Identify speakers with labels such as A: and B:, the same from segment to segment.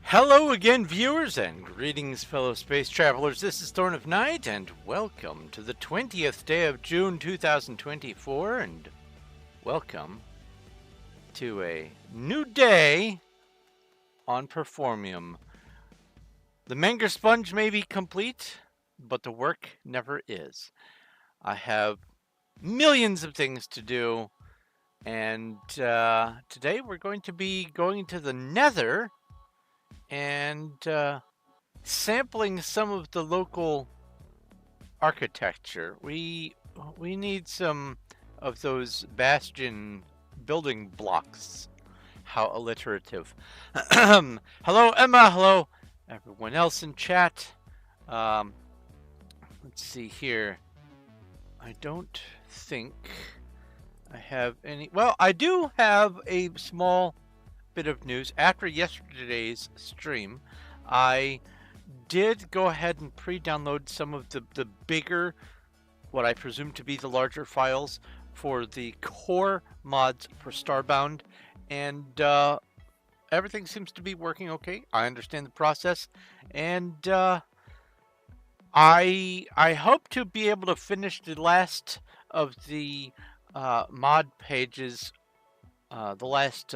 A: Hello again, viewers, and greetings, fellow space travelers. This is Thorn of Night, and welcome to the 20th day of June 2024, and welcome to a new day on Performium. The Manger Sponge may be complete, but the work never is. I have millions of things to do, and today we're going to be going to the Nether and sampling some of the local architecture. We need some of those Bastion building blocks. How alliterative. Hello, Emma. Hello, everyone else in chat. Let's see here. I don't think I have any. Well, I do have a small bit of news. After yesterday's stream, I did go ahead and pre-download some of the bigger, what I presume to be the larger files for the core mods for Starbound, and everything seems to be working okay. I understand the process, and I hope to be able to finish the last of the mod pages, the last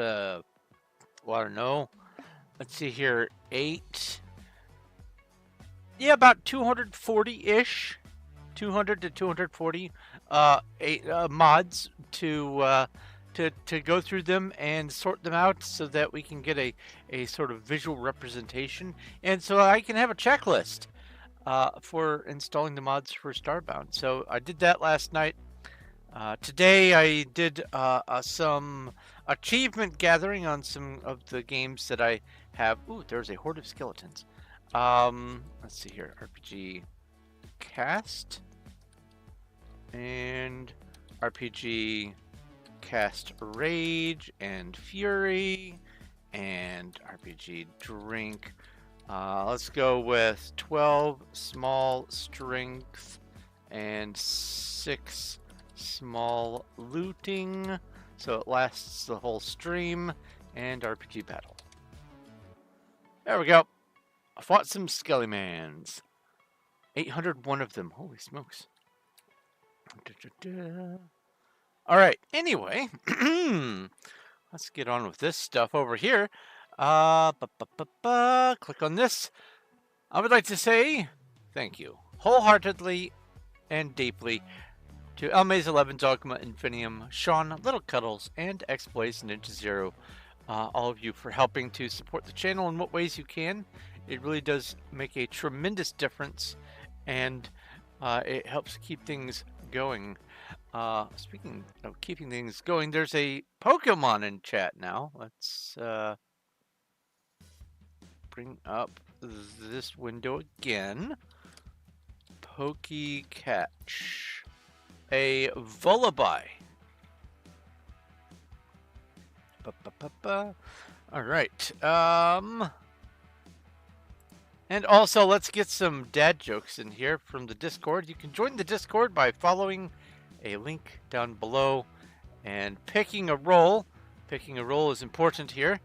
A: well, I don't know. Let's see here, 8. Yeah, about 240-ish, 200 to 240 mods to go through them and sort them out so that we can get a sort of visual representation, and so I can have a checklist for installing the mods for Starbound. So I did that last night. Today I did some achievement gathering on some of the games that I have. Ooh, there's a horde of skeletons. Let's see here. RPG Cast and RPG Cast Rage and Fury and RPG Drink. Let's go with 12 small strength and 6 small looting, so it lasts the whole stream, and RPG battle. There we go. I fought some Skelly-mans. 801 of them. Holy smokes. Alright, anyway. Let's get on with this stuff over here. Click on this. I would like to say thank you wholeheartedly and deeply to Elmaze 11, Dogma, Infinium, Sean, Little Cuddles, and X-Blaze Ninja Zero. All of you for helping to support the channel in what ways you can. It really does make a tremendous difference, and it helps keep things going. Speaking of keeping things going, there's a Pokemon in chat now. Let's bring up this window again. Pokecatch. A Vullaby. Alright. And also, let's get some dad jokes in here from the Discord. You can join the Discord by following a link down below and picking a role. Picking a role is important here.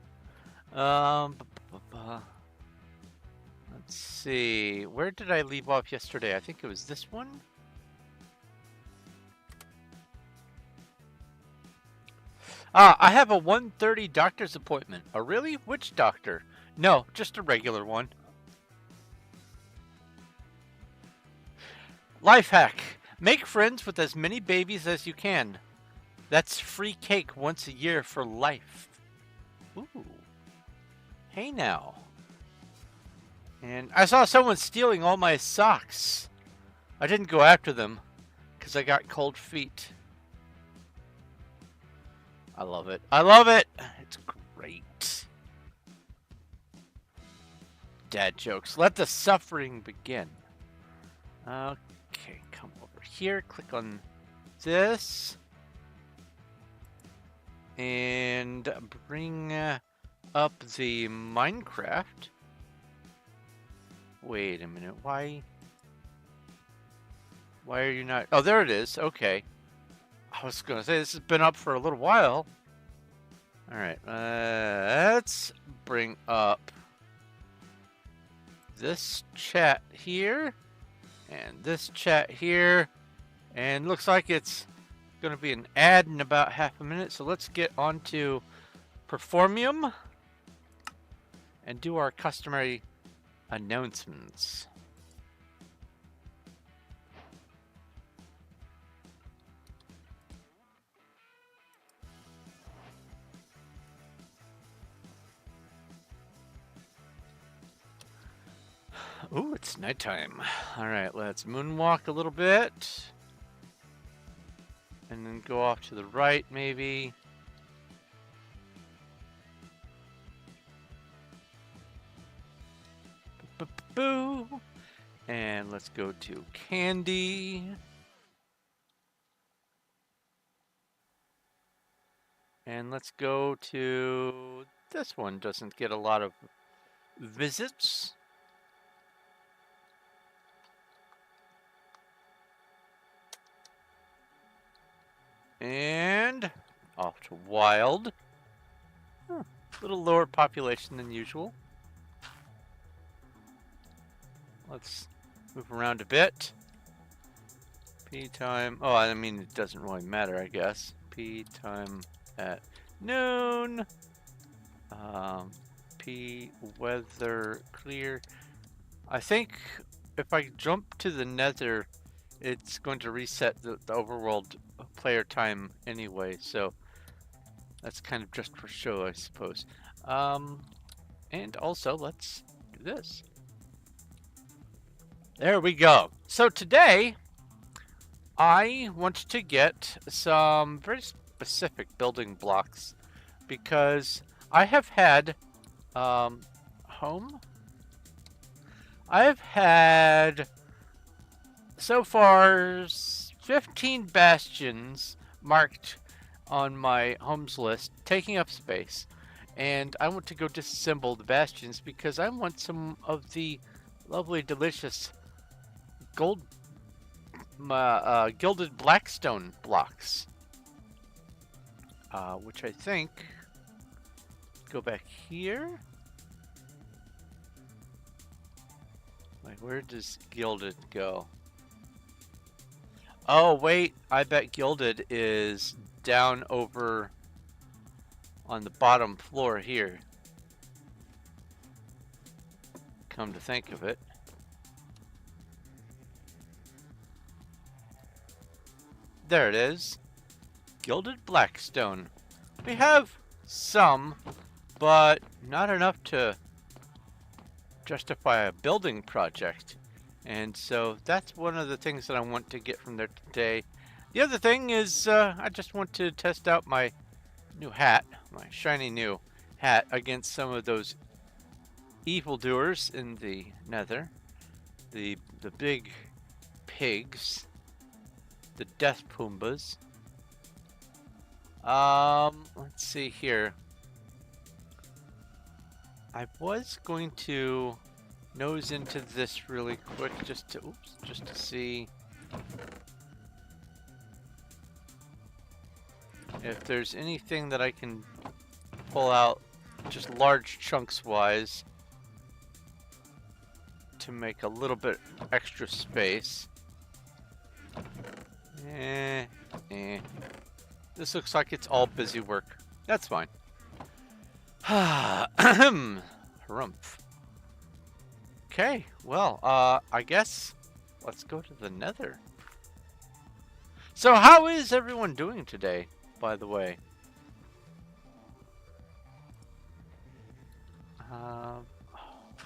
A: Let's see. Where did I leave off yesterday? I think it was this one. I have a 1:30 doctor's appointment. Oh, really? Which doctor? No, just a regular one. Life hack. Make friends with as many babies as you can. That's free cake once a year for life. Ooh. Hey now. And I saw someone stealing all my socks. I didn't go after them because I got cold feet. I love it. I love it. It's great. Dad jokes. Let the suffering begin. Okay, come over here. Click on this. And bring up the Minecraft. Wait a minute. Why are you not? Oh, there it is. Okay. I was going to say, this has been up for a little while. Alright, let's bring up this chat here, and this chat here, and looks like it's going to be an ad in about half a minute. So let's get on to Performium and do our customary announcements. Ooh, it's nighttime. Alright, let's moonwalk a little bit. And then go off to the right, maybe. Boo! And let's go to Candy. And let's go to... This one doesn't get a lot of visits. And off to Wild. A little lower population than usual. Let's move around a bit. P time. Oh, I mean, it doesn't really matter, I guess. P time at noon. P weather clear. I think if I jump to the Nether, it's going to reset the overworld player time anyway, so that's kind of just for show, I suppose. And also, let's do this. There we go. So today, I want to get some very specific building blocks because I have had I've had so far 15 bastions marked on my homes list, taking up space, and I want to go disassemble the bastions because I want some of the lovely, delicious gilded blackstone blocks, which I think go back here. Like, where does gilded go? Oh wait, I bet gilded is down over on the bottom floor here. Come to think of it. There it is. Gilded blackstone. We have some, but not enough to justify a building project. And so that's one of the things that I want to get from there today. The other thing is I just want to test out my new hat, my shiny new hat, against some of those evildoers in the Nether. The big pigs. The death Pumbas. Let's see here. I was going to nose into this really quick just to see if there's anything that I can pull out just large chunks wise to make a little bit extra space. This looks like it's all busy work. That's fine. Harumph. Okay, well, I guess let's go to the Nether. So how is everyone doing today, by the way?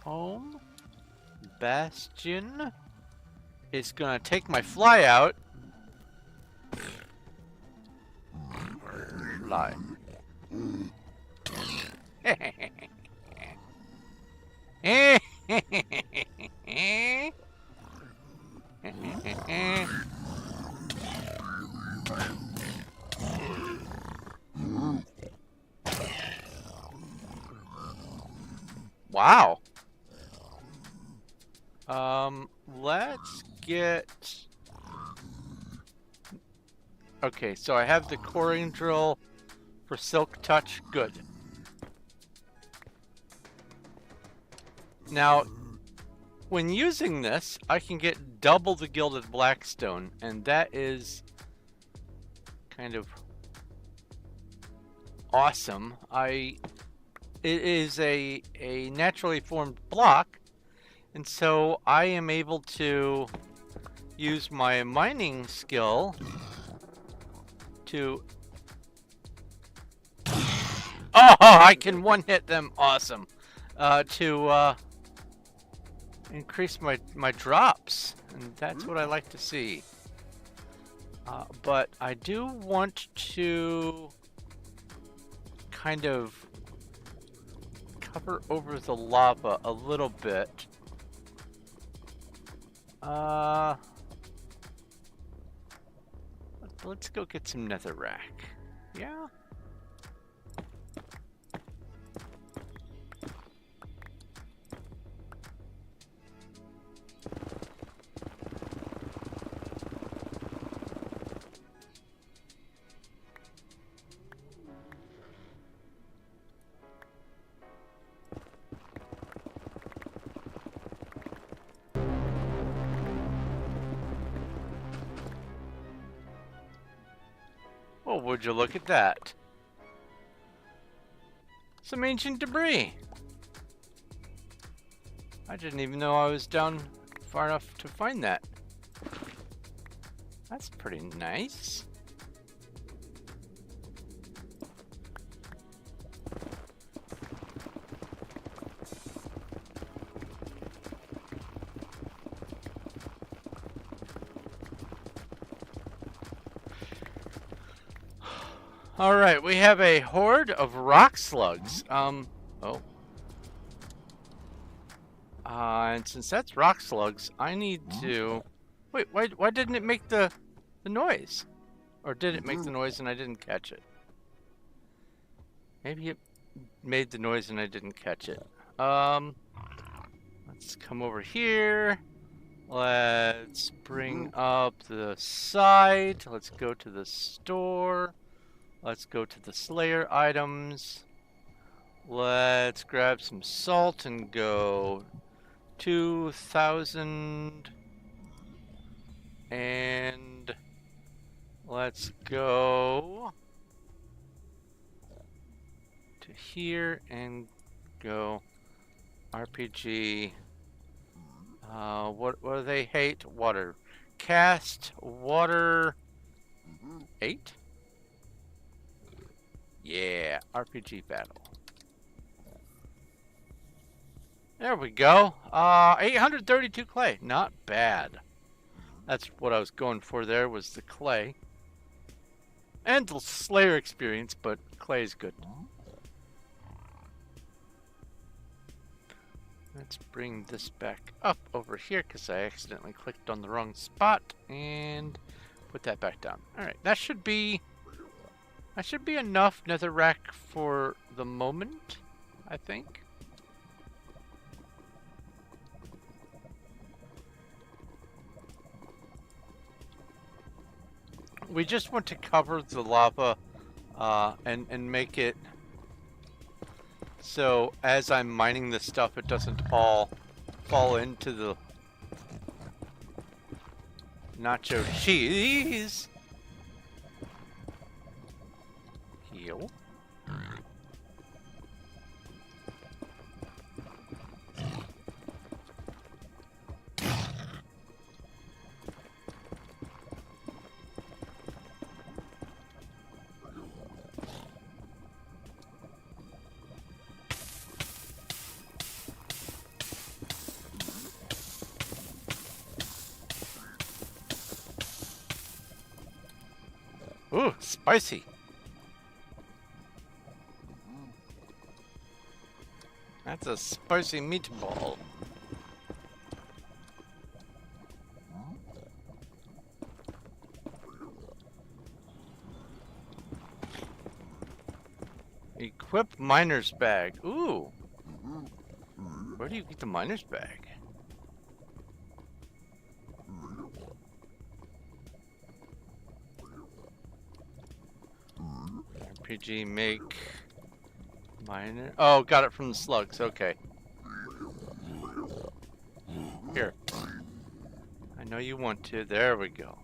A: Home. Bastion is gonna take my fly out. Fly. Wow. Let's get... Okay, so I have the coring drill for silk touch. Good. Now, when using this, I can get double the gilded blackstone, and that is kind of awesome. It is a naturally formed block, and so I am able to use my mining skill to... Oh, I can one-hit them. Awesome. To increase my drops, and that's what I like to see. But I do want to kind of cover over the lava a little bit. Let's go get some netherrack. Yeah? Oh, would you look at that? Some ancient debris. I didn't even know I was down far enough to find that. That's pretty nice. All right, we have a horde of rock slugs. And since that's rock slugs, I need to... Wait, why didn't it make the noise? Or did it make the noise and I didn't catch it? Maybe it made the noise and I didn't catch it. Let's come over here. Let's bring up the side. Let's go to the store. Let's go to the Slayer items. Let's grab some salt and go 2,000. And let's go to here and go RPG. What do they hate? Water. Cast water 8? Yeah, RPG battle. There we go. 832 clay. Not bad. That's what I was going for there, was the clay. And the Slayer experience, but clay is good. Let's bring this back up over here because I accidentally clicked on the wrong spot, and put that back down. Alright, that should be enough netherrack for the moment, I think. We just want to cover the lava and make it so as I'm mining this stuff, it doesn't fall into the nacho cheese. Heal. Ooh, spicy. That's a spicy meatball. Equip miner's bag. Ooh. Where do you get the miner's bag? RPG make miner. Oh, got it from the slugs. Okay. know you want to. There we go.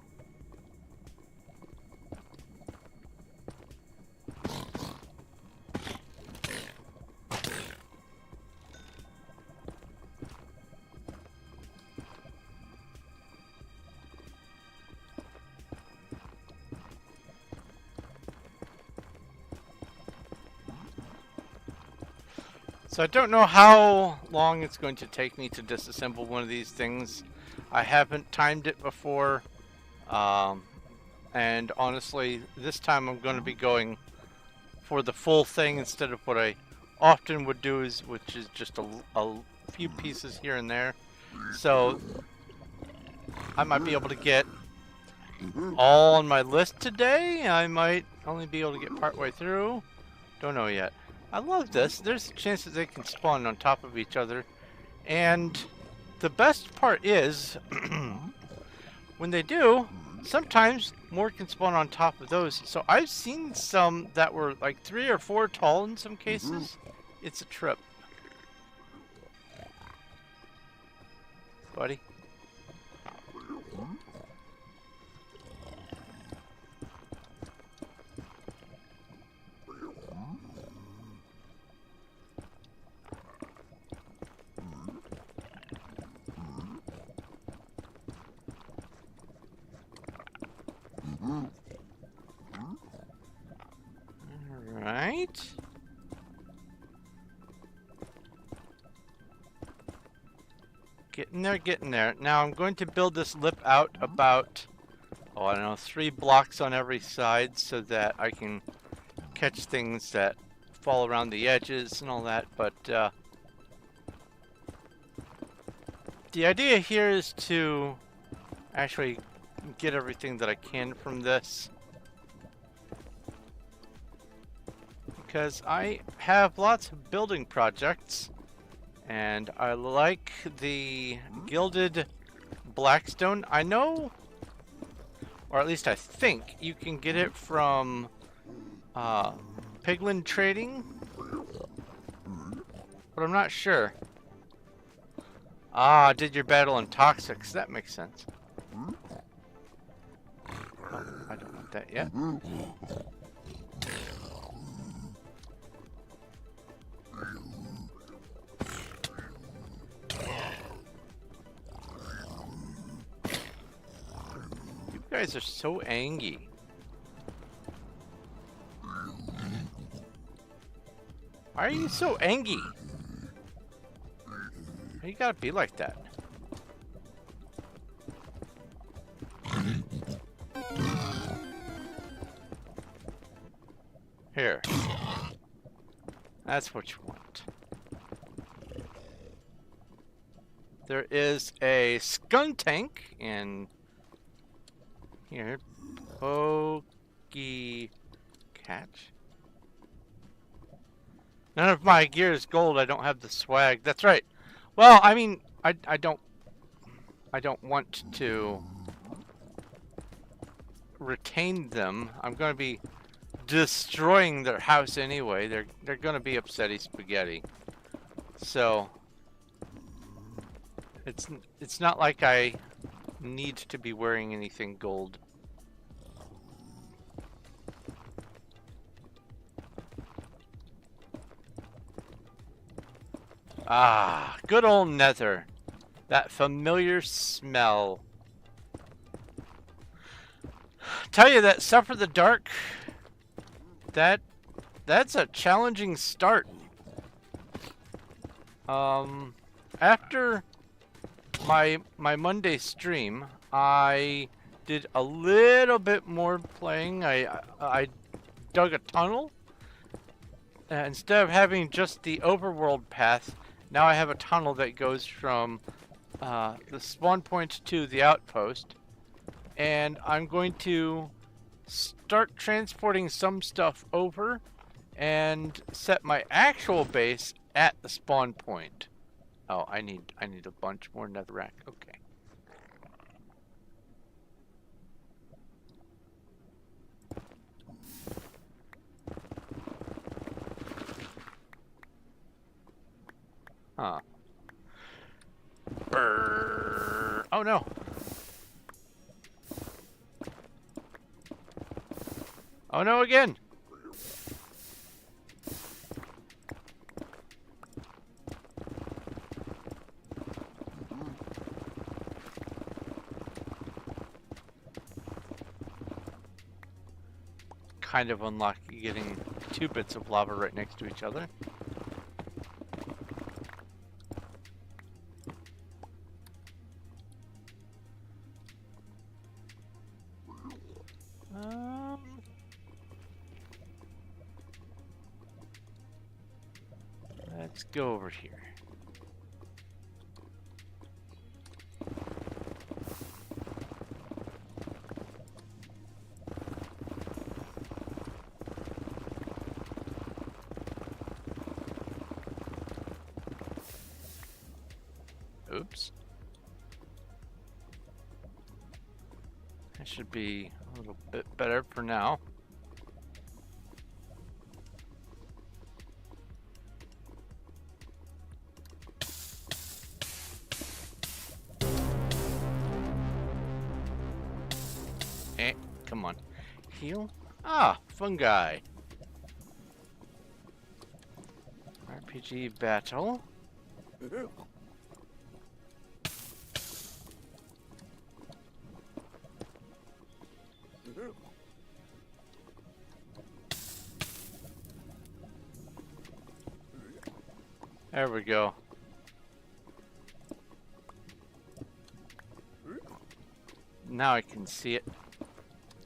A: So I don't know how long it's going to take me to disassemble one of these things. I haven't timed it before. And honestly, this time I'm going to be going for the full thing instead of what I often would do, which is just a few pieces here and there. So I might be able to get all on my list today. I might only be able to get partway through. Don't know yet. I love this. There's a chance that they can spawn on top of each other. And the best part is, when they do, sometimes more can spawn on top of those. So I've seen some that were like 3 or 4 tall in some cases. It's a trip. Buddy. Alright. Getting there, getting there. Now I'm going to build this lip out about, oh, I don't know, 3 blocks on every side so that I can catch things that fall around the edges and all that. But the idea here is to actually get everything that I can from this, because I have lots of building projects and I like the gilded blackstone. I know, or at least I think, you can get it from Piglin Trading, but I'm not sure. Ah, did your battle on toxics. That makes sense. Oh, I don't want that yet. You guys are so angry. Why are you so angry? You gotta be like that. Here. That's what you want. There is a skunk tank in here. Pokey catch. None of my gear is gold. I don't have the swag. That's right. Well, I mean, I don't want to retain them. I'm going to be destroying their house anyway. They're going to be upsetty spaghetti. So it's not like I need to be wearing anything gold. Ah, good old Nether. That familiar smell. Tell you that Suffer the Dark, that's a challenging start. After my Monday stream, I did a little bit more playing. I dug a tunnel. Instead of having just the overworld path, now I have a tunnel that goes from the spawn point to the outpost. And I'm going to start transporting some stuff over and set my actual base at the spawn point. Oh, I need a bunch more netherrack. Okay. Huh. Brrr. Oh no. Oh no, again! Kind of unlucky getting 2 bits of lava right next to each other. Let's go over here. Oops. That should be a little bit better for now. Come on. Heal? Ah, fungi. RPG battle. There we go. Now I can see it.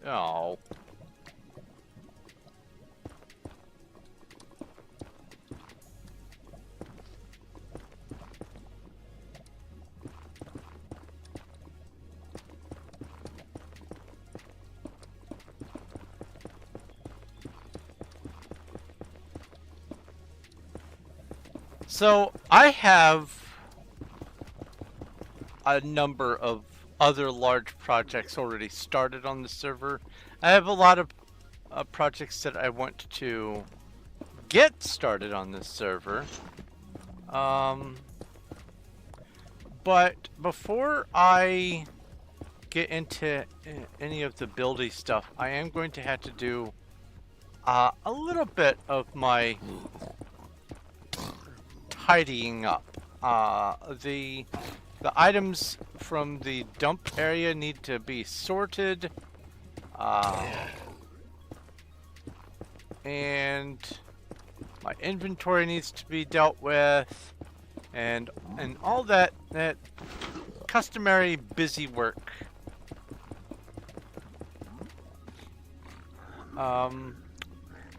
A: Oh. So I have a number of other large projects already started on the server. I have a lot of projects that I want to get started on this server. But before I get into any of the buildy stuff, I am going to have to do a little bit of my tidying up. The items from the dump area need to be sorted, and my inventory needs to be dealt with, and all that customary busy work.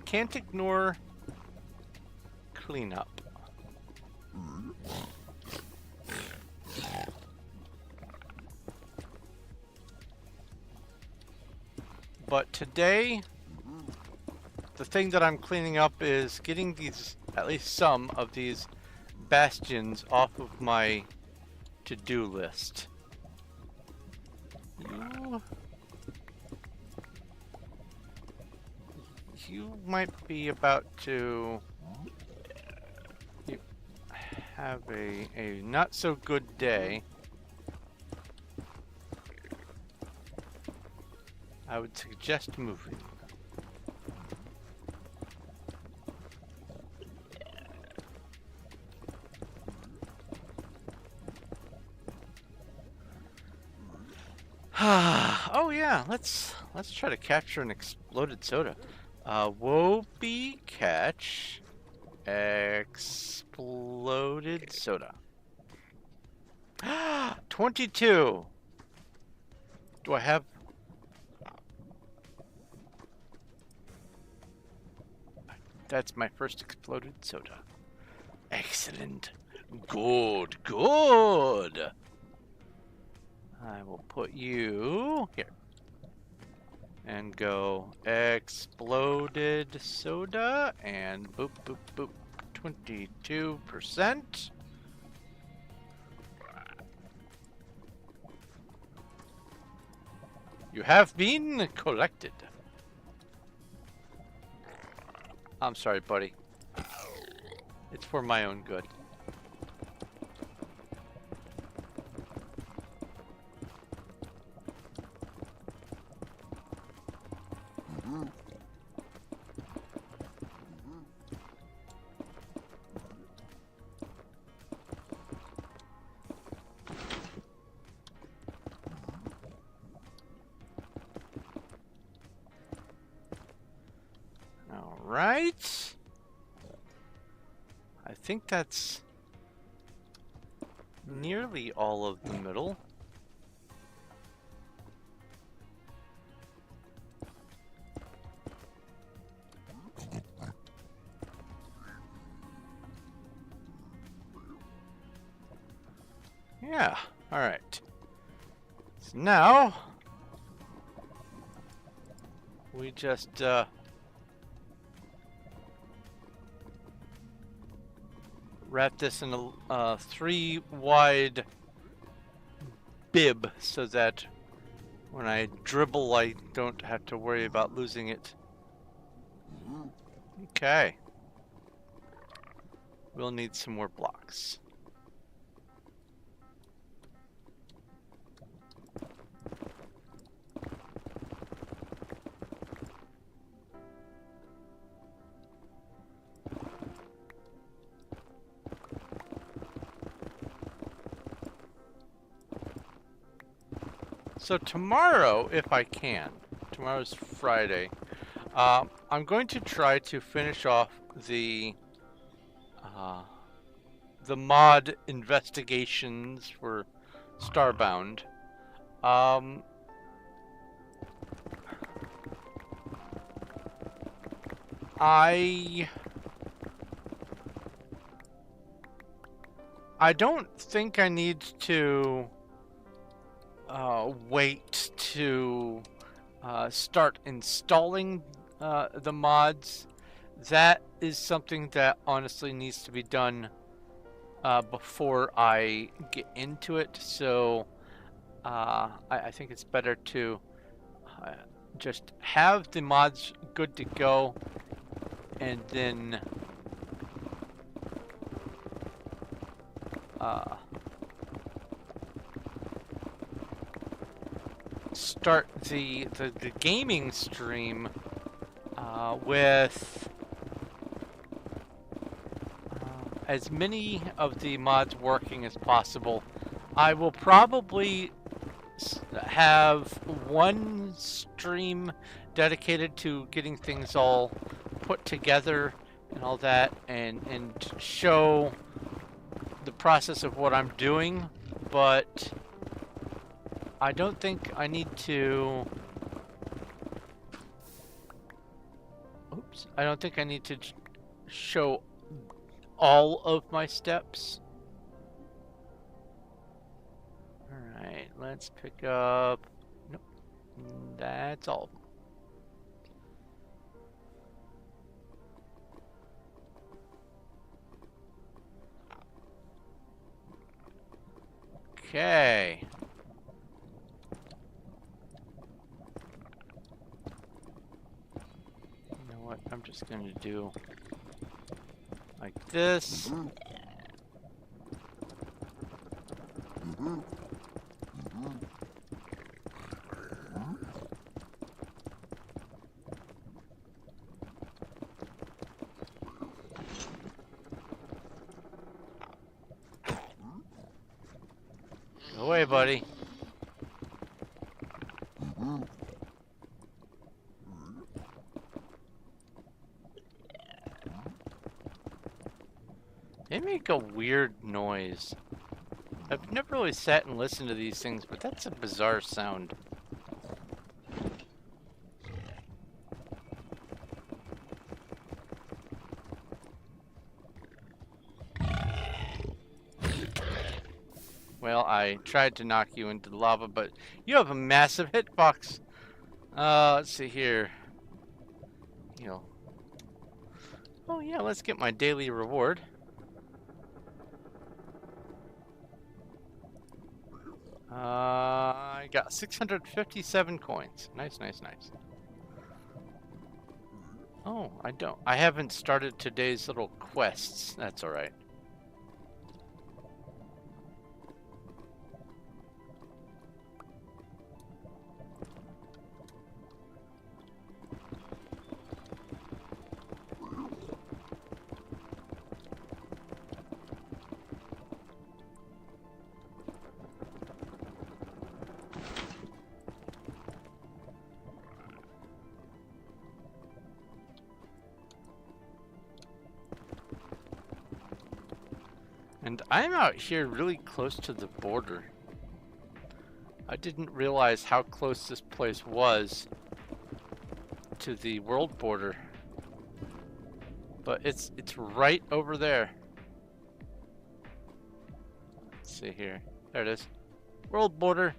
A: Can't ignore cleanup. But today, the thing that I'm cleaning up is getting these, at least some of these bastions off of my to-do list. You might be about to have a not so good day. I would suggest moving. Oh yeah, let's try to capture an exploded soda. Whoopi catch exploded soda. 22. Do I have? That's my first exploded soda. Excellent. Good, good. I will put you here. And go exploded soda and boop, boop, boop. 22%. You have been collected. I'm sorry, buddy. It's for my own good. right? I think that's nearly all of the middle. Yeah, alright. So now we just wrap this in a 3 wide bib so that when I dribble I don't have to worry about losing it. Okay. We'll need some more blocks. So tomorrow, if I can, tomorrow's Friday, I'm going to try to finish off the mod investigations for Starbound. I don't think I need to wait to start installing the mods. That is something that honestly needs to be done before I get into it. So I think it's better to just have the mods good to go and then start the gaming stream with as many of the mods working as possible. I will probably have one stream dedicated to getting things all put together and all that, and show the process of what I'm doing, but I don't think I need to... Oops. I don't think I need to show all of my steps. Alright, let's pick up... Nope. That's all. Okay. You know what? I'm just going to do like this. Go away, buddy. They make a weird noise. I've never really sat and listened to these things, but that's a bizarre sound. Well, I tried to knock you into the lava, but you have a massive hitbox. Let's see here. You know. Oh yeah, let's get my daily reward. I got 657 coins. Nice, nice, nice. Oh, I haven't started today's little quests. That's alright. And I'm out here really close to the border. I didn't realize how close this place was to the world border. But it's right over there. Let's see here. There it is. World border.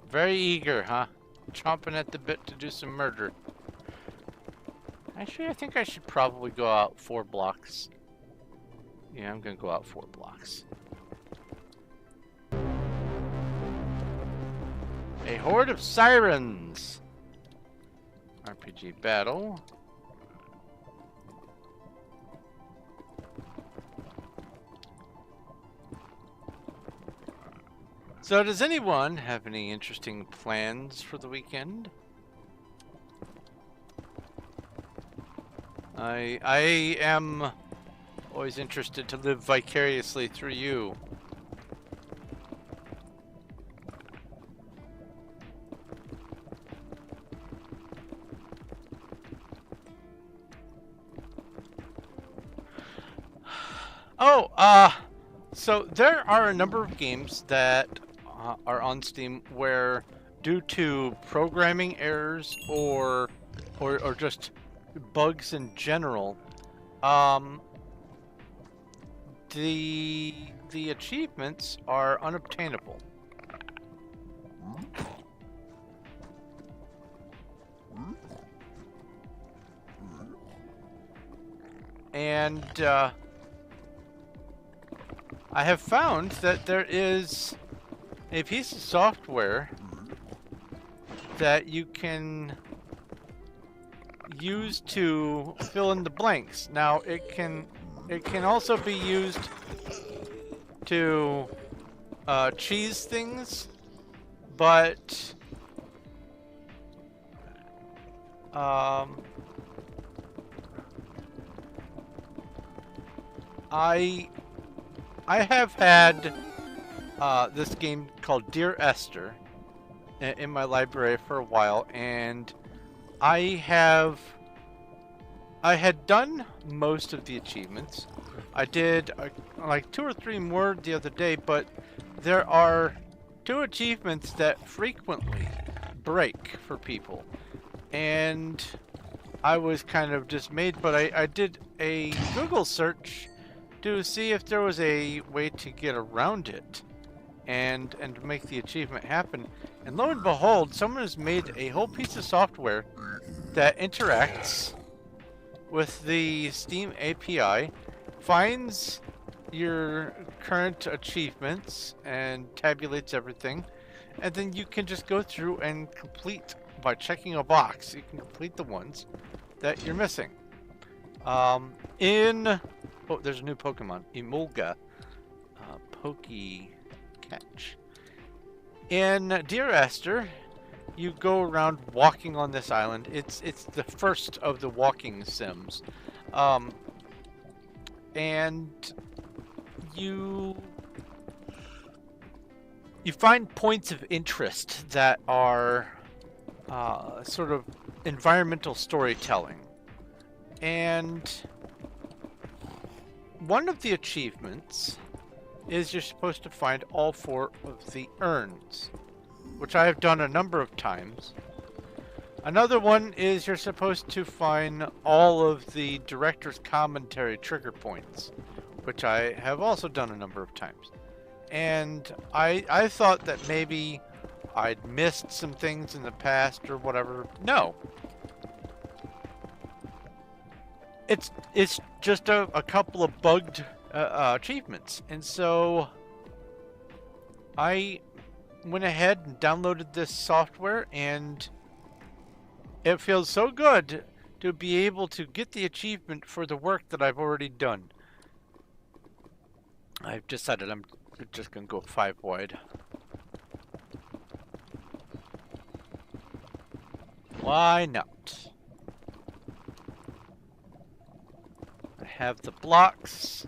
A: Very eager, huh? Chomping at the bit to do some murder. Actually, I think I should probably go out 4 blocks. Yeah, I'm gonna go out 4 blocks. A horde of sirens! RPG battle. So does anyone have any interesting plans for the weekend? I am always interested to live vicariously through you. Oh, so there are a number of games that are on Steam where, due to programming errors or just bugs in general, the achievements are unobtainable. And I have found that there is a piece of software that you can use to fill in the blanks. Now it can also be used to cheese things, but I have had this game called Dear Esther in my library for a while, and I had done most of the achievements. I did like 2 or 3 more the other day, but there are 2 achievements that frequently break for people, and I was kind of dismayed, but I did a Google search to see if there was a way to get around it and make the achievement happen. And lo and behold, someone has made a whole piece of software that interacts with the Steam API, finds your current achievements and tabulates everything, and then you can just go through and complete by checking a box. You can complete the ones that you're missing. Oh, there's a new Pokemon, Emolga, Catch. In Dear Esther, you go around walking on this island. It's the first of the walking sims, and you find points of interest that are sort of environmental storytelling. And one of the achievements is you're supposed to find all 4 of the urns, which I have done a number of times. Another one is you're supposed to find all of the director's commentary trigger points, which I have also done a number of times. And I thought that maybe I'd missed some things in the past or whatever. No. It's just a couple of bugged achievements. And so I went ahead and downloaded this software, and it feels so good to be able to get the achievement for the work that I've already done. I've decided I'm just going to go 5 wide. Why not? I have the blocks.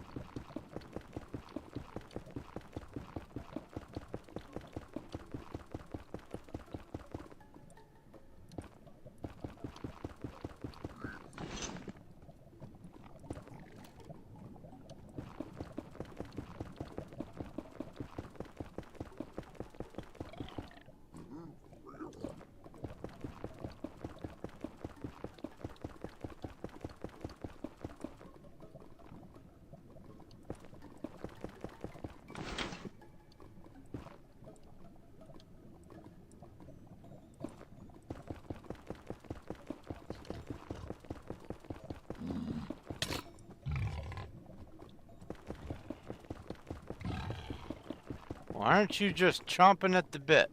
A: Why aren't you just chomping at the bit?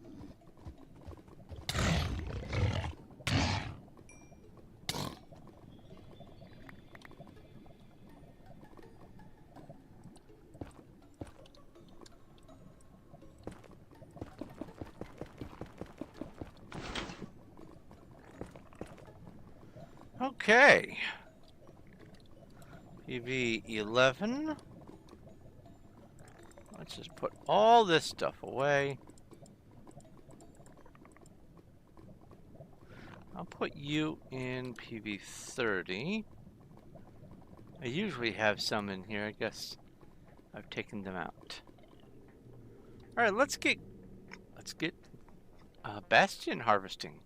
A: Okay. PV11. Let's just put all this stuff away. I'll put you in PV30. I usually have some in here. I guess I've taken them out. All right, let's get Bastion harvesting.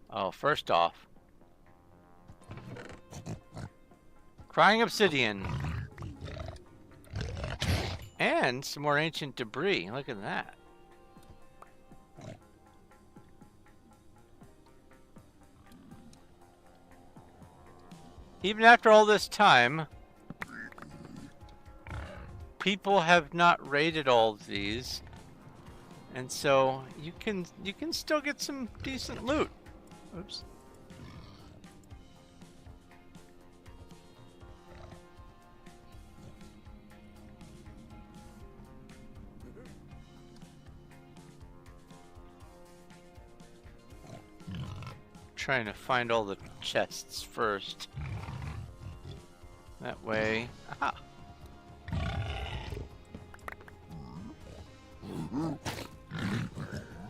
A: Oh, first off, crying obsidian and some more ancient debris. Look at that. Even after all this time, people have not raided all of these, and so you can still get some decent loot. Oops. Trying to find all the chests first. That way. Aha.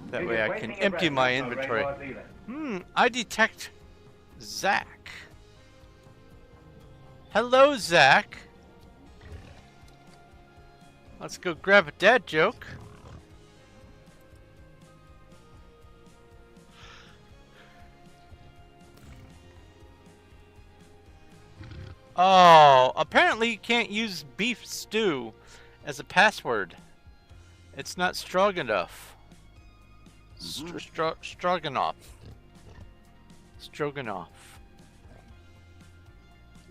A: That way I can empty my inventory. I detect Zach. Hello, Zach. Let's go grab a dad joke. Oh, apparently you can't use beef stew as a password. It's not strong enough. Stroganoff. Stroganoff.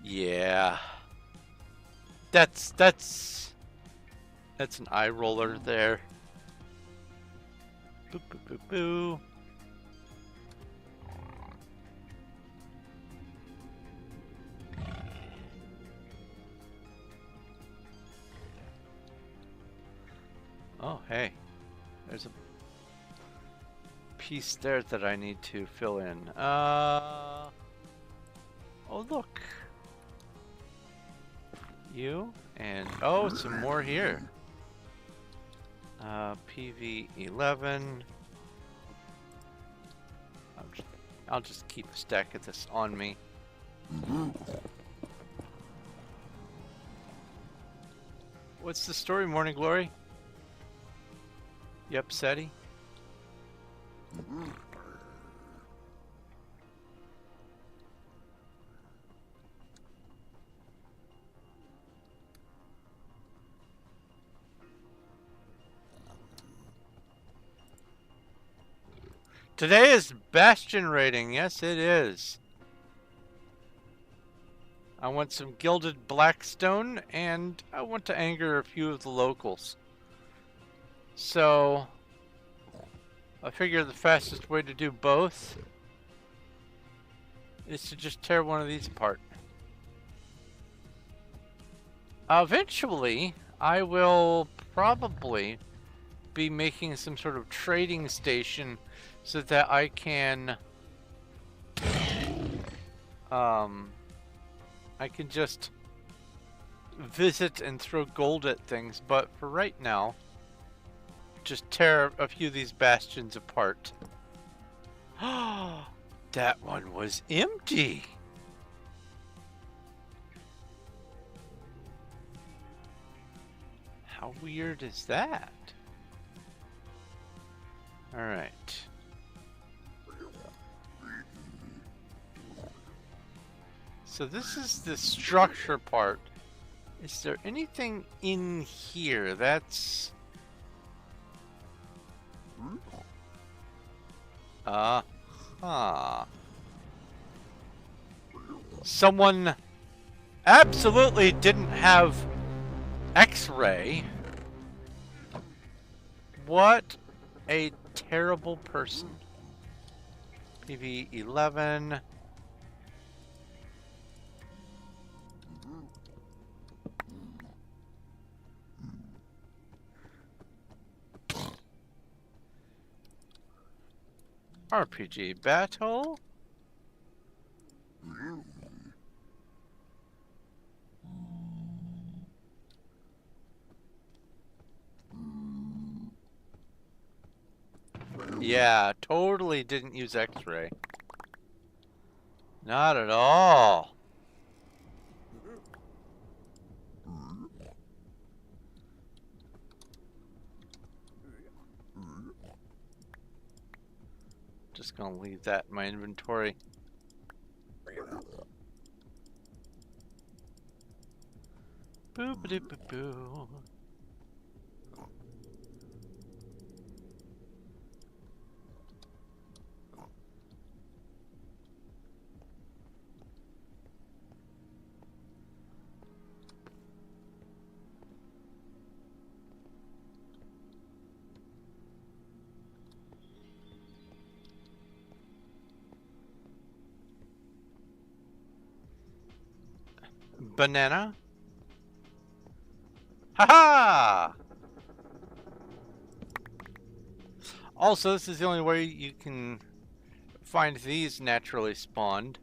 A: Yeah. That's an eye roller there. Boo boo boo boo. Oh, hey. There's a piece there that I need to fill in. Oh, look. You and oh, some more here. PV11. I'll just keep a stack of this on me. What's the story, Morning Glory? You upsetty? Today is Bastion raiding. Yes, it is. I want some gilded blackstone, and I want to anger a few of the locals. So, I figure the fastest way to do both is to just tear one of these apart. Eventually, I will probably be making some sort of trading station so that I can just visit and throw gold at things, but for right now, just tear a few of these bastions apart. That one was empty. How weird is that? All right. So this is the structure part. Is there anything in here? That's... Someone absolutely didn't have X-ray. What a terrible person. PV11. RPG battle. Yeah, totally didn't use X-ray. Not at all. Just gonna leave that in my inventory. Boop-a-doop-a-boo. Banana. Haha! Also, this is the only way you can find these naturally spawned.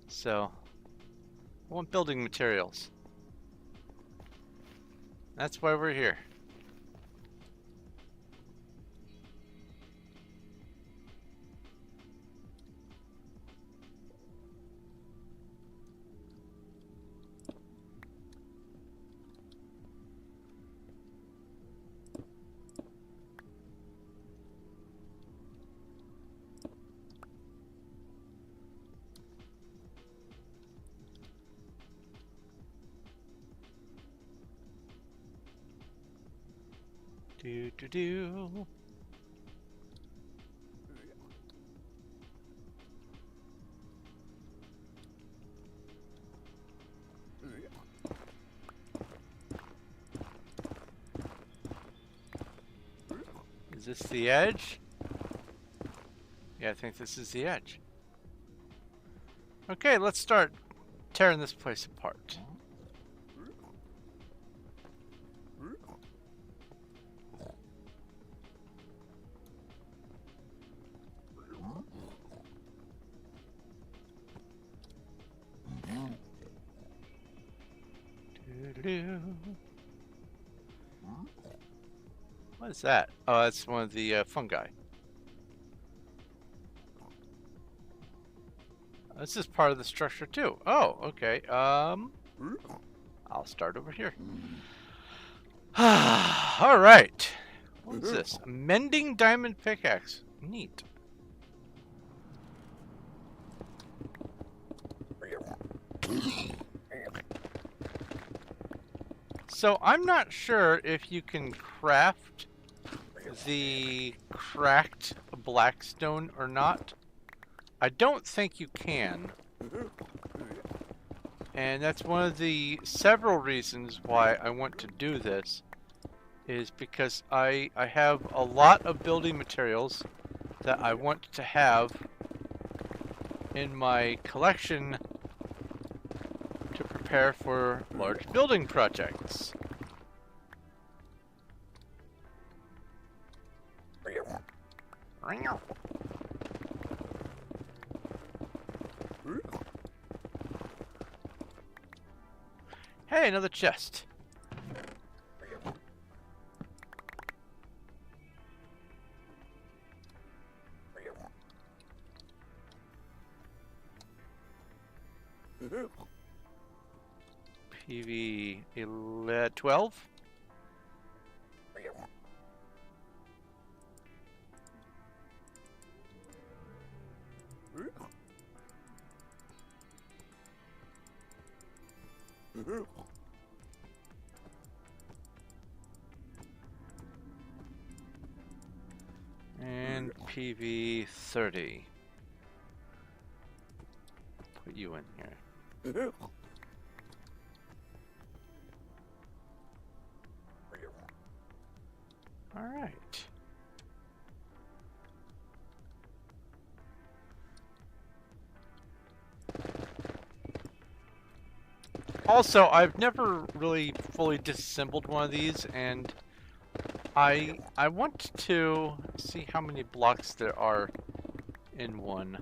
A: So, I want building materials. That's why we're here. Do. Is this the edge? Yeah, I think this is the edge. Okay, let's start tearing this place apart. What is that? Oh, that's one of the fungi. This is part of the structure too. Oh, okay. I'll start over here. All right. What is this? A mending diamond pickaxe. Neat. So I'm not sure if you can craft the cracked blackstone or not. I don't think you can. And that's one of the several reasons why I want to do this, is because I have a lot of building materials that I want to have in my collection to prepare for large building projects. Hey, another chest. PV 12. And PV 30. Put you in here. All right. Also, I've never really fully disassembled one of these, and I want to see how many blocks there are in one.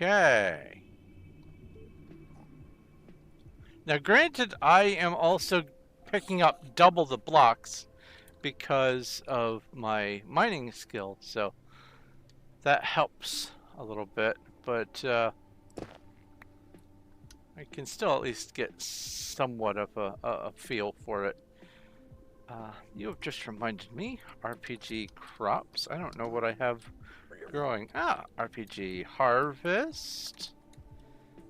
A: Okay. Now, granted, I am also picking up double the blocks because of my mining skill, so that helps a little bit, but I can still at least get somewhat of a feel for it. You have just reminded me, RPG crops. I don't know what I have growing. RPG harvest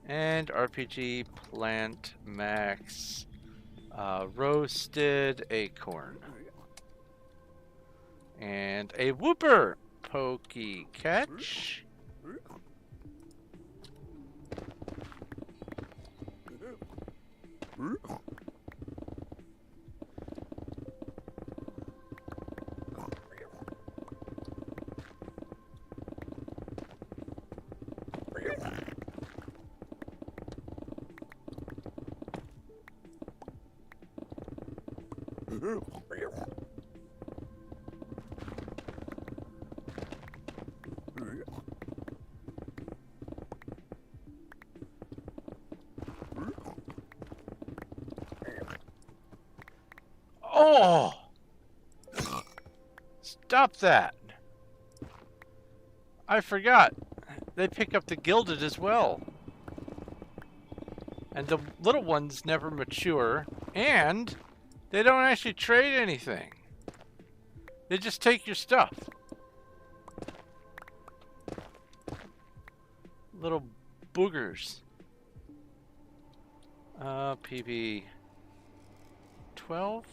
A: and RPG plant max roasted acorn and a whooper pokey catch. Oh! Stop that! I forgot. They pick up the gilded as well. And the little ones never mature, and they don't actually trade anything. They just take your stuff. Little boogers. PB 12.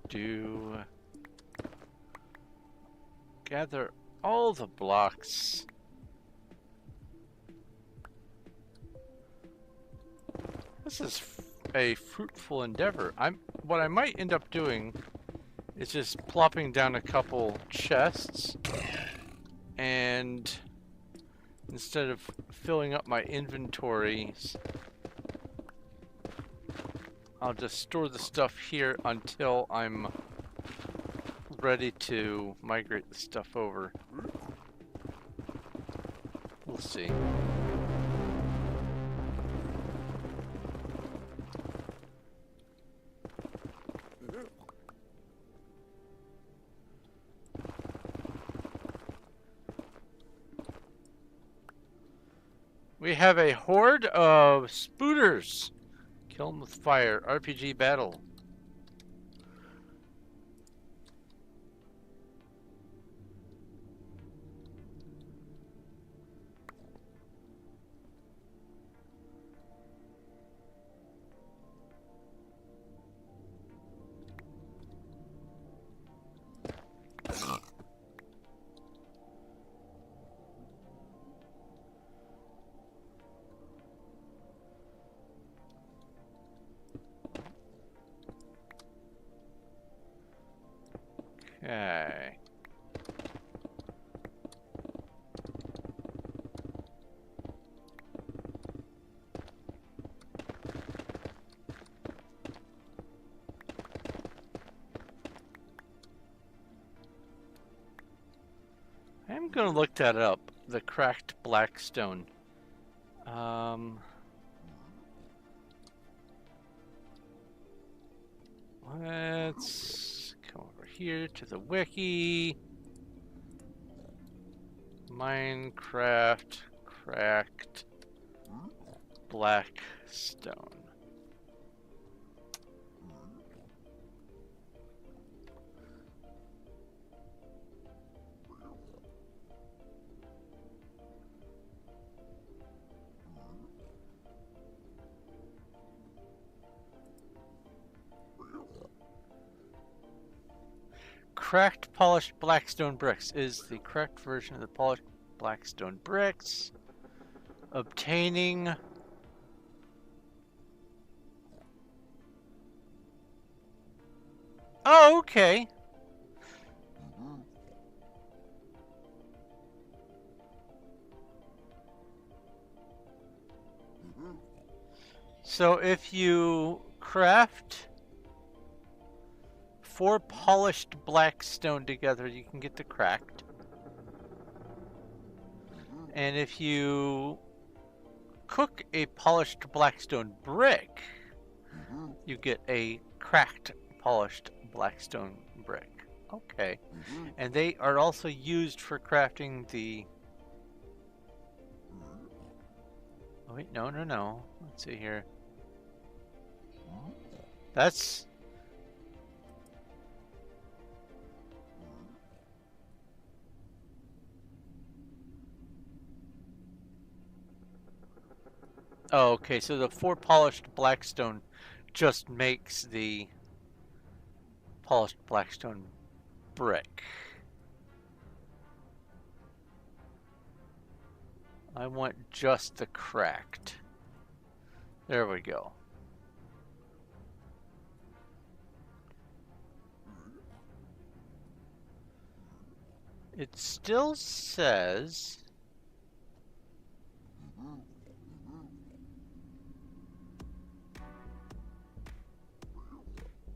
A: Do. Gather all the blocks. This is a fruitful endeavor. What I might end up doing is just plopping down a couple chests, and instead of filling up my inventories, I'll just store the stuff here until I'm ready to migrate the stuff over. We'll see. We have a horde of spooters. Kill them with fire. RPG battle. Okay. I'm gonna look that up. The cracked black stone. Let's come over here to the wiki. Minecraft cracked black stone. Cracked polished blackstone bricks is the correct version of the polished blackstone bricks. Obtaining oh, okay. So if you craft 4 polished black stone together, you can get the cracked. And if you cook a polished blackstone brick, you get a cracked polished blackstone brick. Okay. And they are also used for crafting the... Oh wait, no. Let's see here. That's... Oh, okay, so the 4 polished blackstone just makes the polished blackstone brick. I want just the cracked. There we go. It still says...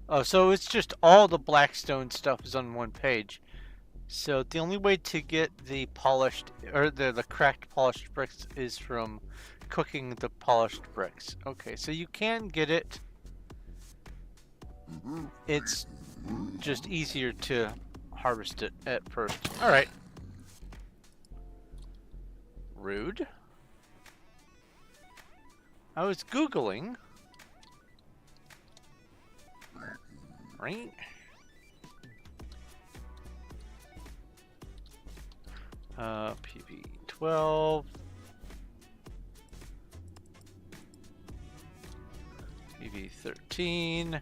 A: Oh, so it's just all the blackstone stuff is on one page. So the only way to get the polished, or the cracked polished bricks is from cooking the polished bricks. Okay, so you can get it. It's just easier to harvest it at first. Alright. Rude. I was Googling. Right? PV12. PV13.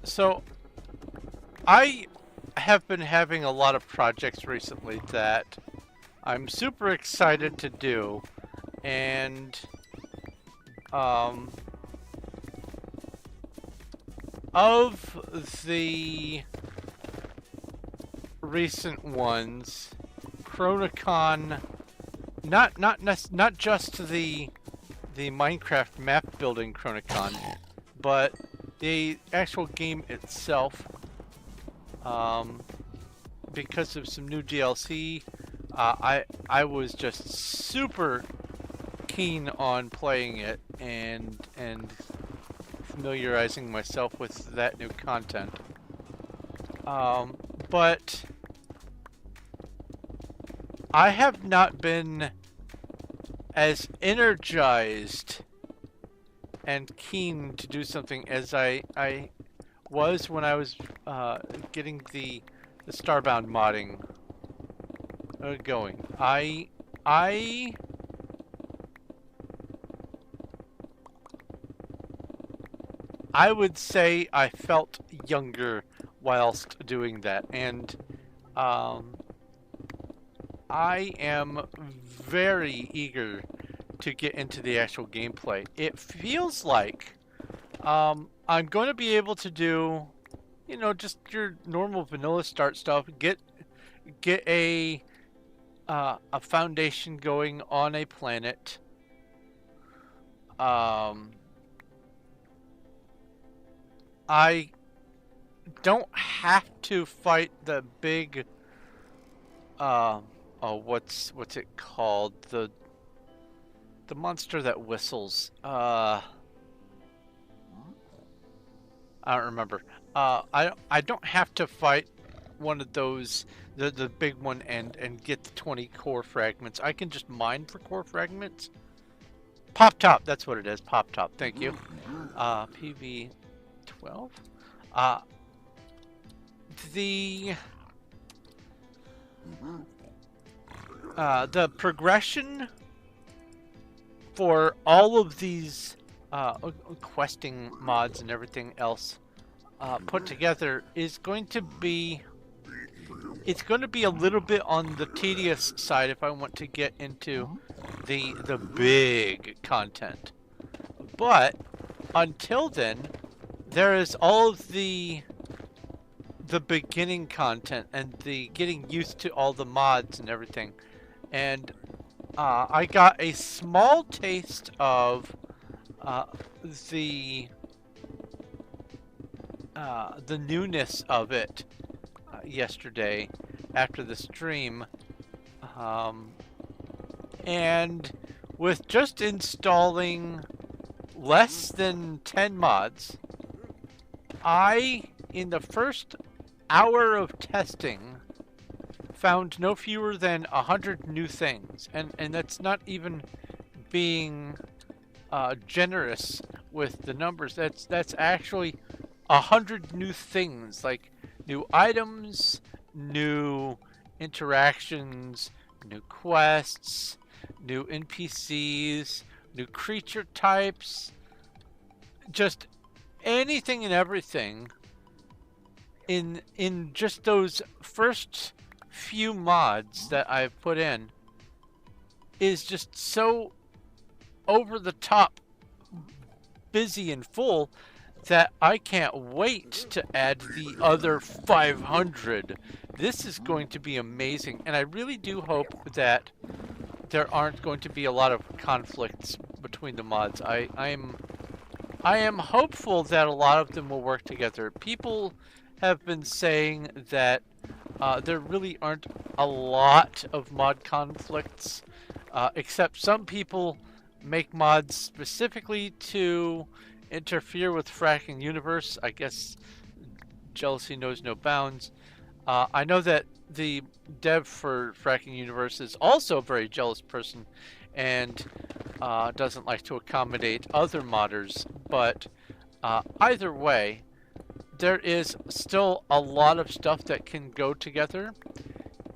A: So, I have been having a lot of projects recently that I'm super excited to do, and of the recent ones, Chronicon, not just the Minecraft map building Chronicon, but the actual game itself, because of some new DLC, I was just super keen on playing it and familiarizing myself with that new content. But I have not been as energized and keen to do something as I was when I was getting the Starbound modding going. I would say I felt younger whilst doing that, and I am very eager to get into the actual gameplay. It feels like I'm going to be able to do, you know, just your normal vanilla start stuff. Get a foundation going on a planet. I don't have to fight the big oh, what's it called? The monster that whistles. I don't remember. I don't have to fight one of those, the big one, and get the 20 core fragments. I can just mine for core fragments. Pop top, that's what it is. Pop top. Thank you. PV 12. The progression for all of these questing mods and everything else put together is going to be, it's going to be a little bit on the tedious side if I want to get into the big content. But until then, there is all of the beginning content and the getting used to all the mods and everything. And I got a small taste of the newness of it yesterday after the stream, and with just installing less than 10 mods, in the first hour of testing, found no fewer than 100 new things, and that's not even being generous with the numbers. That's actually 100 new things, like new items, new interactions, new quests, new NPCs, new creature types, just anything and everything in just those first few mods that I've put in is just so over the top busy and full that I can't wait to add the other 500. This is going to be amazing, and I really do hope that there aren't going to be a lot of conflicts between the mods. I am hopeful that a lot of them will work together. People have been saying that there really aren't a lot of mod conflicts, except some people make mods specifically to interfere with Fracking Universe. I guess jealousy knows no bounds. I know that the dev for Fracking Universe is also a very jealous person and doesn't like to accommodate other modders, but either way, there is still a lot of stuff that can go together,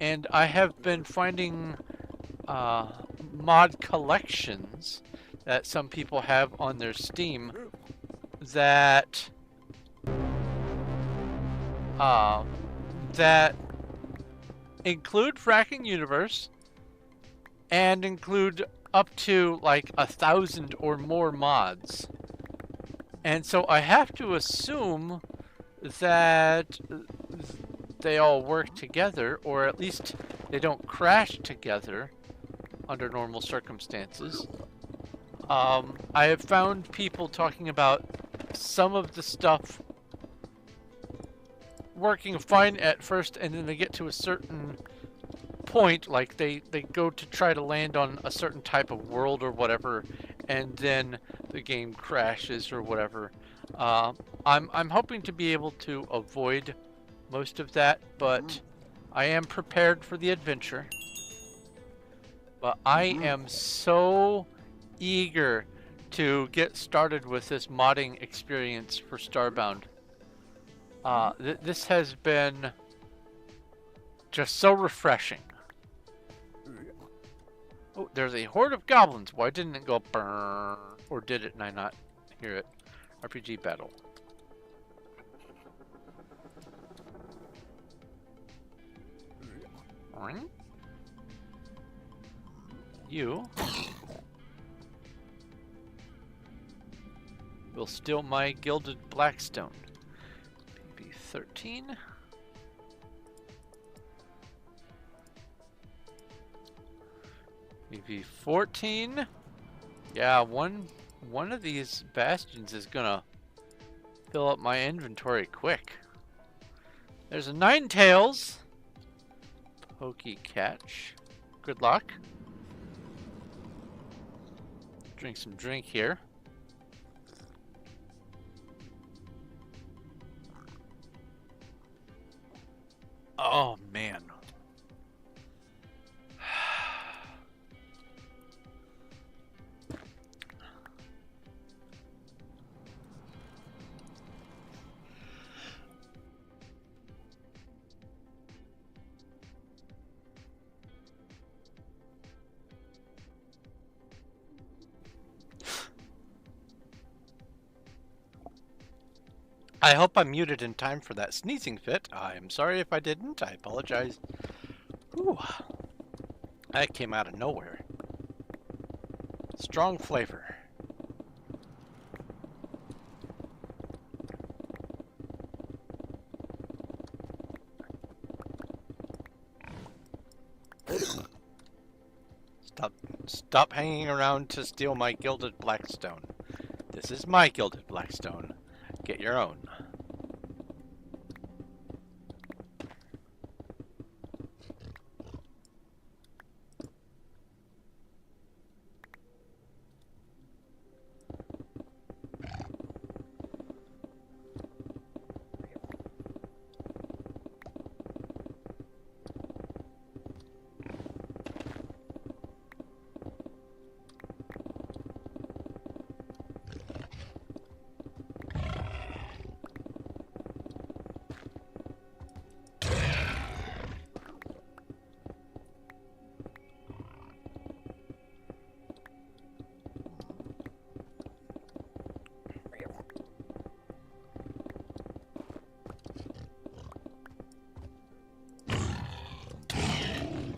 A: and I have been finding mod collections that some people have on their Steam that that include Fracking Universe and include up to like 1,000 or more mods. And so I have to assume that they all work together, or at least they don't crash together under normal circumstances. I have found people talking about some of the stuff working fine at first, and then they get to a certain point, like they go to try to land on a certain type of world or whatever, and then the game crashes or whatever. I'm hoping to be able to avoid most of that, but I am prepared for the adventure. But I am so eager to get started with this modding experience for Starbound. This has been just so refreshing. Oh, there's a horde of goblins. Why didn't it go brrr? Or did it and I not hear it? RPG battle. You will steal my gilded blackstone. PB 13. PB 14. Yeah, one of these bastions is gonna fill up my inventory quick. There's a 9 tails. Pokey catch. Good luck. Drink some drink here. Oh man. I hope I'm muted in time for that sneezing fit. I'm sorry if I didn't. I apologize. Whew. That came out of nowhere. Strong flavor. Stop hanging around to steal my gilded blackstone. This is my gilded blackstone. Get your own.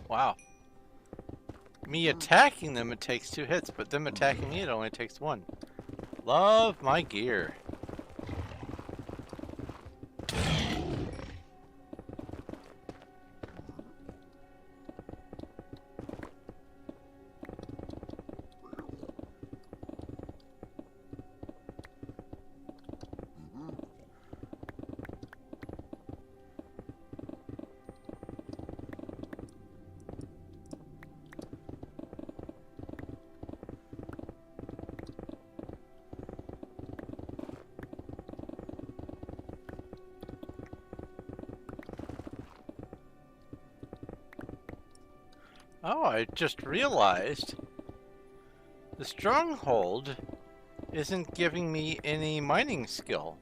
A: Wow. Me attacking them, it takes 2 hits, but them attacking me, it only takes 1. Love my gear. Oh, I just realized the stronghold isn't giving me any mining skill.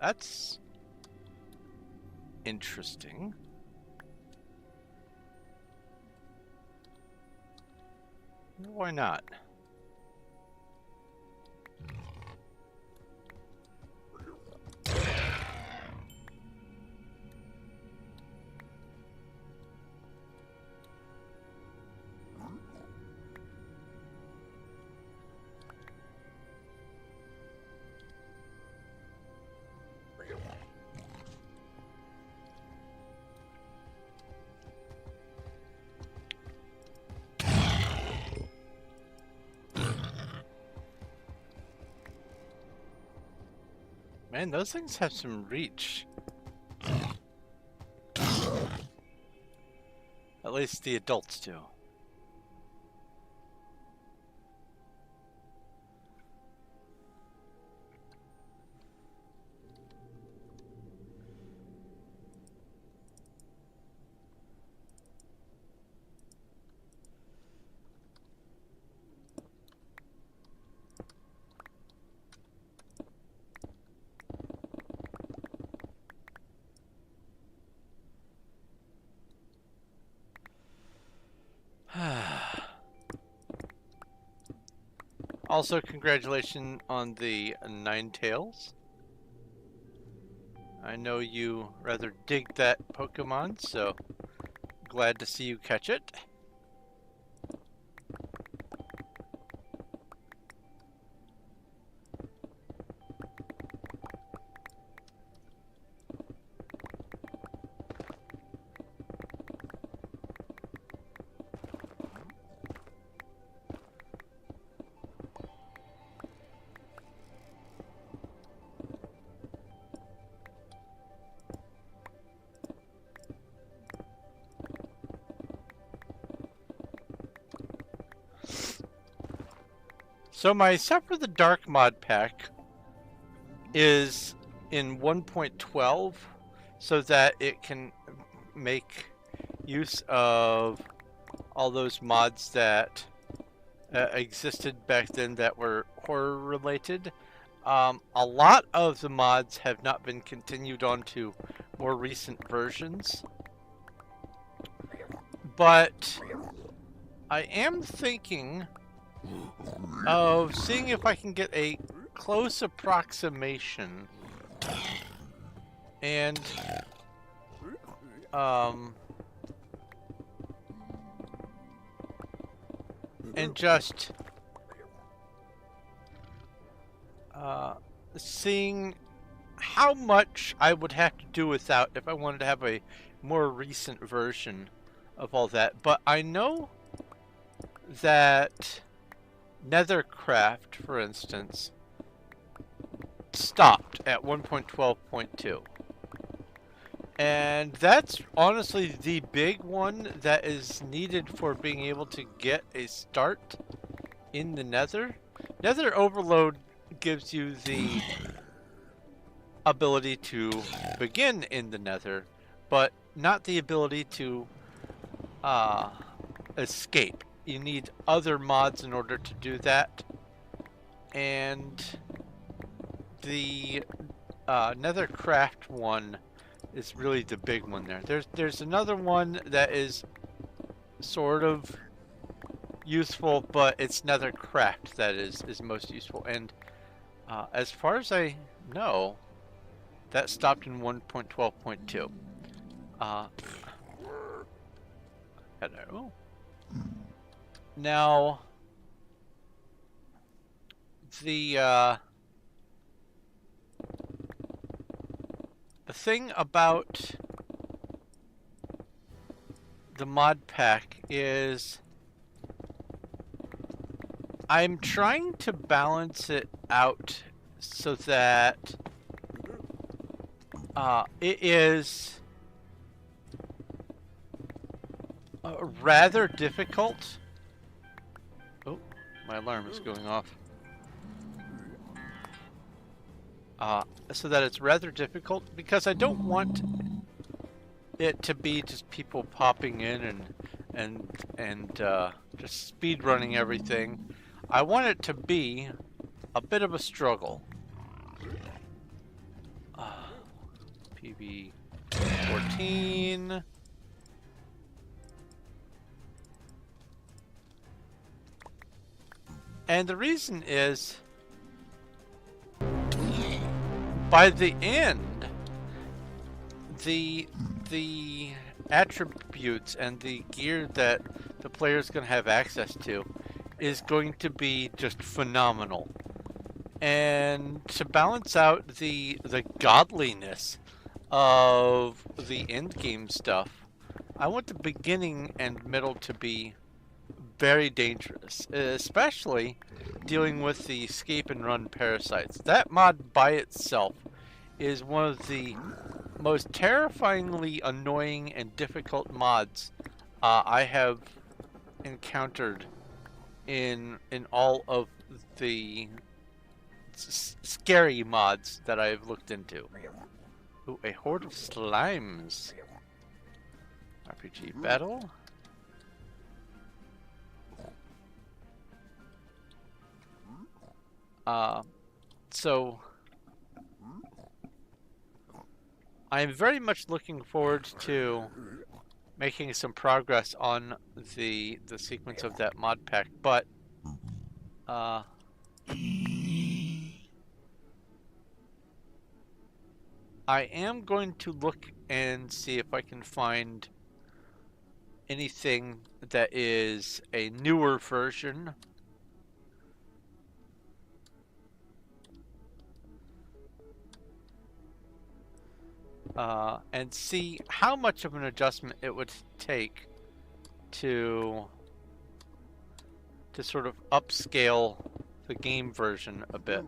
A: That's interesting. Why not? Man, those things have some reach. At least the adults do. Also, congratulations on the 9 tails. I know you rather dig that Pokemon, so glad to see you catch it. So my Set for the Dark mod pack is in 1.12 so that it can make use of all those mods that existed back then that were horror related. A lot of the mods have not been continued on to more recent versions, but I am thinking of seeing if I can get a close approximation and just seeing how much I would have to do without if I wanted to have a more recent version of all that. But I know that Nethercraft, for instance, stopped at 1.12.2. And that's honestly the big one that is needed for being able to get a start in the Nether. Nether Overload gives you the ability to begin in the Nether, but not the ability to escape. You need other mods in order to do that, and the Nethercraft one is really the big one there. There's another one that is sort of useful, but it's Nethercraft that is most useful. And as far as I know, that stopped in 1.12.2. Hello. Now, the thing about the mod pack is I'm trying to balance it out so that it is rather difficult. Oh, my alarm is going off. So that it's rather difficult, because I don't want it to be just people popping in and just speed running everything. I want it to be a bit of a struggle. PB 14. And the reason is, by the end, the attributes and the gear that the player is going to have access to is going to be just phenomenal. And to balance out the godliness of the end game stuff, I want the beginning and middle to be very dangerous, especially dealing with the escape and run parasites. That mod by itself is one of the most terrifyingly annoying and difficult mods I have encountered in all of the scary mods that I've looked into. Ooh, a horde of slimes. RPG battle. So I am very much looking forward to making some progress on the sequence of that mod pack, but I am going to look and see if I can find anything that is a newer version. And see how much of an adjustment it would take to sort of upscale the game version a bit.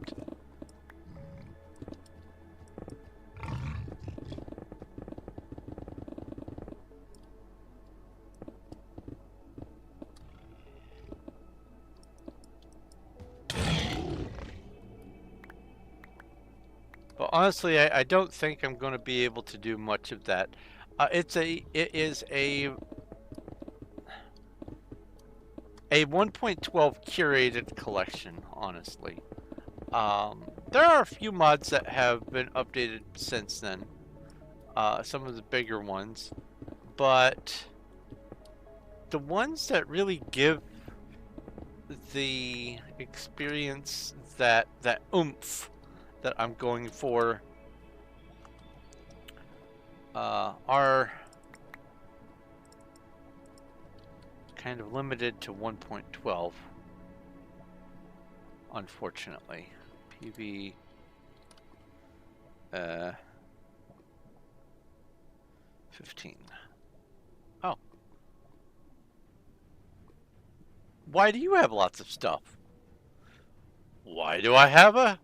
A: But honestly, I don't think I'm going to be able to do much of that. It is a 1.12 curated collection, honestly. There are a few mods that have been updated since then. Some of the bigger ones. But the ones that really give the experience that oomph that I'm going for are kind of limited to 1.12, unfortunately. PV 15. Oh. Why do you have lots of stuff? Why do I have a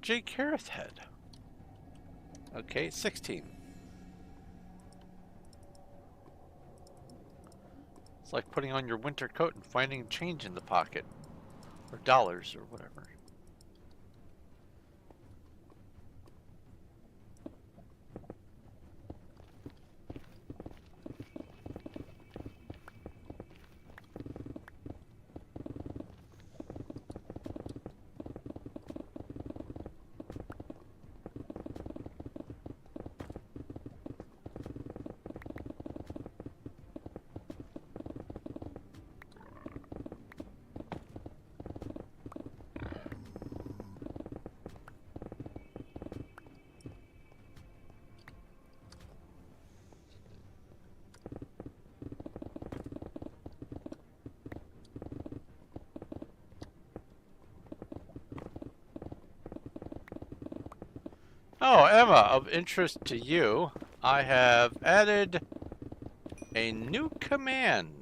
A: Jake Harris head? Okay, 16. It's like putting on your winter coat and finding change in the pocket. Or dollars or whatever. Oh, Emma, of interest to you, I have added a new command.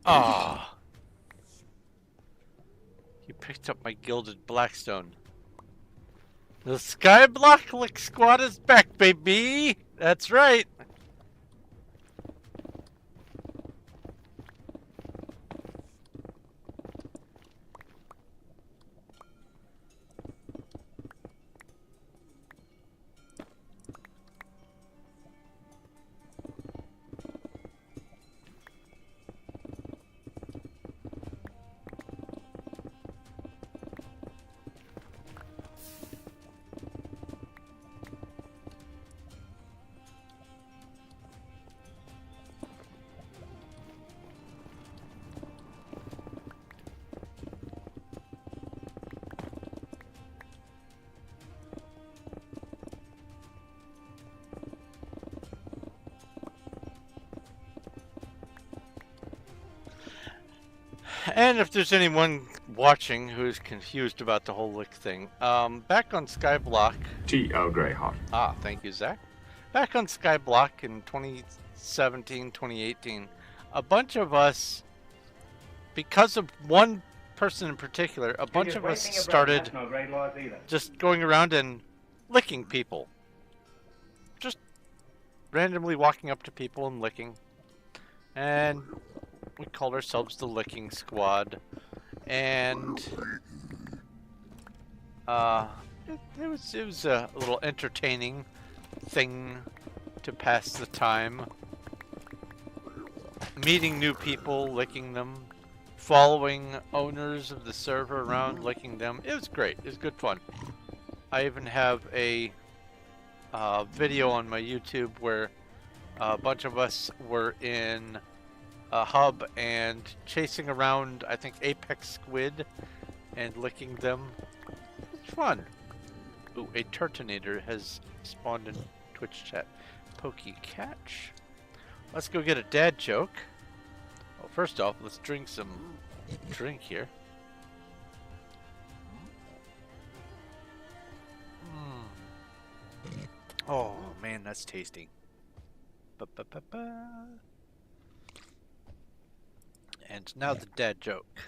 A: Ah, you picked up my gilded blackstone. The Skyblock Squad is back, baby! That's right! And if there's anyone watching who's confused about the whole lick thing, back on Skyblock.
B: T.O. Greyhawk.
A: Ah, thank you, Zach. Back on Skyblock in 2017, 2018, a bunch of us, because of one person in particular, a bunch of us started just going around and licking people. Just randomly walking up to people and licking. And we called ourselves the Licking Squad. And it was a little entertaining thing to pass the time. Meeting new people, licking them, following owners of the server around, licking them. It was great. It was good fun. I even have a video on my YouTube where a bunch of us were in a hub and chasing around, I think, apex squid and licking them. It's fun. Ooh, a Turtonator has spawned in Twitch chat. Pokey catch. Let's go get a dad joke. Well, first off, let's drink some drink here. Oh man, that's tasty. Ba-ba-ba-ba. And now the dad joke.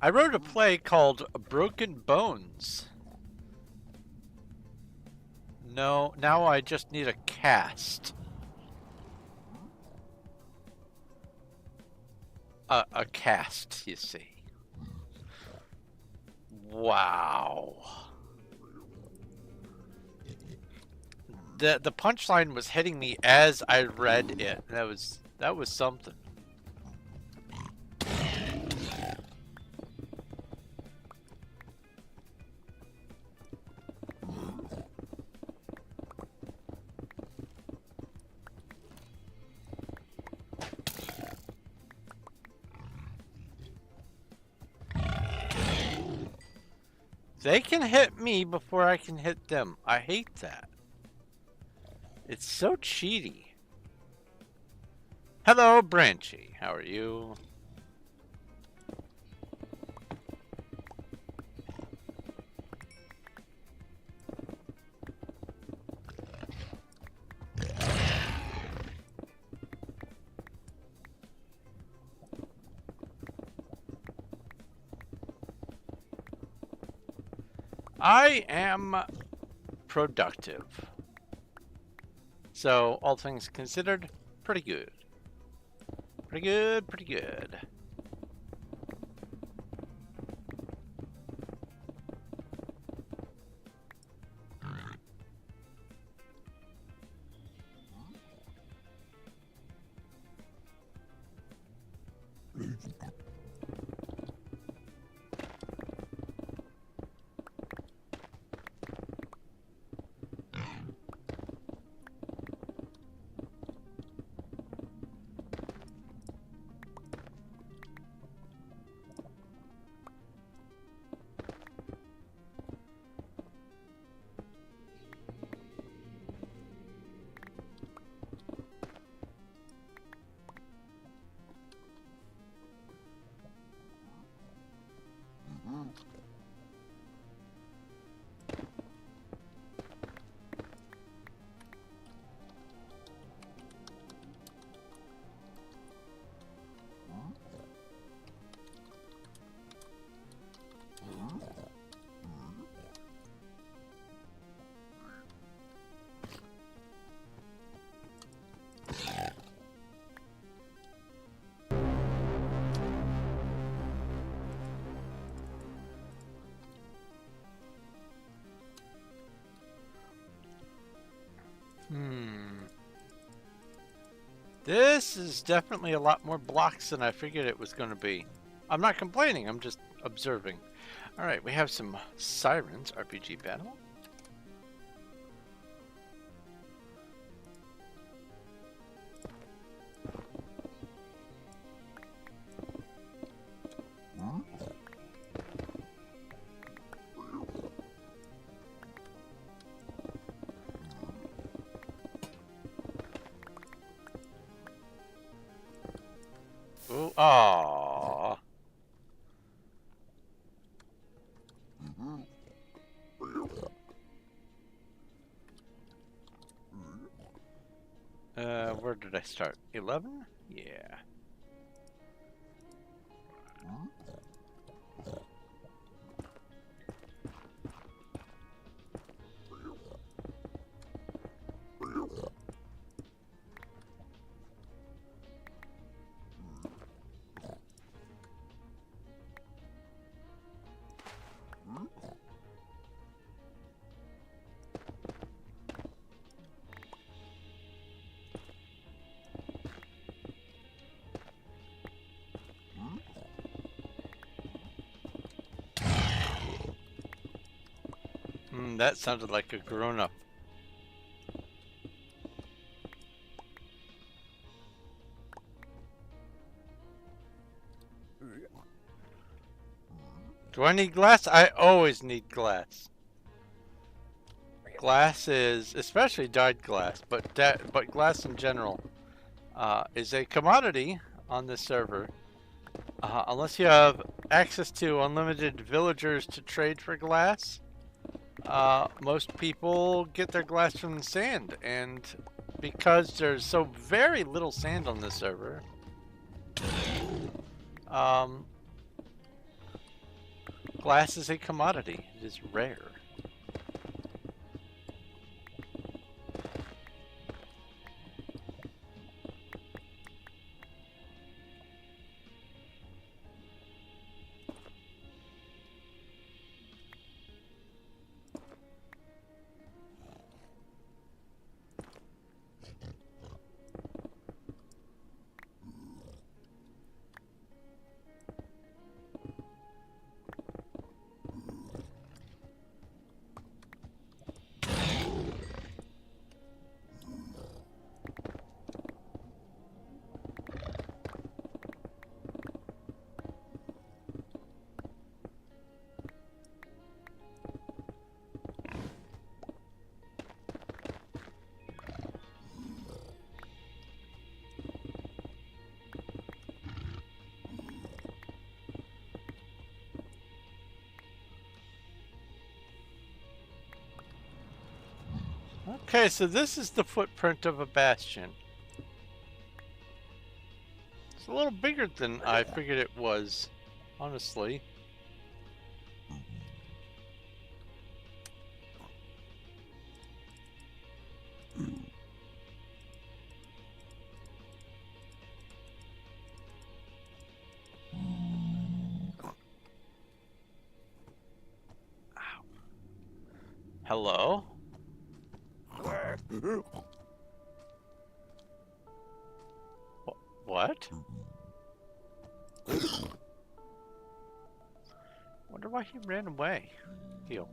A: I wrote a play called Broken Bones. No, now I just need a cast. A cast, you see. Wow. The punchline was hitting me as I read it. That was something. They can hit me before I can hit them. I hate that. It's so cheaty. Hello, Branchy. How are you? I am productive. So, all things considered, pretty good. Pretty good, pretty good. This is definitely a lot more blocks than I figured it was going to be. I'm not complaining, I'm just observing. Alright, we have some Sirens RPG battle. Ooh, aww. Where did I start? 11? Yeah. That sounded like a grown-up. Do I need glass? I always need glass. Glass is, especially dyed glass, but glass in general, is a commodity on this server. Unless you have access to unlimited villagers to trade for glass, most people get their glass from the sand, and because there's so very little sand on this server, glass is a commodity. It is rare. Okay, so this is the footprint of a bastion. It's a little bigger than I figured it was, honestly. Ow. Hello? What? Wonder why he ran away. Heal.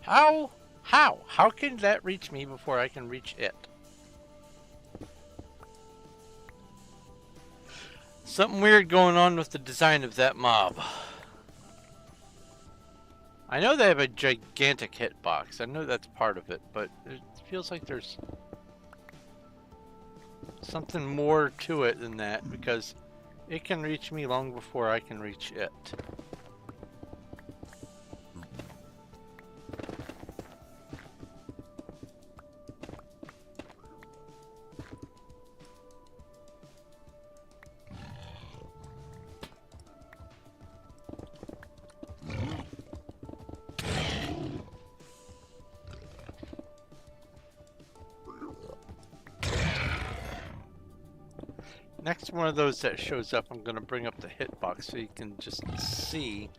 A: How? How? How can that reach me before I can reach it? Something weird going on with the design of that mob. I know they have a gigantic hitbox. I know that's part of it, but it feels like there's something more to it than that, because it can reach me long before I can reach it. Next one of those that shows up, I'm going to bring up the hitbox so you can just see.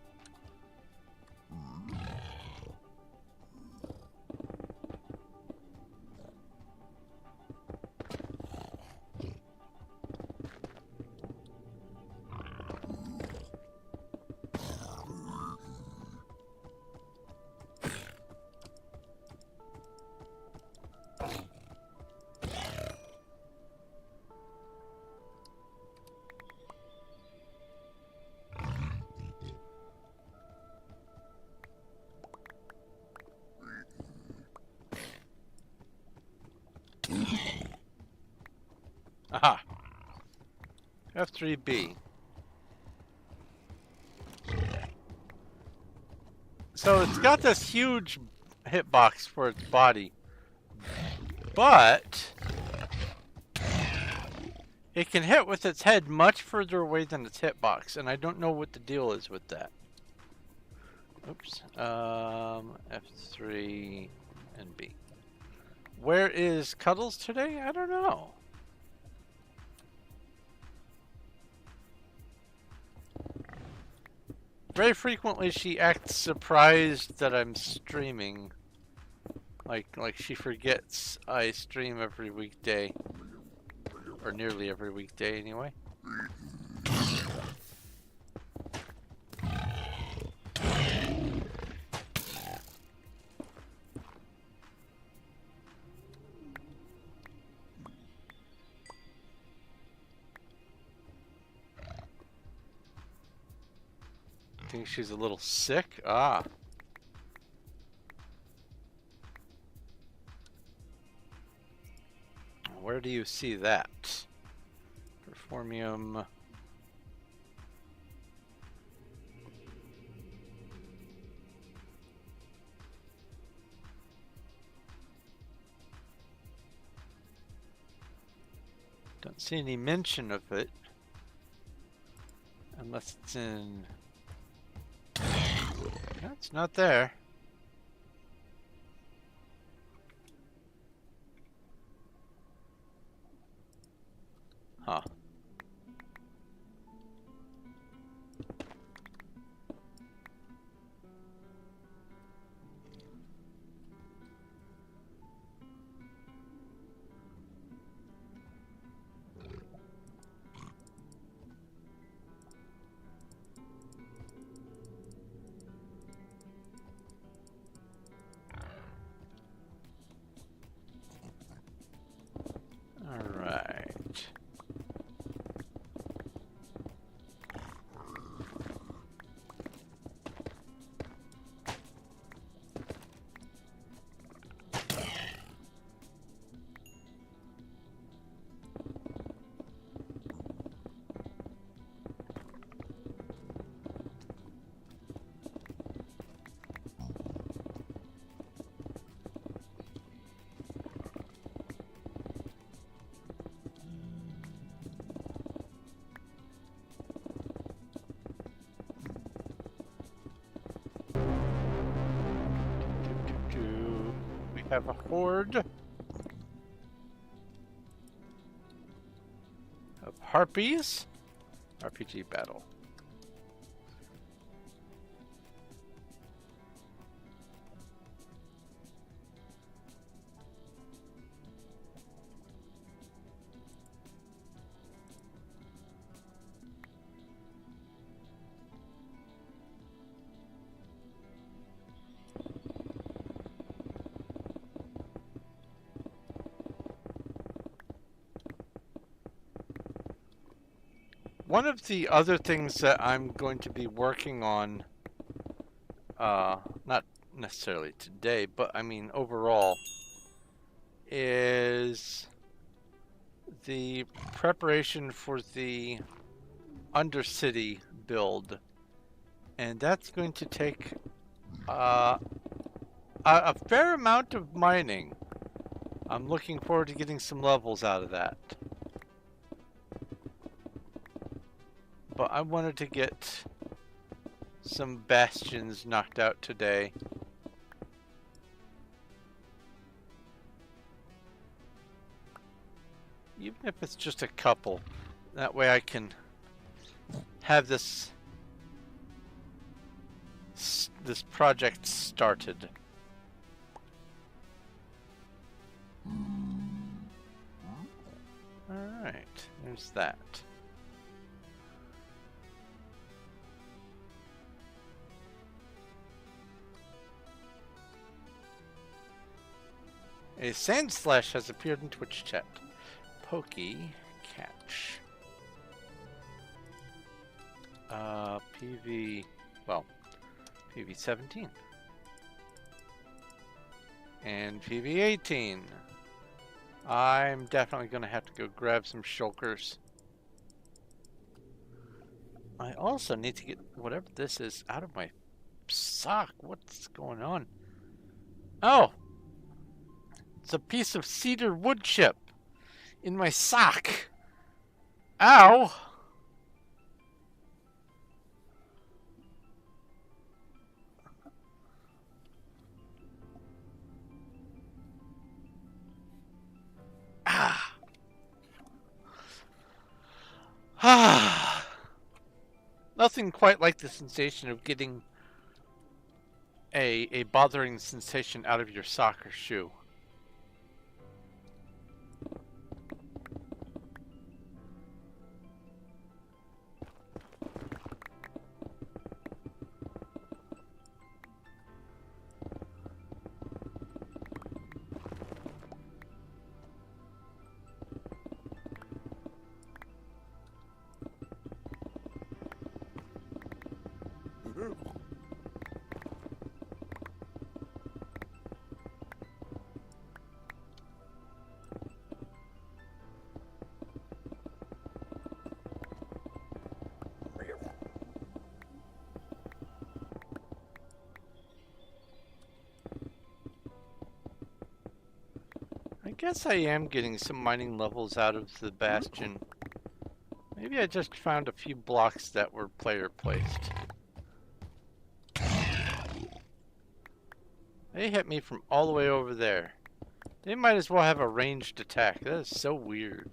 A: Aha! F3B. So it's got this huge hitbox for its body, but it can hit with its head much further away than its hitbox, and I don't know what the deal is with that. Oops. F3 and B. Where is Cuddles today? I don't know. Very frequently she acts surprised that I'm streaming. Like she forgets I stream every weekday. Or nearly every weekday anyway. I think she's a little sick. Ah. Where do you see that? Performium. Don't see any mention of it. Unless it's in... That's not there. Huh. Alright. We have a horde of harpies. RPG battle. One of the other things that I'm going to be working on, not necessarily today, but I mean overall, is the preparation for the Undercity build. And that's going to take a fair amount of mining. I'm looking forward to getting some levels out of that. But I wanted to get some bastions knocked out today. Even if it's just a couple. That way I can have this project started. Alright, there's that. A sand slash has appeared in Twitch chat. Pokey catch. PV, well, PV 17 and PV 18. I'm definitely gonna have to go grab some shulkers. I also need to get whatever this is out of my sock. What's going on? Oh, it's a piece of cedar wood chip in my sock. Ow! Ah. Nothing quite like the sensation of getting a bothering sensation out of your sock or shoe. I guess I am getting some mining levels out of the Bastion. Maybe I just found a few blocks that were player placed. They hit me from all the way over there. They might as well have a ranged attack. That is so weird.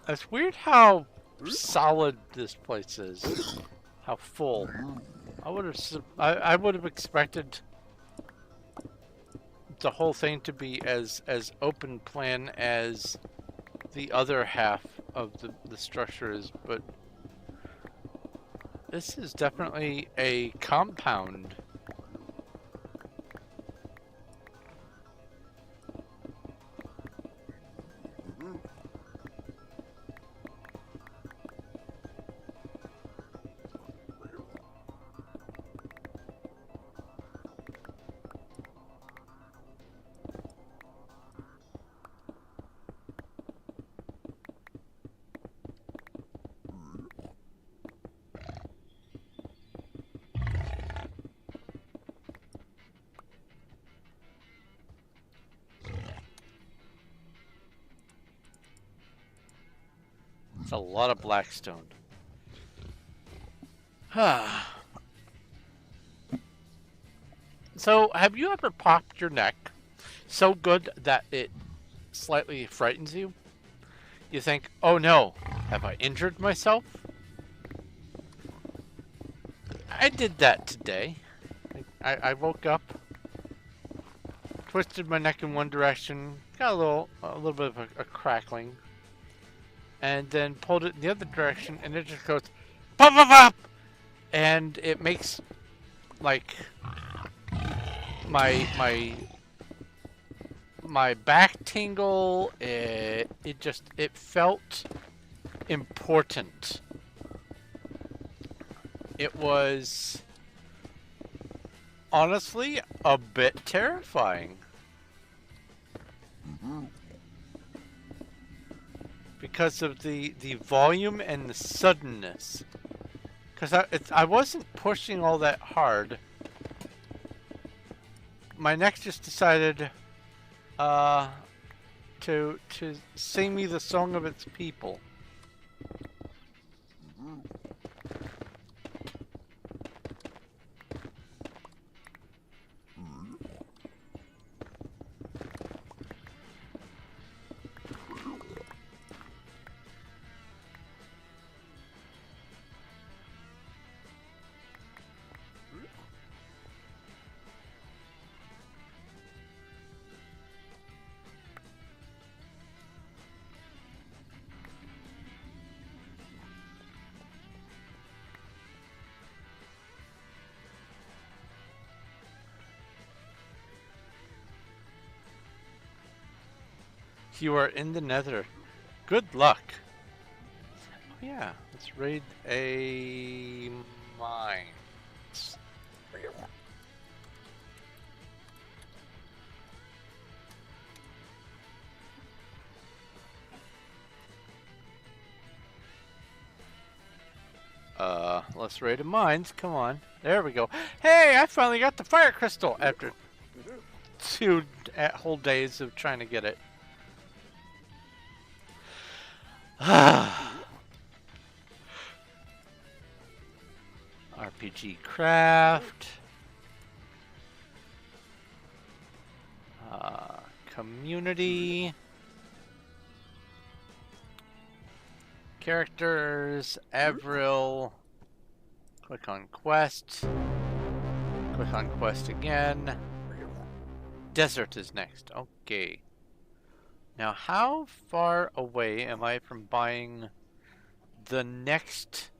A: It's weird how solid this place is. How full. I would have expected the whole thing to be as open plan as the other half of the structure is, but this is definitely a compound. It's a lot of blackstone. So, have you ever popped your neck so good that it slightly frightens you? You think, oh no, have I injured myself? I did that today. I woke up, twisted my neck in one direction, got a little bit of a crackling, and then pulled it in the other direction, and it just goes pop pop pop, and it makes like my back tingle. It felt important. It was honestly a bit terrifying. Because of the volume and the suddenness. Because I wasn't pushing all that hard. My neck just decided to sing me the song of its people. You are in the Nether. Good luck. Oh yeah, let's raid a mine. Let's raid a mines. Come on. There we go. Hey, I finally got the fire crystal after 2 whole days of trying to get it. RPG craft. Community. Characters. Avril. Click on quest. Click on quest again. Desert is next. Okay. Now, how far away am I from buying the next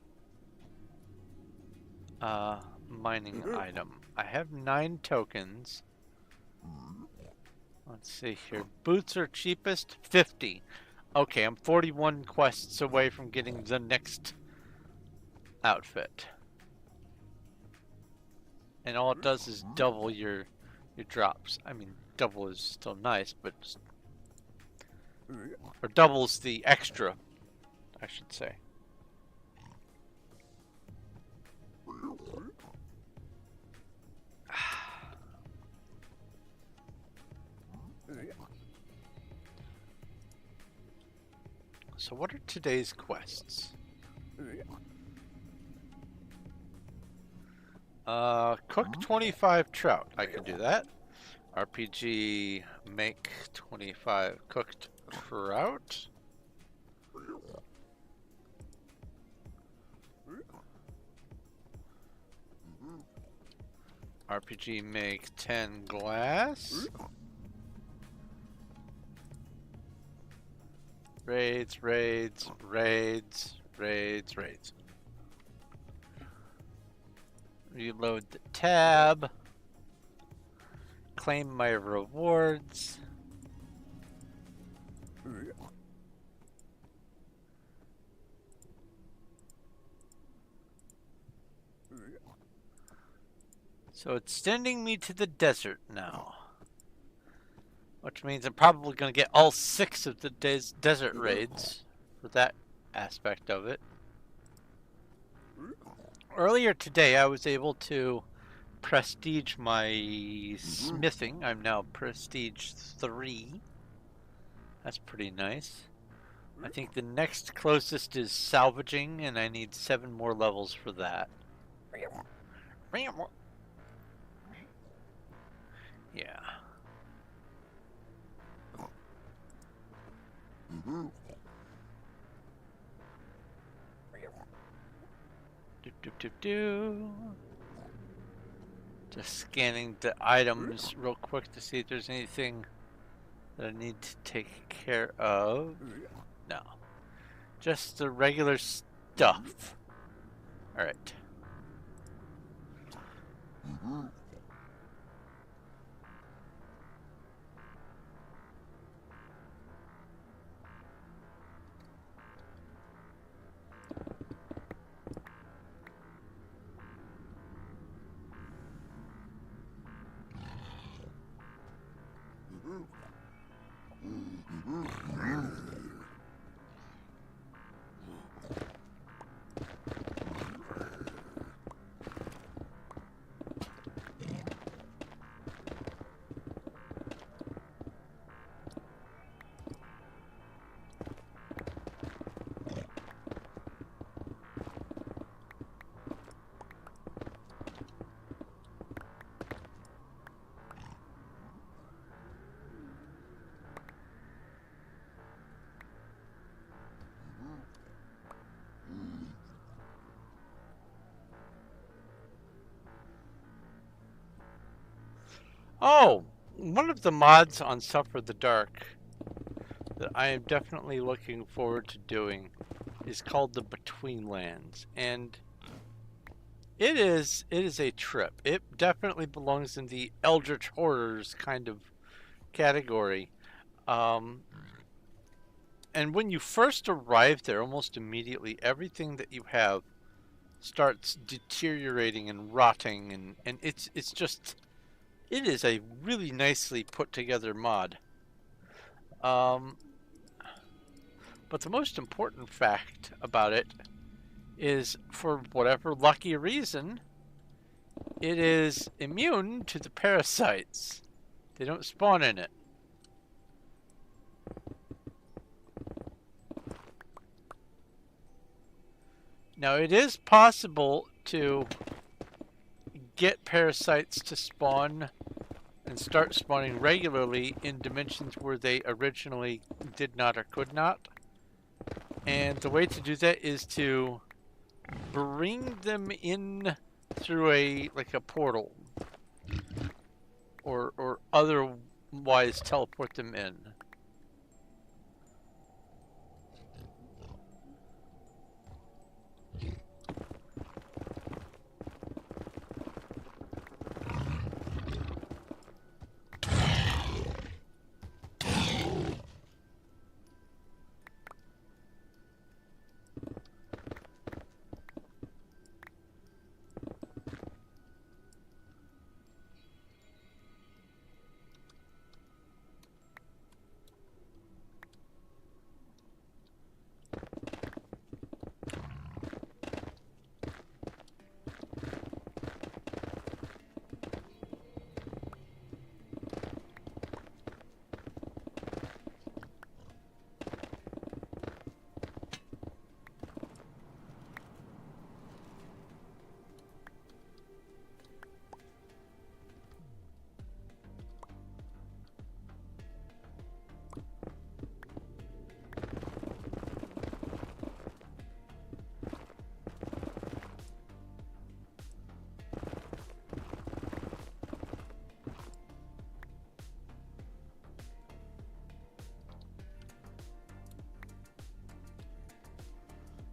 A: mining item? I have 9 tokens. Let's see here. Boots are cheapest, 50. Okay, I'm 41 quests away from getting the next outfit. And all it does is double your drops. I mean, double is still nice, but or doubles the extra, I should say. So what are today's quests? Cook 25 trout. I can do that. RPG make 25 cooked trout. RPG make 10 glass. Raids, raids, raids, raids, raids. Reload the tab. Claim my rewards. So it's sending me to the desert now. Which means I'm probably going to get all 6 of the desert raids for that aspect of it. Earlier today I was able to prestige my smithing. I'm now prestige 3. That's pretty nice. I think the next closest is salvaging, and I need 7 more levels for that. Yeah. Just scanning the items real quick to see if there's anything that I need to take care of. No. Just the regular stuff. Alright. Oh, one of the mods on Suffer the Dark that I am definitely looking forward to doing is called the Betweenlands, and it is a trip. It definitely belongs in the Eldritch Horrors kind of category. And when you first arrive there, almost immediately, everything that you have starts deteriorating and rotting, and it's just, it is a really nicely put together mod. But the most important fact about it is, for whatever lucky reason, it is immune to the parasites. They don't spawn in it. Now, it is possible to get parasites to spawn and start spawning regularly in dimensions where they originally did not or could not. And the way to do that is to bring them in through a portal, or otherwise teleport them in.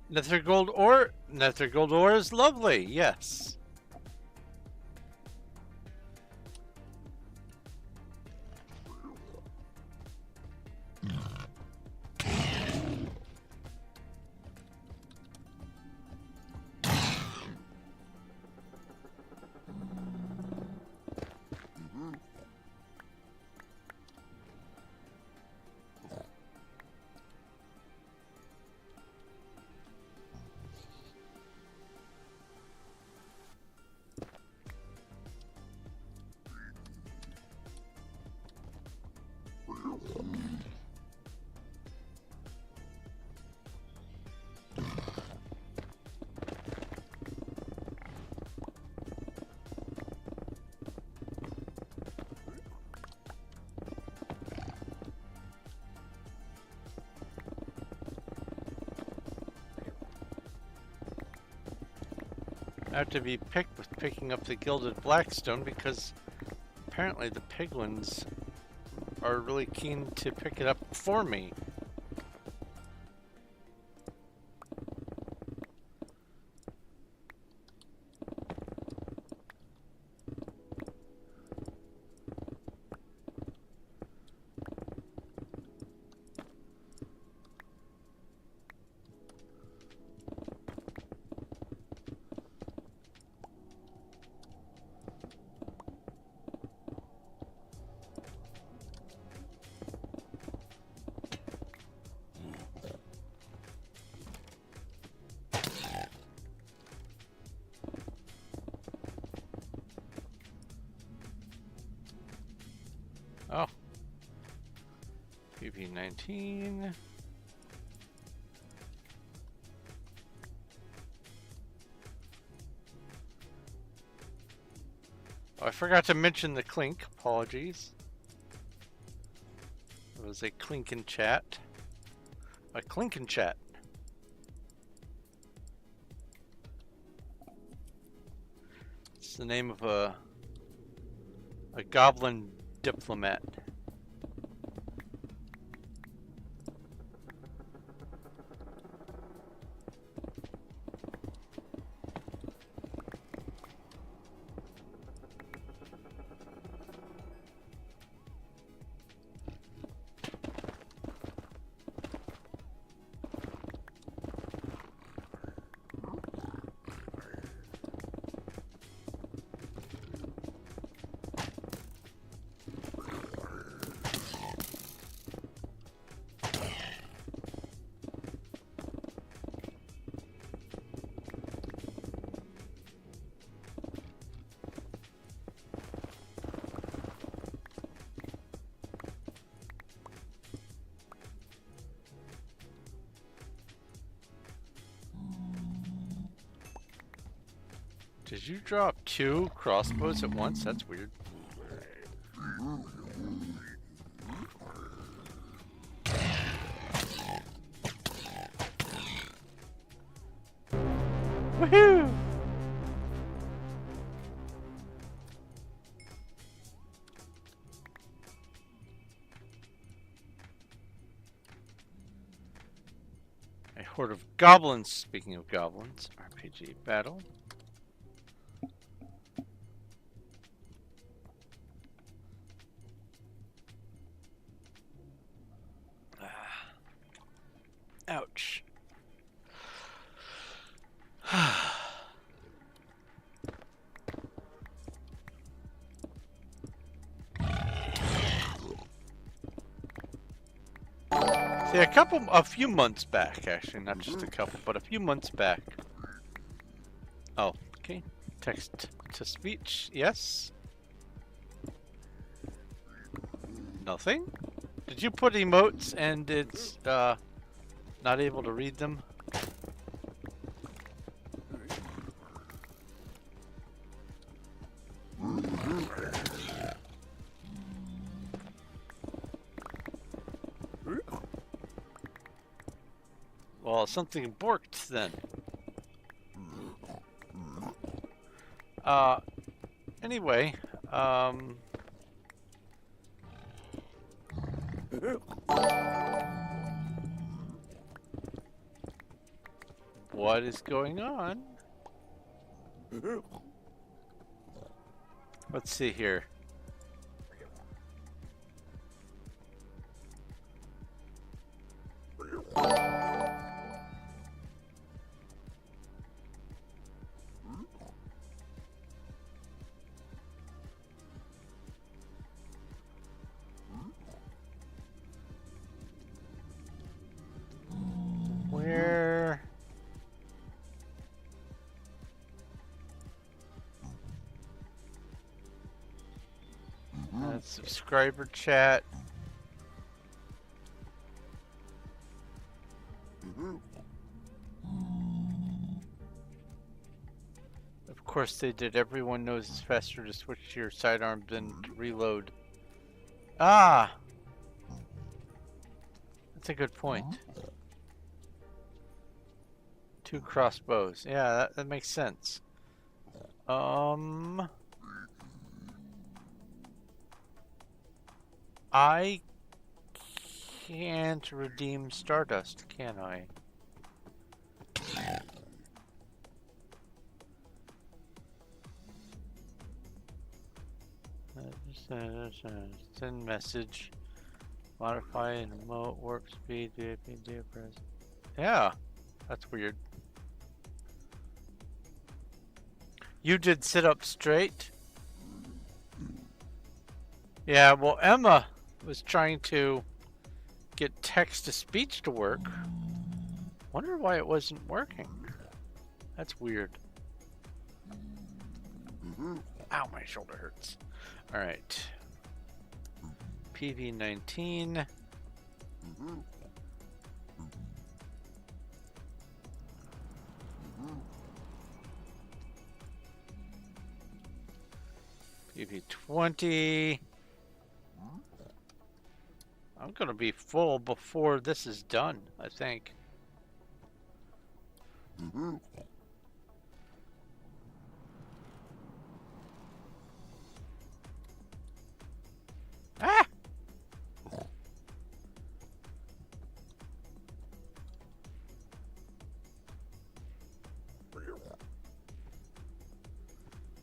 A: Nether gold ore. Nether gold ore is lovely. Yes. I have to be picked with picking up the gilded blackstone because apparently the piglins are really keen to pick it up for me. Oh. PV19. Oh, I forgot to mention the clink. Apologies. It was a clink in chat. A clink in chat. It's the name of a goblin diplomat. Did you drop 2 crossbows at once? That's weird. Woohoo! A horde of goblins. Speaking of goblins, RPG battle. Ouch. See, a few months back, actually, not just a couple, but a few months back. Oh, okay. Text to speech, yes. Nothing? Did you put emotes and it's not able to read them? Well, something borked then. Anyway, What is going on? Let's see here. Where? Subscriber chat. Of course they did. Everyone knows it's faster to switch to your sidearm than to reload. Ah! That's a good point. 2 crossbows. Yeah, that makes sense. I can't redeem Stardust, can I? Send message. Modify and remote warp speed. Press. Yeah, that's weird. You did sit up straight. Yeah, well, Emma was trying to get text to speech to work. Wonder why it wasn't working. That's weird. Ow, my shoulder hurts. All right. PV19. PV20. I'm gonna be full before this is done, I think. Ah!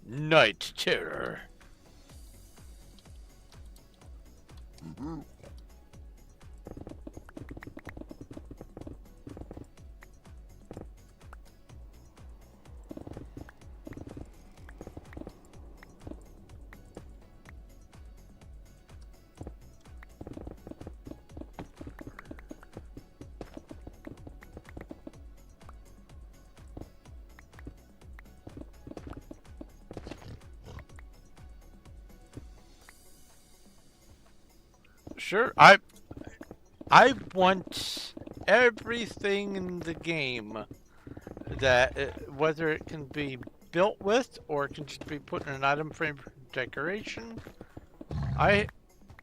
A: Night terror. Sure, I want everything in the game that whether it can be built with or it can just be put in an item frame for decoration.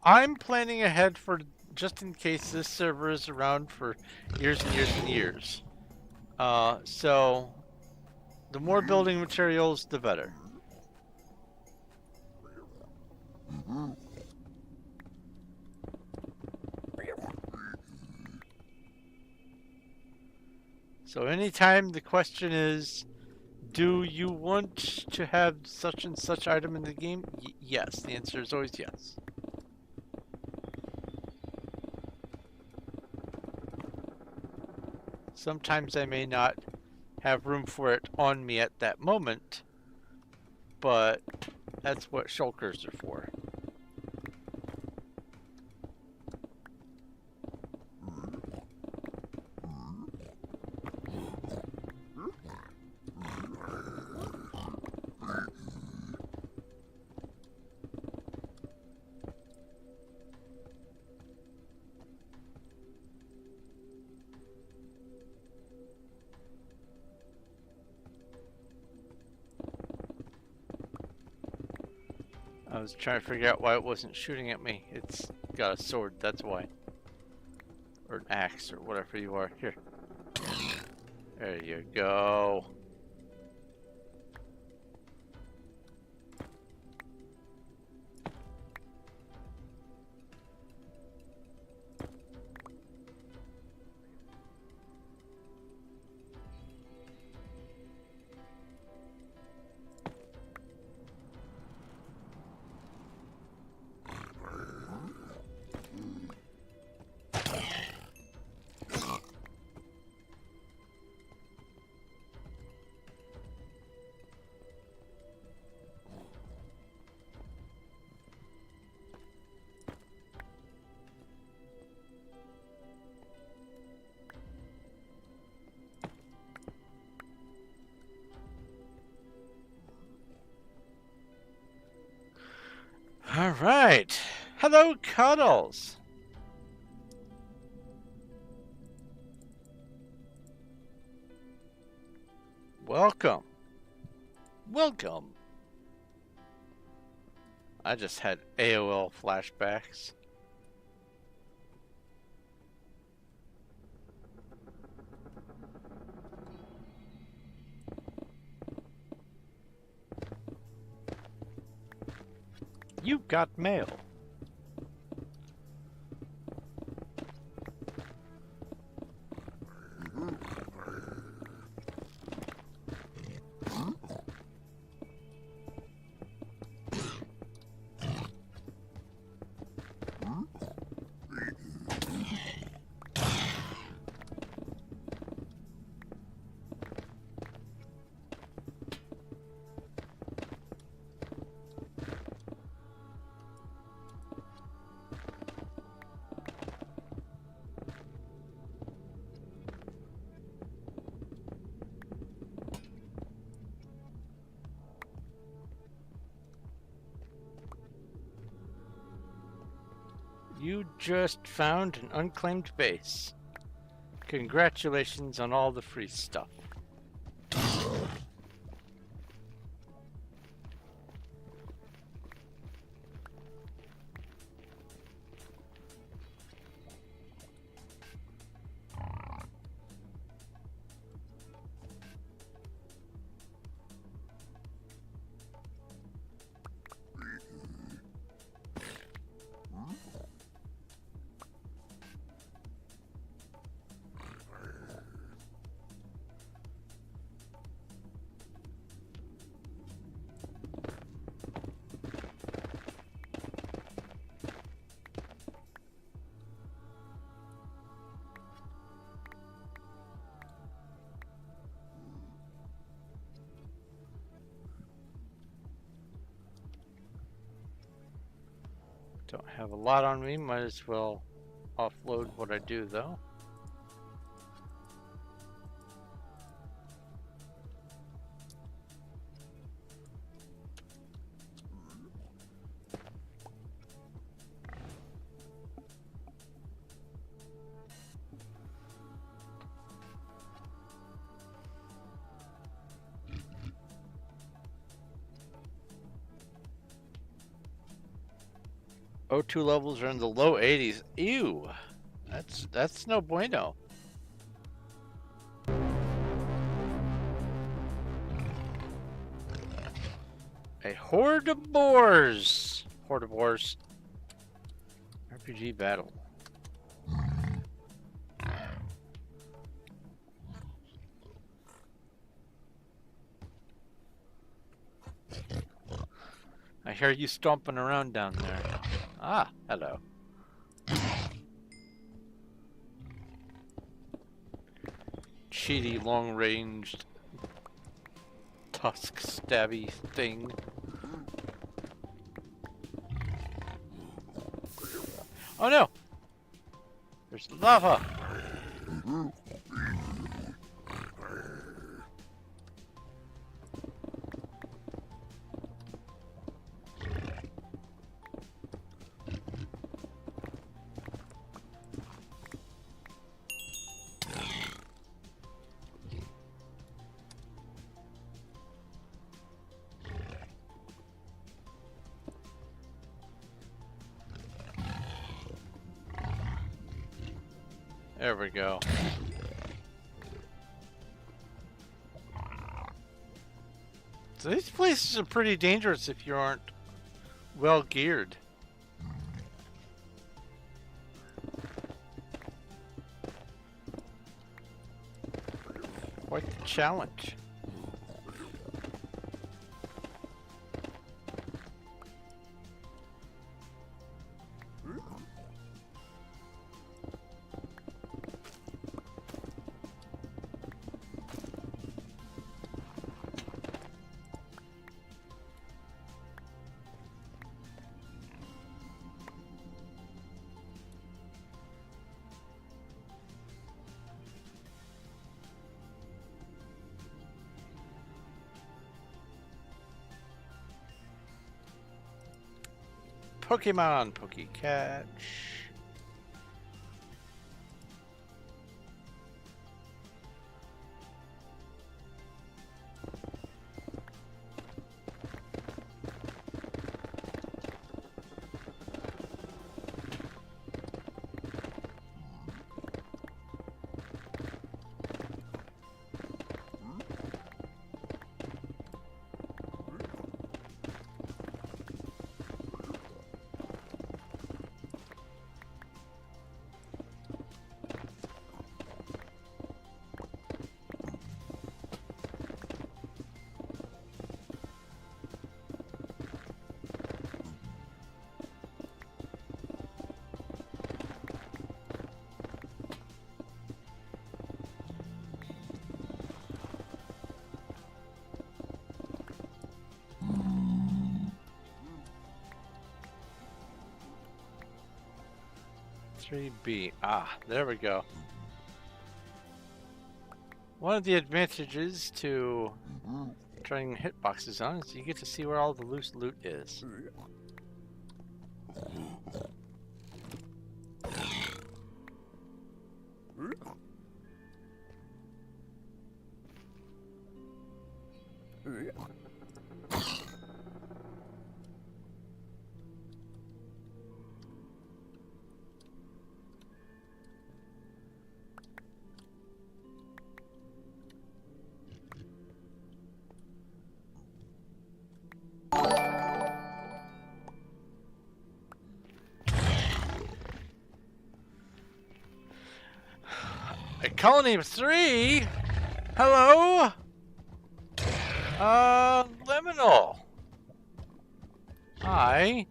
A: I'm planning ahead for just in case this server is around for years and years and years. So the more building materials, the better. So anytime the question is, do you want to have such and such item in the game? Yes, the answer is always yes. Sometimes I may not have room for it on me at that moment, but that's what shulkers are for. I was trying to figure out why it wasn't shooting at me. It's got a sword, that's why. Or an axe, or whatever you are. Here. There you go. right. Hello, Cuddles. Welcome. Welcome. I just had AOL flashbacks. You got mail. You just found an unclaimed base. Congratulations on all the free stuff. Don't have a lot on me, might as well offload what I do though. O2 levels are in the low 80s. Ew. That's no bueno. A horde of boars. Horde of boars. RPG battle. I hear you stomping around down there. Ah, hello. Cheaty, long-ranged, tusk stabby thing. Oh no! There's lava! There we go. So these places are pretty dangerous if you aren't well geared. Quite the challenge. Pokemon Catch. B. Ah, there we go. One of the advantages to trying hitboxes on is you get to see where all the loose loot is. Colony of 3? Hello? Liminal. I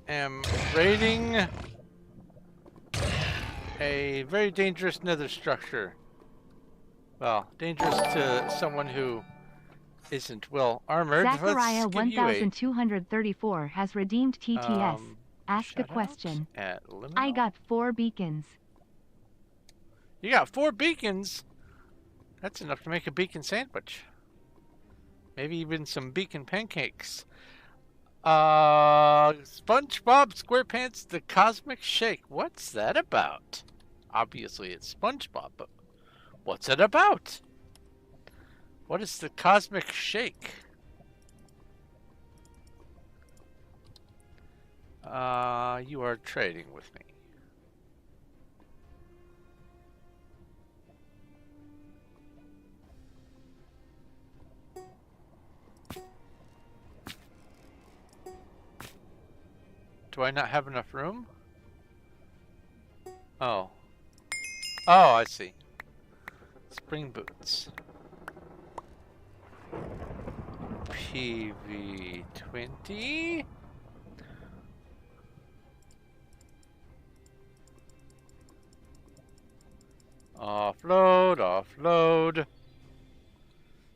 A: am raiding a very dangerous nether structure. Well, dangerous to someone who isn't well armored.
B: Zachariah 1234 has redeemed TTS. Ask a question. I got 4 beacons.
A: You got 4 beacons? That's enough to make a beacon sandwich. Maybe even some beacon pancakes. SpongeBob SquarePants The Cosmic Shake. What's that about? Obviously it's SpongeBob, but what's it about? What is the Cosmic Shake? You are trading with me. Do I not have enough room? Oh. Oh, I see. Spring boots. PV20. Offload, offload.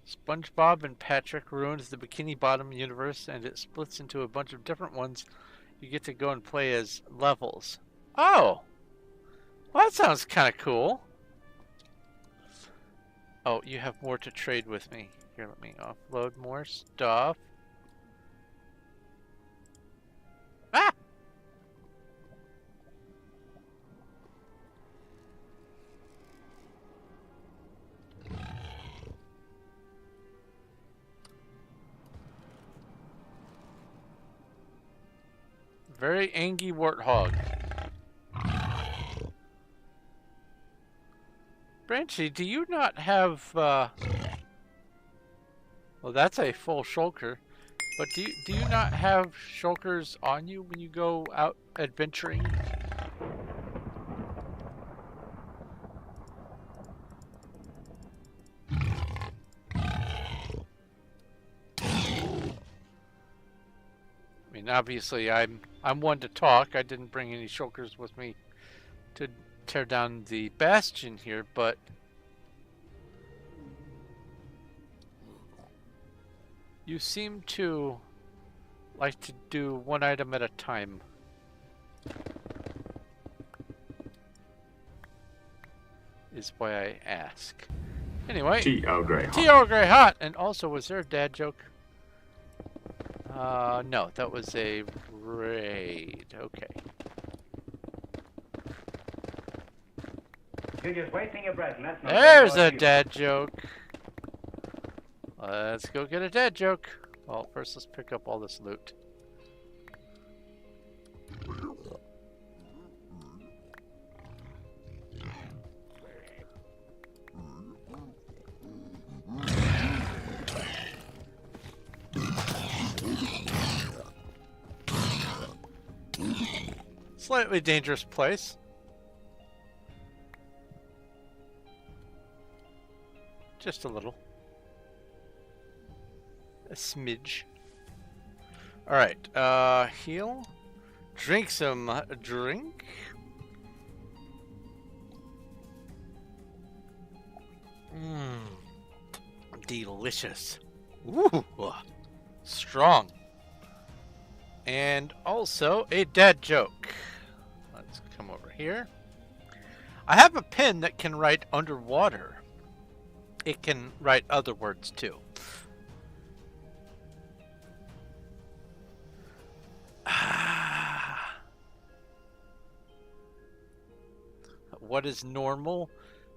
A: SpongeBob and Patrick ruins the Bikini Bottom universe and it splits into a bunch of different ones. You get to go and play as levels. Oh! Well, that sounds kind of cool. Oh, you have more to trade with me. Here, let me offload more stuff. Ah! Very angry warthog. Branchy, do you not have, well, that's a full shulker, but do you not have shulkers on you when you go out adventuring? I mean, obviously, I'm one to talk. I didn't bring any shulkers with me to tear down the Bastion here, but you seem to like to do one item at a time. Is why I ask. Anyway,
C: T.O. Grey Hot.
A: T.O. Grey Hot, and also was there a dad joke? No, that was a raid. Okay.
C: You're just wasting your breath, and that's not
A: There's a dad joke. Let's go get a dad joke. Well, first let's pick up all this loot. Slightly dangerous place. Just a little. A smidge. Alright, heal. Drink some drink. Delicious. Ooh, strong. And also a dad joke. Let's come over here. I have a pen that can write underwater. It can write other words too. What is normal?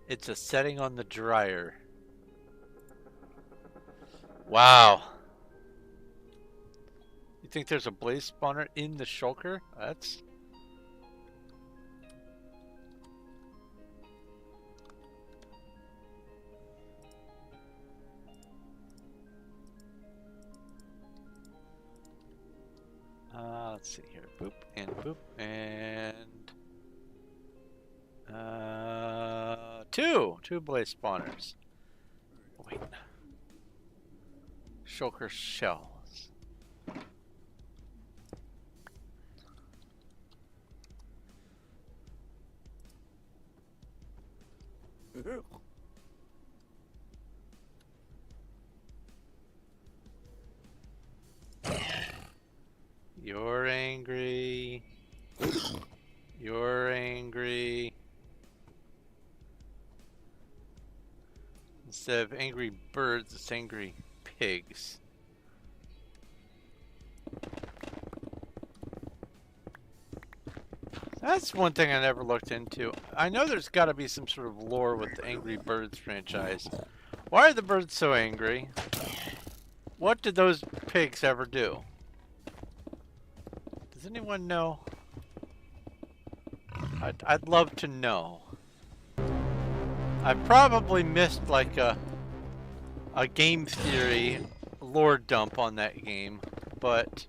A: It's a setting on the dryer. Wow. You think there's a blaze spawner in the shulker? That's... let's see here. Boop and boop and... Two blaze spawners. Wait. Shulker shells. You're angry. You're angry. Instead of angry birds, it's angry pigs. That's one thing I never looked into. I know there's got to be some sort of lore with the Angry Birds franchise. Why are the birds so angry? What did those pigs ever do? Does anyone know? I'd love to know. I probably missed like a game theory lore dump on that game, but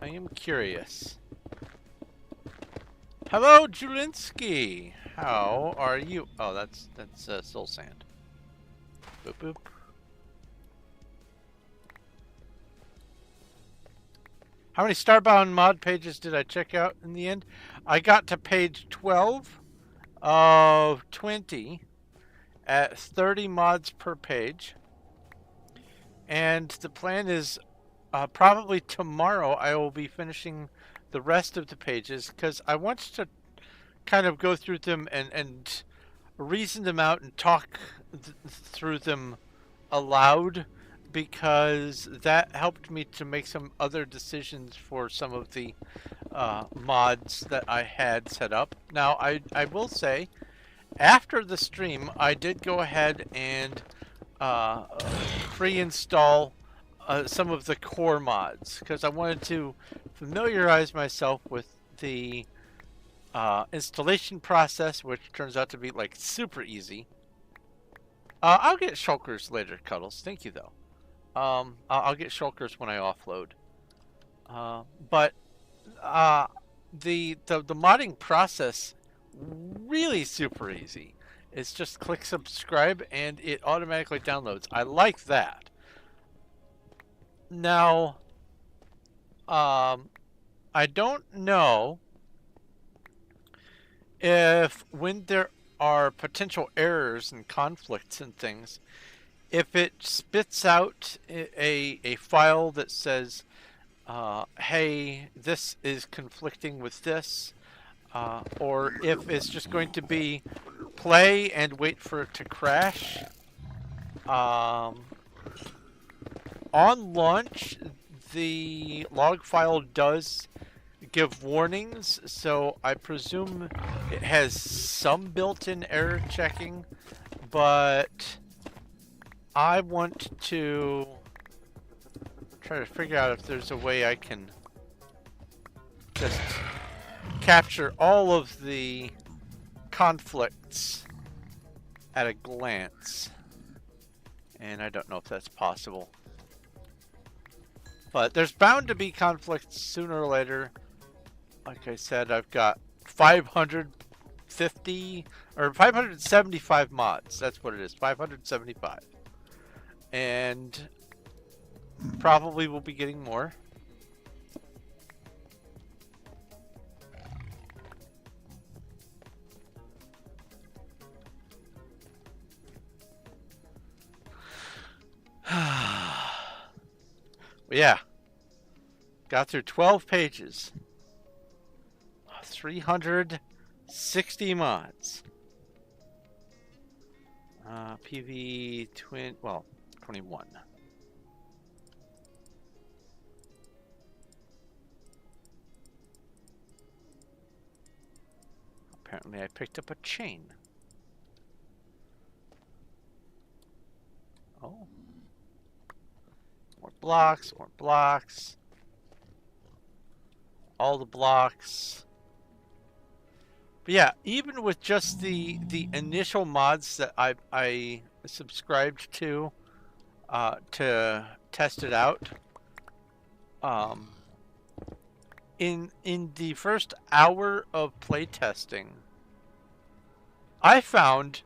A: I am curious. Hello, Julinski. How are you? Oh, that's soul sand. Boop boop. How many Starbound mod pages did I check out in the end? I got to page 12 of 20 at 30 mods per page. And the plan is probably tomorrow I will be finishing the rest of the pages because I want to kind of go through them and reason them out and talk through them aloud, because that helped me to make some other decisions for some of the mods that I had set up. Now, I will say, after the stream, I did go ahead and pre-install some of the core mods, because I wanted to familiarize myself with the installation process, which turns out to be like super easy. I'll get shulkers later, Cuddles. Thank you, though. I'll get shulkers when I offload. But the modding process really super easy. It's just click subscribe and it automatically downloads. I like that. Now, I don't know if when there are potential errors and conflicts and things, if it spits out a file that says, hey, this is conflicting with this, or if it's just going to be play and wait for it to crash. on launch, the log file does give warnings, so I presume it has some built-in error checking, but I want to try to figure out if there's a way I can just capture all of the conflicts at a glance. And I don't know if that's possible. But there's bound to be conflicts sooner or later. Like I said, I've got 550 or 575 mods. That's what it is, 575. And probably will be getting more. Yeah, got through 12 pages, 360 mods, PV twin, well, 21. Apparently I picked up a chain. Oh. More blocks, more blocks. All the blocks. But yeah, even with just the initial mods that I subscribed to test it out, in the first hour of playtesting, I found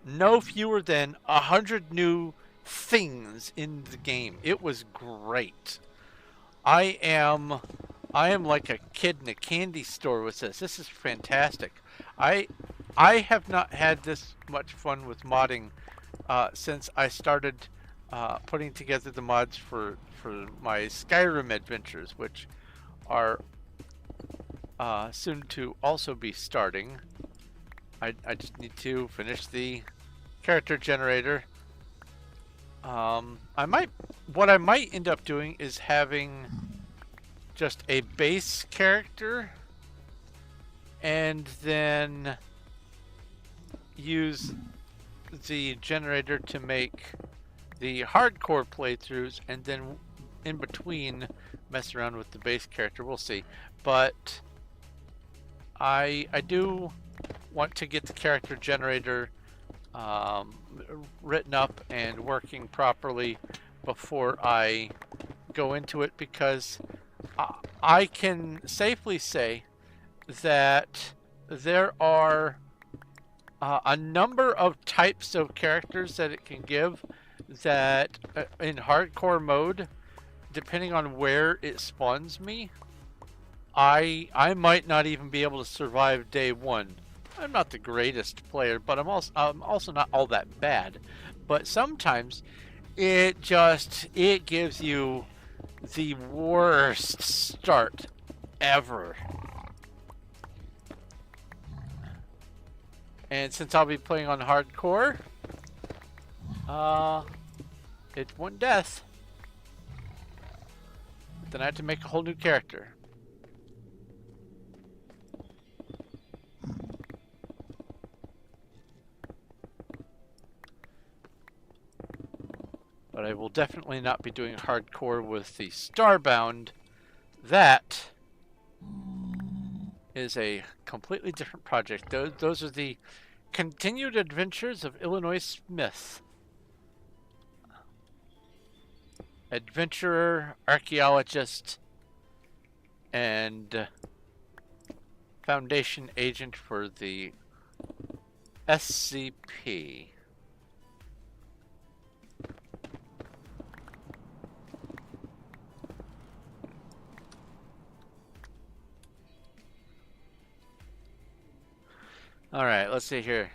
A: no fewer than 100 new things in the game. It was great. I am like a kid in a candy store with this. This is fantastic. I have not had this much fun with modding since I started putting together the mods for my Skyrim adventures, which are soon to also be starting. I just need to finish the character generator. What I might end up doing is having just a base character and then use the generator to make the hardcore playthroughs, and then in between mess around with the base character. We'll see. But I do want to get the character generator written up and working properly before I go into it, because I can safely say that there are a number of types of characters that it can give that in hardcore mode, depending on where it spawns me, I might not even be able to survive day one. I'm not the greatest player, but I'm also not all that bad. But sometimes it gives you the worst start ever. And since I'll be playing on hardcore, it's one death. Then I have to make a whole new character. But I will definitely not be doing hardcore with the Starbound. That is a completely different project. Those are the continued adventures of Illinois Smith. Adventurer, archaeologist, and Foundation agent for the SCP. Alright, let's see here.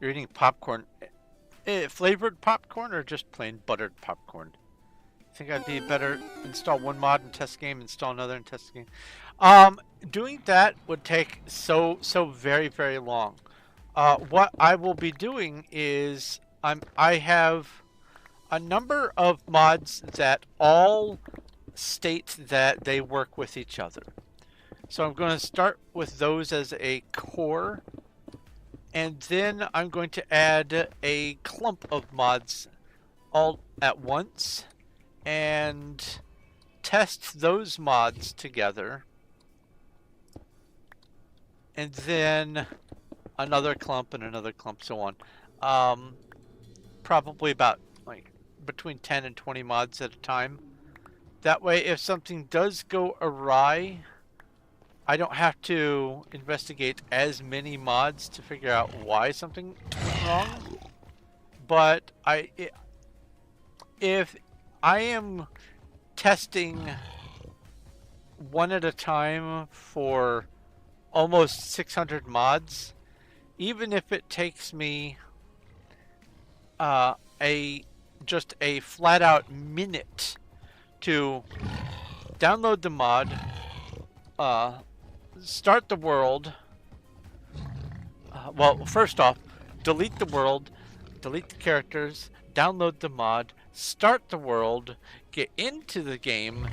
A: You're eating popcorn. Flavored popcorn or just plain buttered popcorn? I think I'd be better install one mod and test game, install another and test game. Doing that would take so very, very long. What I will be doing is I have a number of mods that all state that they work with each other. So I'm going to start with those as a core, and then I'm going to add a clump of mods all at once and test those mods together, and then another clump and another clump, so on. Probably about like between 10 and 20 mods at a time. That way, if something does go awry, I don't have to investigate as many mods to figure out why something went wrong. But if I am testing one at a time for almost 600 mods, even if it takes me just a flat out minute to download the mod, start the world. Well, first off, delete the world, delete the characters, download the mod, start the world, get into the game.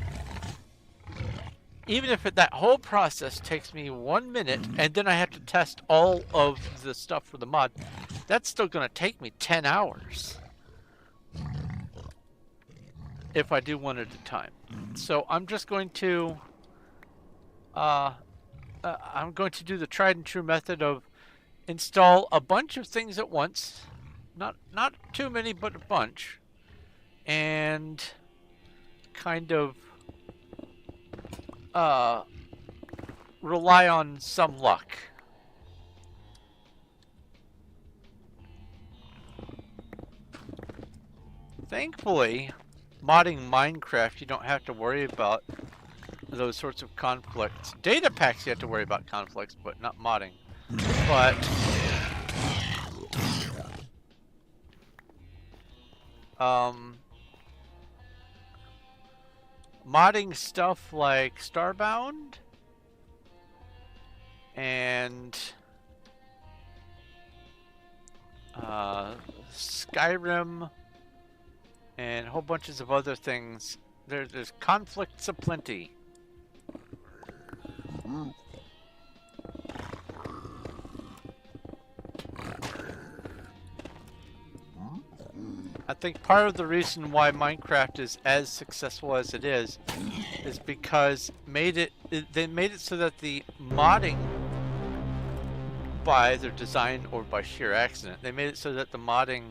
A: Even if that whole process takes me 1 minute, and then I have to test all of the stuff for the mod, that's still going to take me 10 hours. If I do one at a time. So I'm just going to do the tried and true method of install a bunch of things at once, not too many, but a bunch, and kind of rely on some luck. Thankfully, modding Minecraft, you don't have to worry about those sorts of conflicts. Data packs you have to worry about conflicts, but not modding. But modding stuff like Starbound and Skyrim and whole bunches of other things, there's conflicts aplenty. I think part of the reason why Minecraft is as successful as it is because they made it so that the modding, by either design or by sheer accident, they made it so that the modding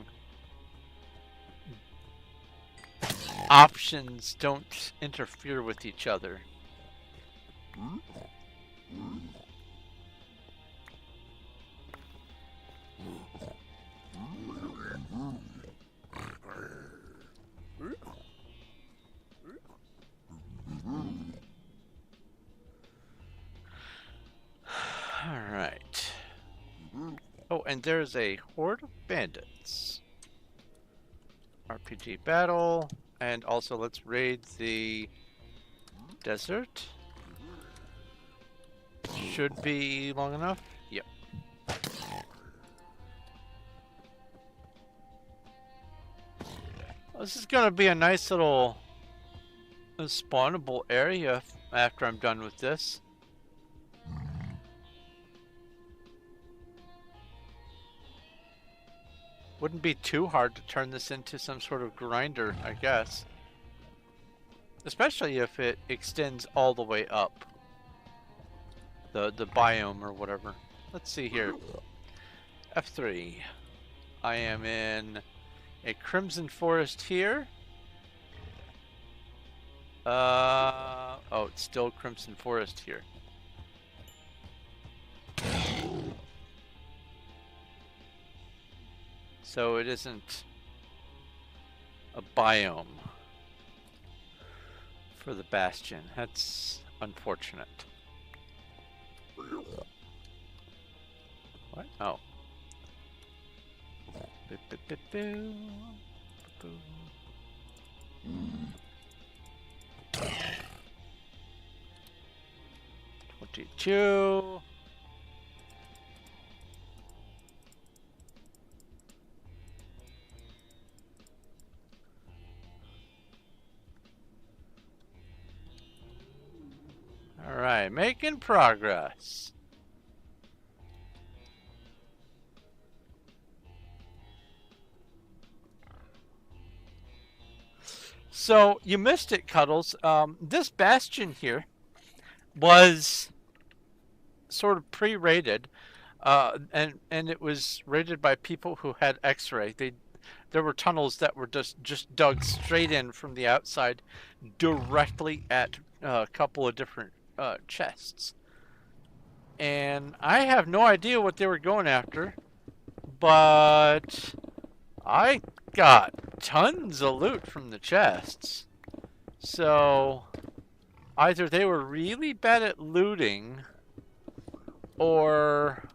A: options don't interfere with each other. Alright. Oh, and there's a horde of bandits. RPG battle. And also let's raid the desert. Should be long enough. Yep. This is gonna be a nice little spawnable area after I'm done with this. Wouldn't be too hard to turn this into some sort of grinder, I guess. Especially if it extends all the way up. The biome or whatever. Let's see here. F3. I am in a crimson forest here. Oh, it's still crimson forest here. So it isn't a biome for the Bastion. That's unfortunate. What? Oh. 22. Alright, making progress. So, you missed it, Cuddles. This Bastion here was sort of pre-rated, and it was rated by people who had X-ray. There were tunnels that were just dug straight in from the outside, directly at a couple of different chests. And I have no idea what they were going after, but I got tons of loot from the chests. So either they were really bad at looting, or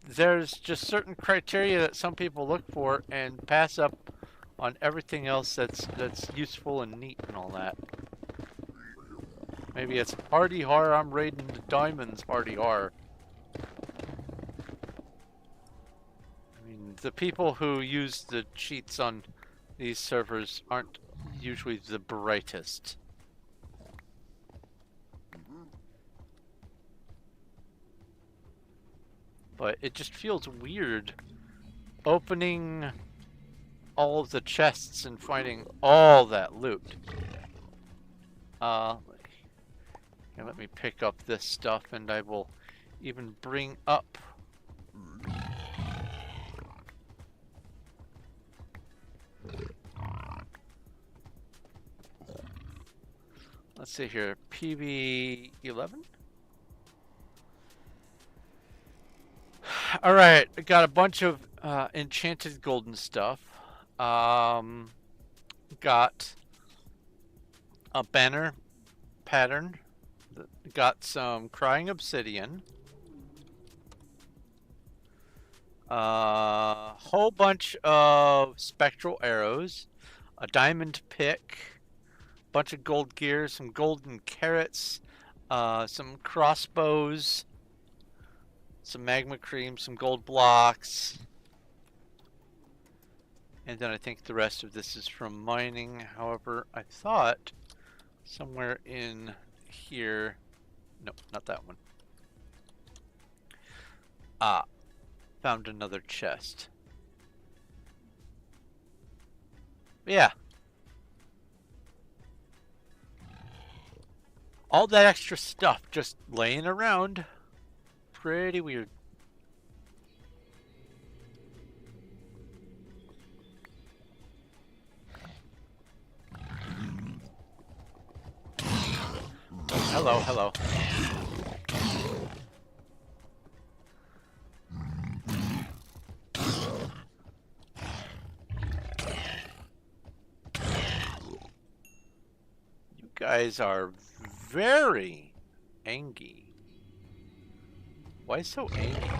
A: there's just certain criteria that some people look for and pass up on everything else that's useful and neat and all that. Maybe it's hardy har, I'm raiding the diamonds, hardy har. I mean, the people who use the cheats on these servers aren't usually the brightest. But it just feels weird opening all of the chests and finding all that loot. Let me pick up this stuff, and I will even bring up let's see here, PB11. Alright, I got a bunch of enchanted golden stuff. Got a banner pattern. Got some crying obsidian. A whole bunch of spectral arrows. A diamond pick. Bunch of gold gear. Some golden carrots. Some crossbows. Some magma cream. Some gold blocks. And then I think the rest of this is from mining. However, I thought somewhere in here, nope, not that one. Found another chest. Yeah. All that extra stuff just laying around. Pretty weird. Hello, hello. You guys are very angry. Why so angry?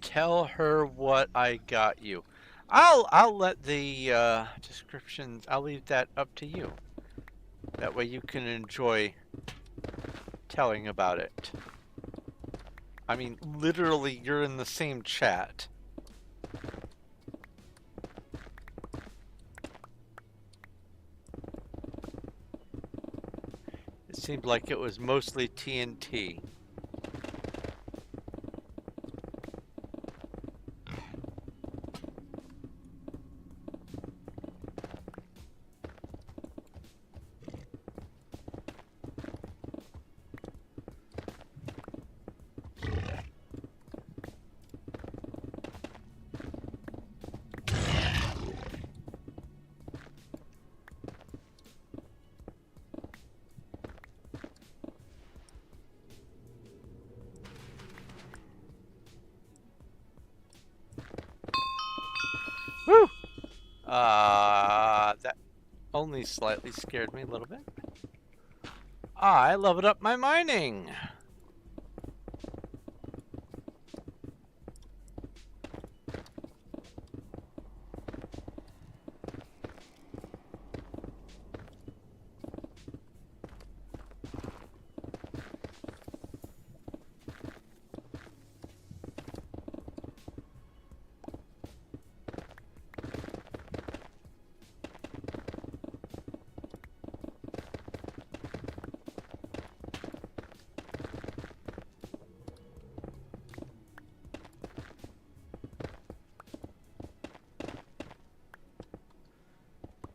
A: Tell her what I got you. I'll let the descriptions, I'll leave that up to you. That way you can enjoy telling about it. I mean, literally, you're in the same chat. It seemed like it was mostly TNT. Woo! That only slightly scared me a little bit. I leveled up my mining.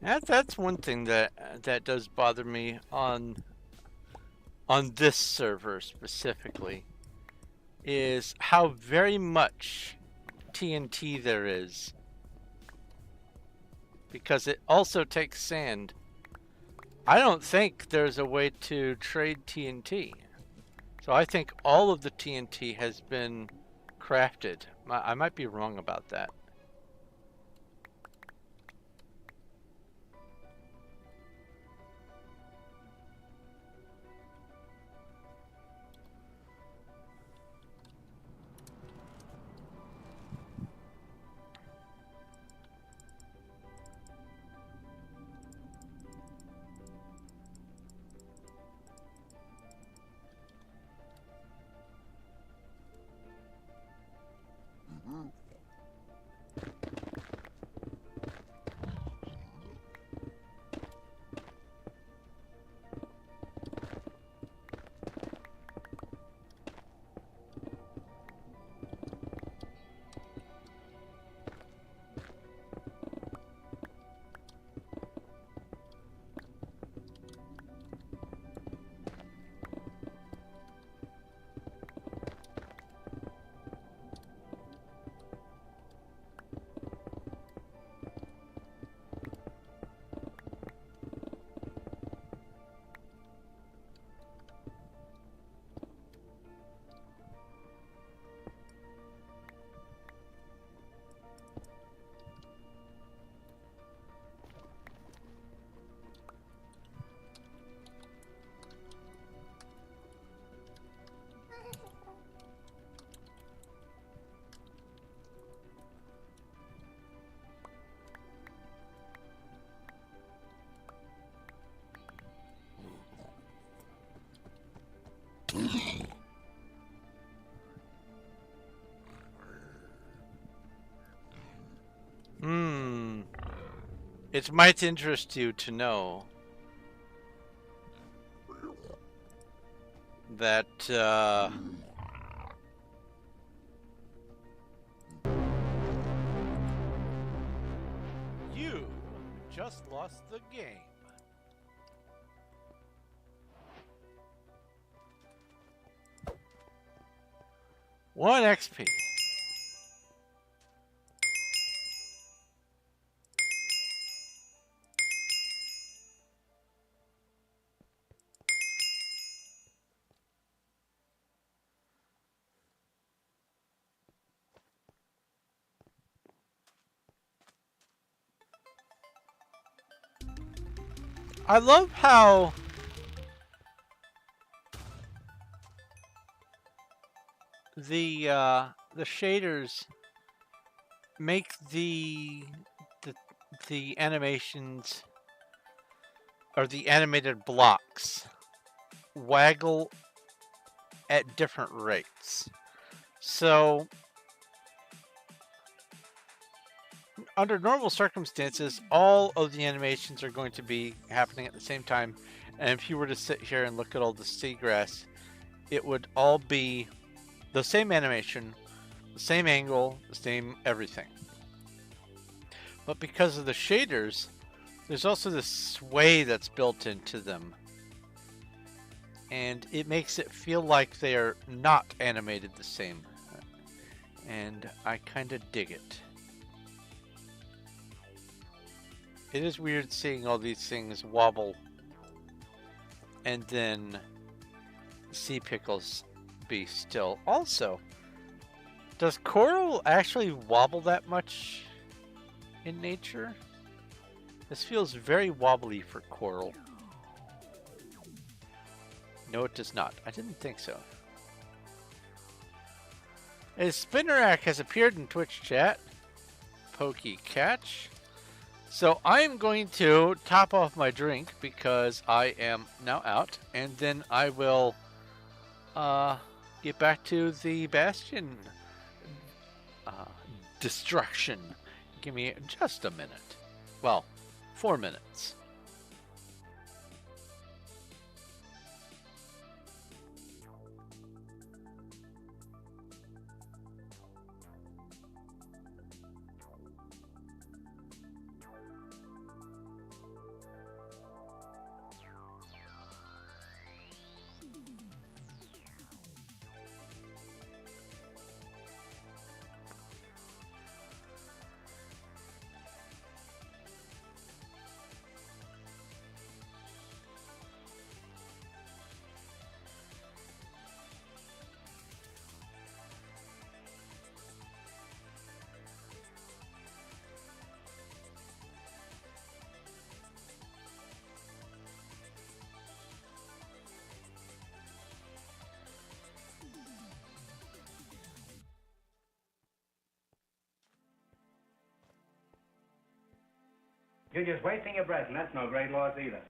A: That's one thing that does bother me on this server specifically, is how very much TNT there is, because it also takes sand. I don't think there's a way to trade TNT, so I think all of the TNT has been crafted. I might be wrong about that. It might interest you to know that you just lost the game. One XP. I love how the shaders make the animations, or the animated blocks, waggle at different rates. So under normal circumstances, all of the animations are going to be happening at the same time. And if you were to sit here and look at all the seagrass, it would all be the same animation, the same angle, the same everything. But because of the shaders, there's also this sway that's built into them. And it makes it feel like they're not animated the same. And I kind of dig it. It is weird seeing all these things wobble and then sea pickles be still. Also, does coral actually wobble that much in nature? This feels very wobbly for coral. No, it does not. I didn't think so. A Spinnerack has appeared in Twitch chat. Pokey catch. So I am going to top off my drink because I am now out, and then I will get back to the Bastion destruction. Give me just a minute. Well, 4 minutes.
C: You're just wasting your breath, and that's no great loss either.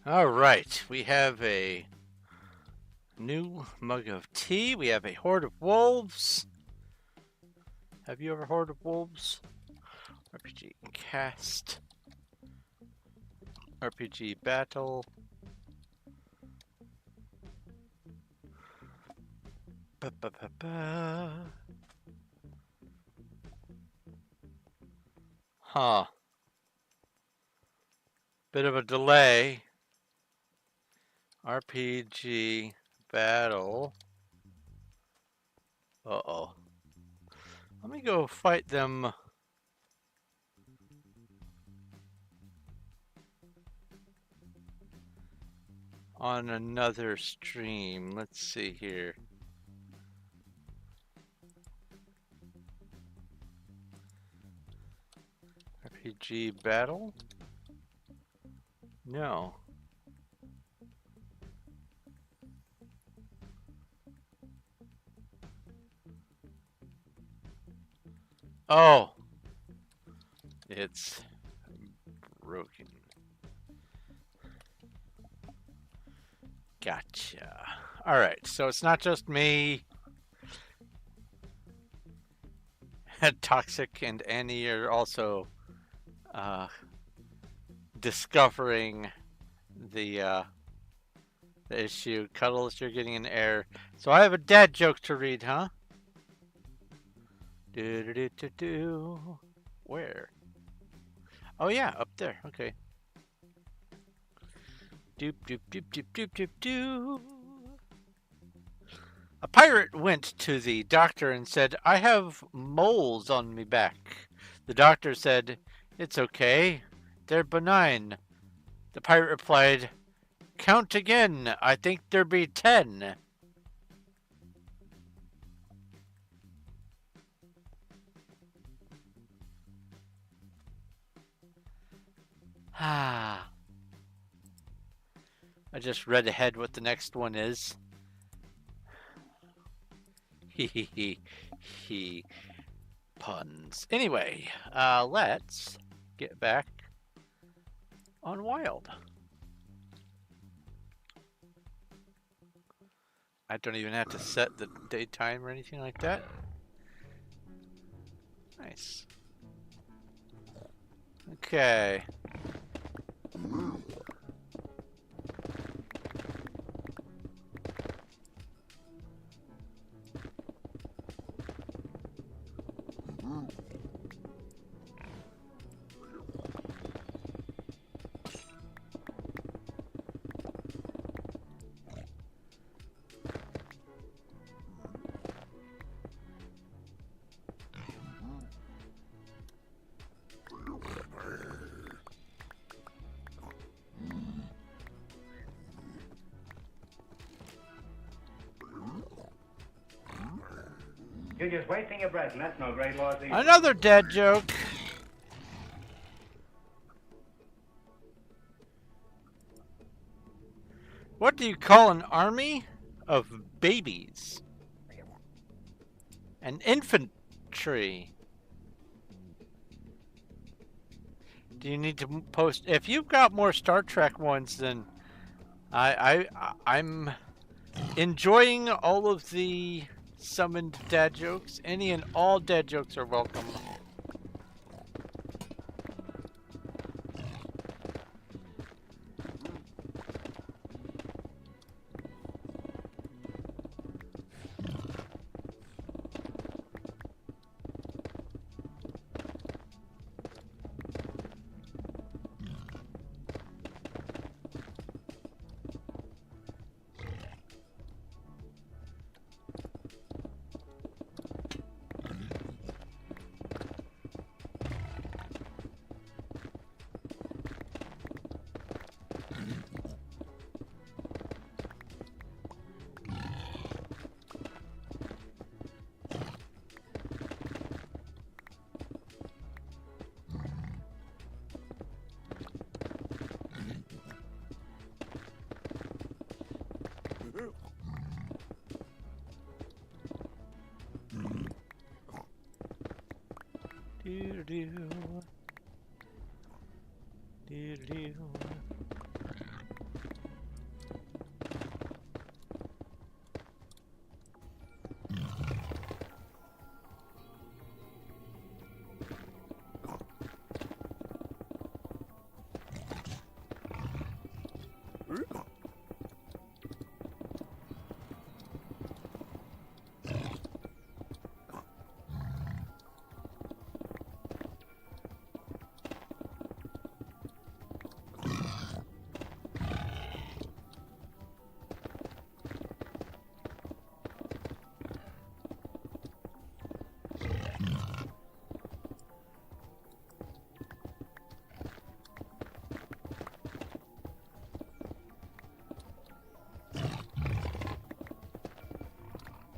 A: All right, we have a new mug of tea. We have a horde of wolves. Have you ever horde of wolves? RPG cast. RPG battle. Ba, ba, ba, ba. Huh. Bit of a delay. RPG battle. Uh-oh. Let me go fight them. On another stream. Let's see here. RPG battle? No. Oh. It's broken. Gotcha. Alright, so it's not just me. Toxic and Annie are also discovering the issue. Cuddles, you're getting an error. So I have a dad joke to read, huh? Do. Where? Oh yeah, up there. Okay. Doop doop doop doop doop doop doo. A pirate went to the doctor and said, "I have moles on me back." The doctor said, "It's okay. They're benign." The pirate replied, "Count again. I think there be 10. Ah. I just read ahead what the next one is. He puns. Anyway, let's get back on Wild. I don't even have to set the daytime or anything like that. Nice. Okay.
C: You're just wasting your breath, and that's no great loss either.
A: Another dad joke. What do you call an army of babies? An infantry. Do you need to post? If you've got more Star Trek ones, then I'm enjoying all of the summoned dad jokes. Any and all dad jokes are welcome.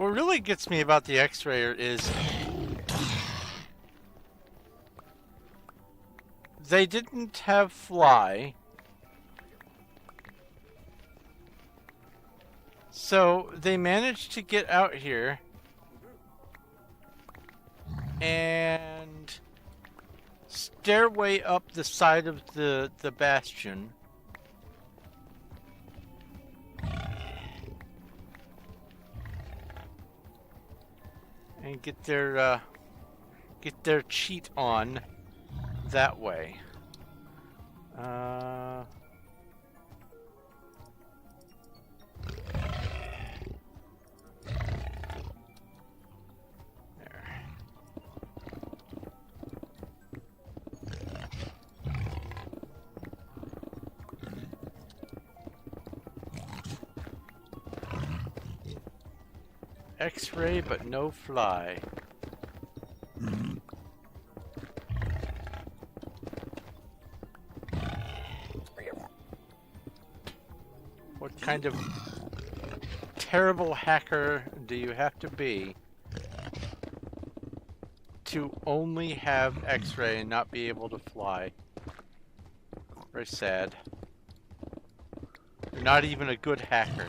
A: What really gets me about the X-Rayer is they didn't have fly. So they managed to get out here and stairway up the side of the Bastion. And get their cheat on that way. X-ray, but no fly. What kind of terrible hacker do you have to be to only have X-ray and not be able to fly? Very sad. You're not even a good hacker.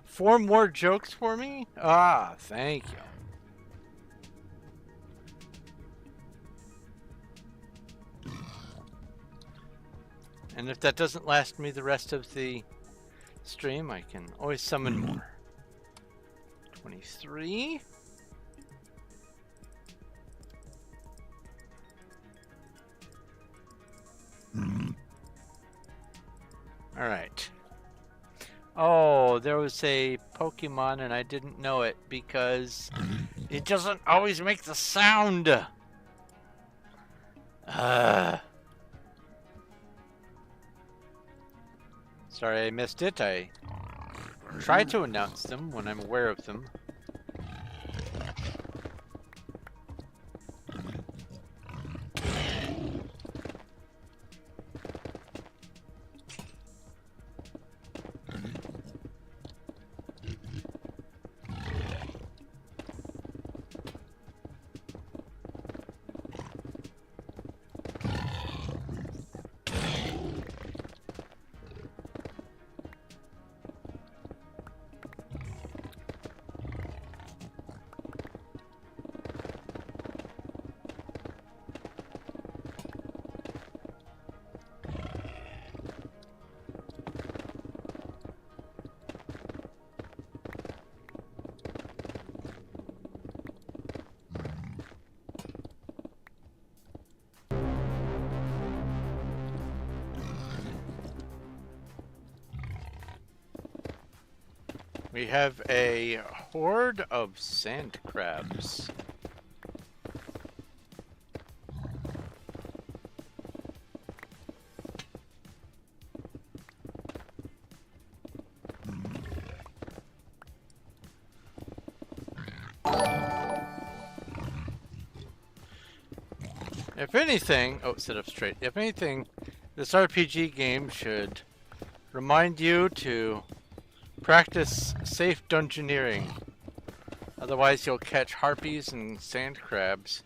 A: Four more jokes for me? Ah, thank you. And if that doesn't last me the rest of the stream, I can always summon more. 23. All right. Oh, there was a Pokemon and I didn't know it because it doesn't always make the sound. Sorry I missed it. I try to announce them when I'm aware of them. We have a horde of sand crabs. If anything, oh, sit up straight. If anything, this RPG game should remind you to practice safe dungeoneering. Otherwise, you'll catch harpies and sand crabs.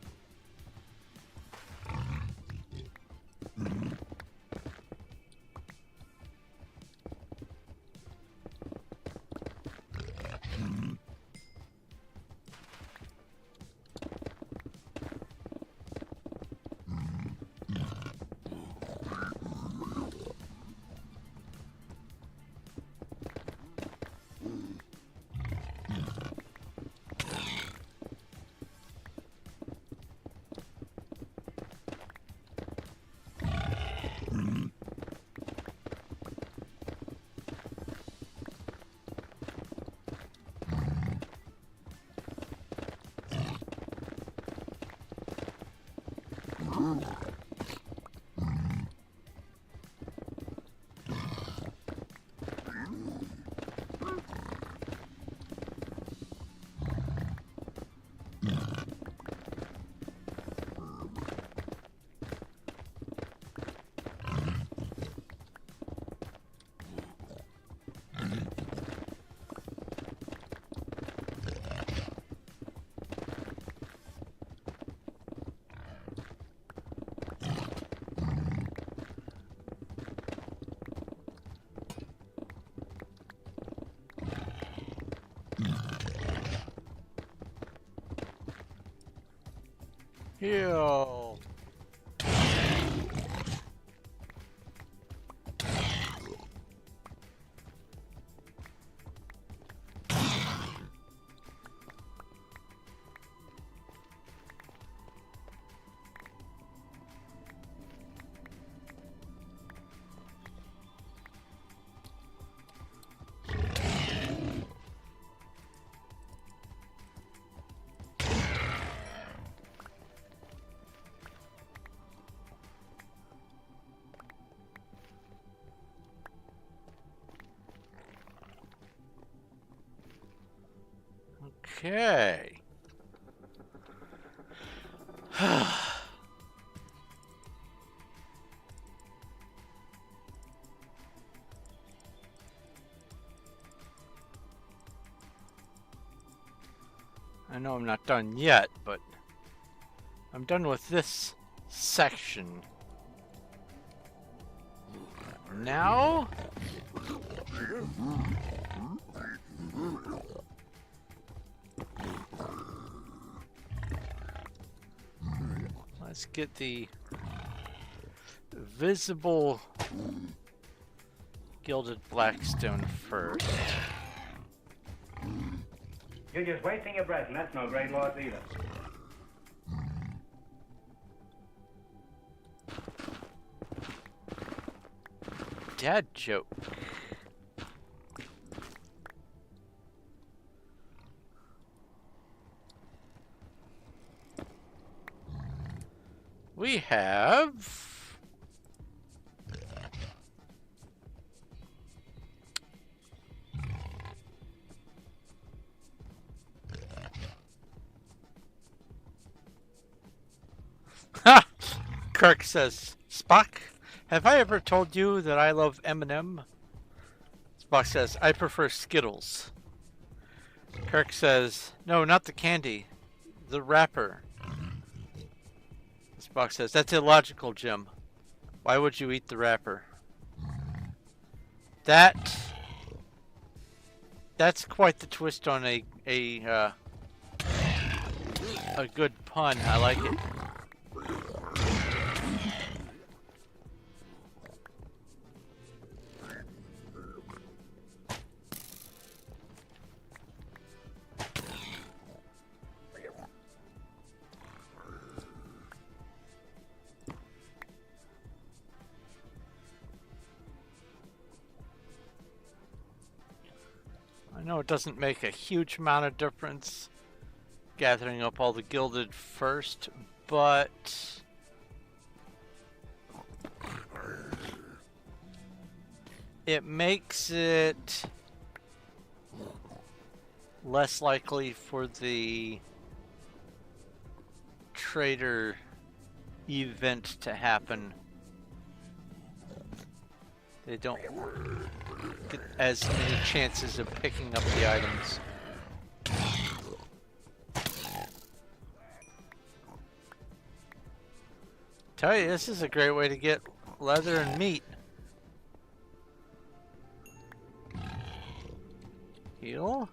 A: Heal. Okay. I know I'm not done yet, but I'm done with this section. Now, let's get the visible gilded blackstone first.
C: You're just wasting your breath, and that's no great loss either.
A: Dad joke. We have ha! Kirk says, Spock, have I ever told you that I love M&M? Spock says, I prefer Skittles. Kirk says, no, not the candy, the wrapper. Spock says, that's illogical, Jim. Why would you eat the wrapper? That's quite the twist on a good pun. I like it. I know it doesn't make a huge amount of difference gathering up all the gilded first, but it makes it less likely for the trader event to happen. They don't get as many chances of picking up the items. Tell you, this is a great way to get leather and meat. Heal.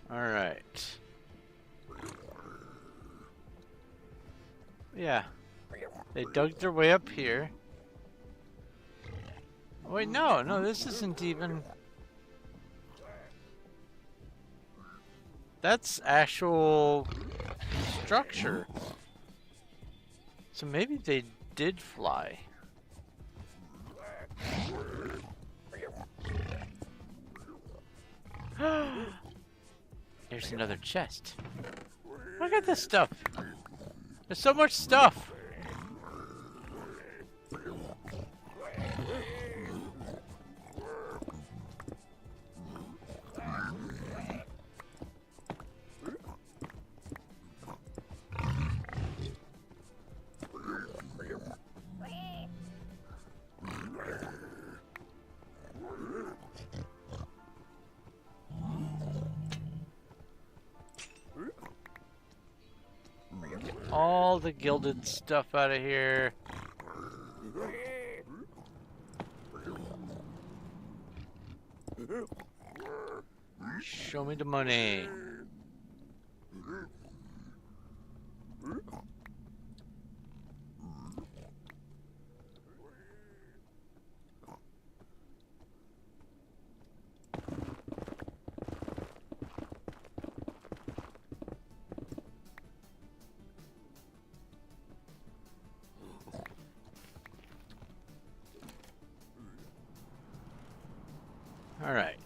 A: All right. Yeah. They dug their way up here. Oh, wait, no, this isn't even... That's actual structure. So maybe they did fly. There's another chest. Look at this stuff. There's so much stuff. All the gilded stuff out of here. Show me the money. All right.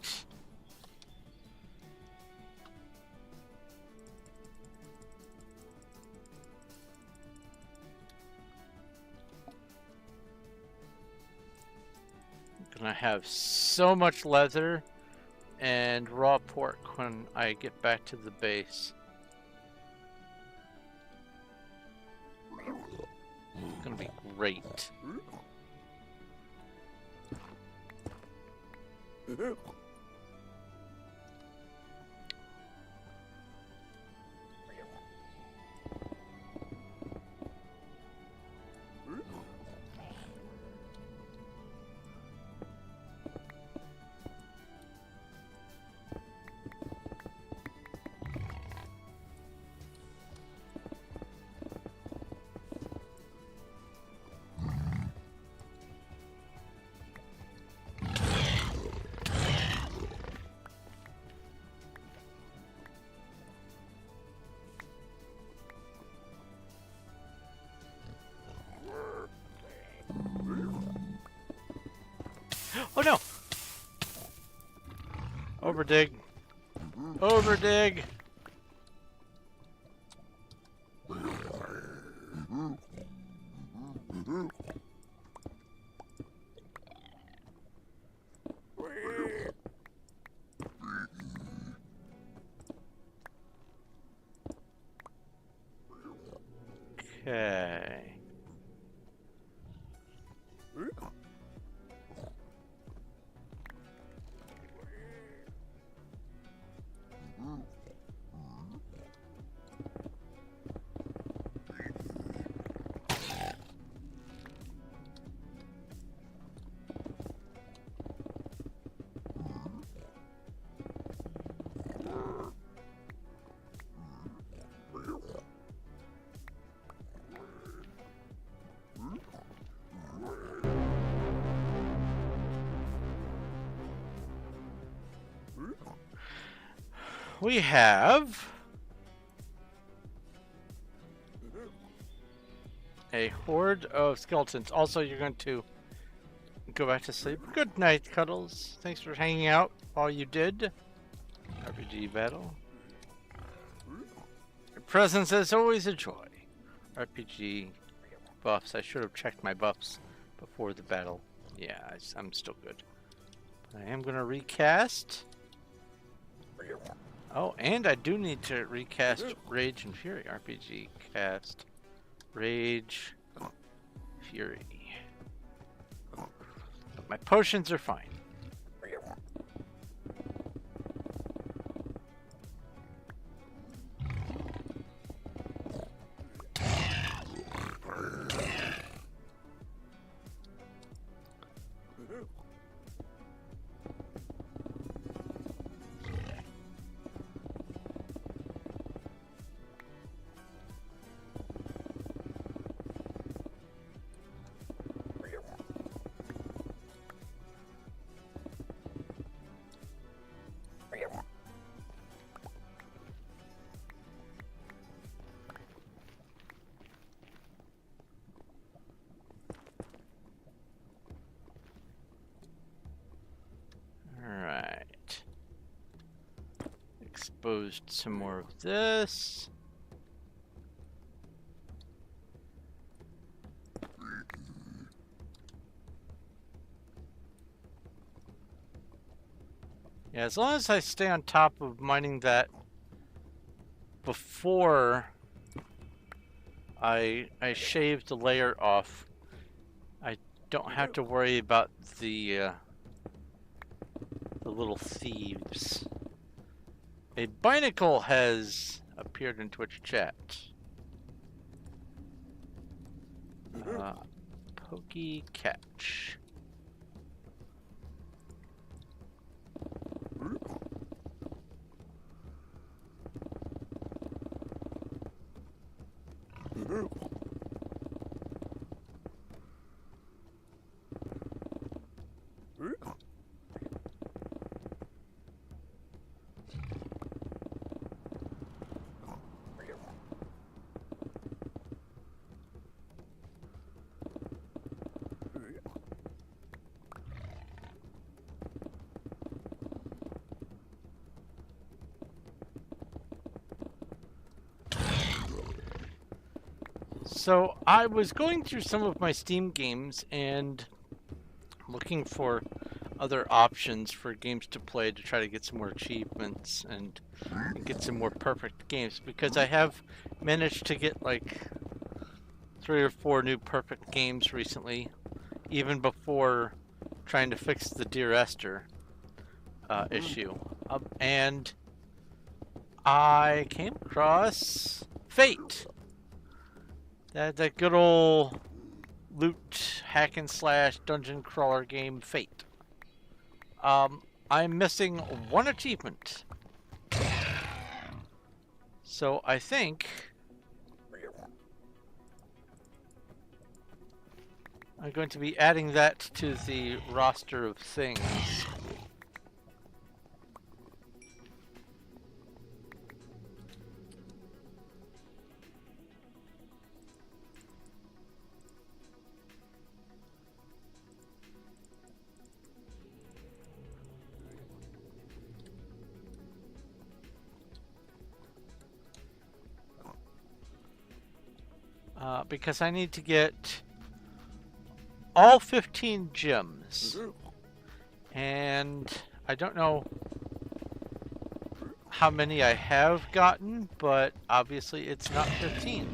A: Gonna have so much leather and raw pork when I get back to the base. It's gonna be great. Oh no! Overdig. Overdig! Okay. We have a horde of skeletons. Also, you're going to go back to sleep. Good night, Cuddles. Thanks for hanging out while you did. RPG battle. Your presence is always a joy. RPG buffs. I should have checked my buffs before the battle. Yeah, I'm still good. But I am going to recast. Oh, and I do need to recast Rage and Fury. RPG cast Rage Fury. But my potions are fine. Exposed some more of this. Yeah, as long as I stay on top of mining that before I shave the layer off, I don't have to worry about the little thieves. A Binacle has appeared in Twitch chat. Pokey Catch. So I was going through some of my Steam games and looking for other options for games to play to try to get some more achievements and get some more perfect games, because I have managed to get like 3 or 4 new perfect games recently, even before trying to fix the Dear Esther issue. And I came across Fate. That good old loot hack and slash dungeon crawler game, Fate. I'm missing 1 achievement. So I think I'm going to be adding that to the roster of things. Because I need to get all 15 gems. And I don't know how many I have gotten, but obviously it's not 15.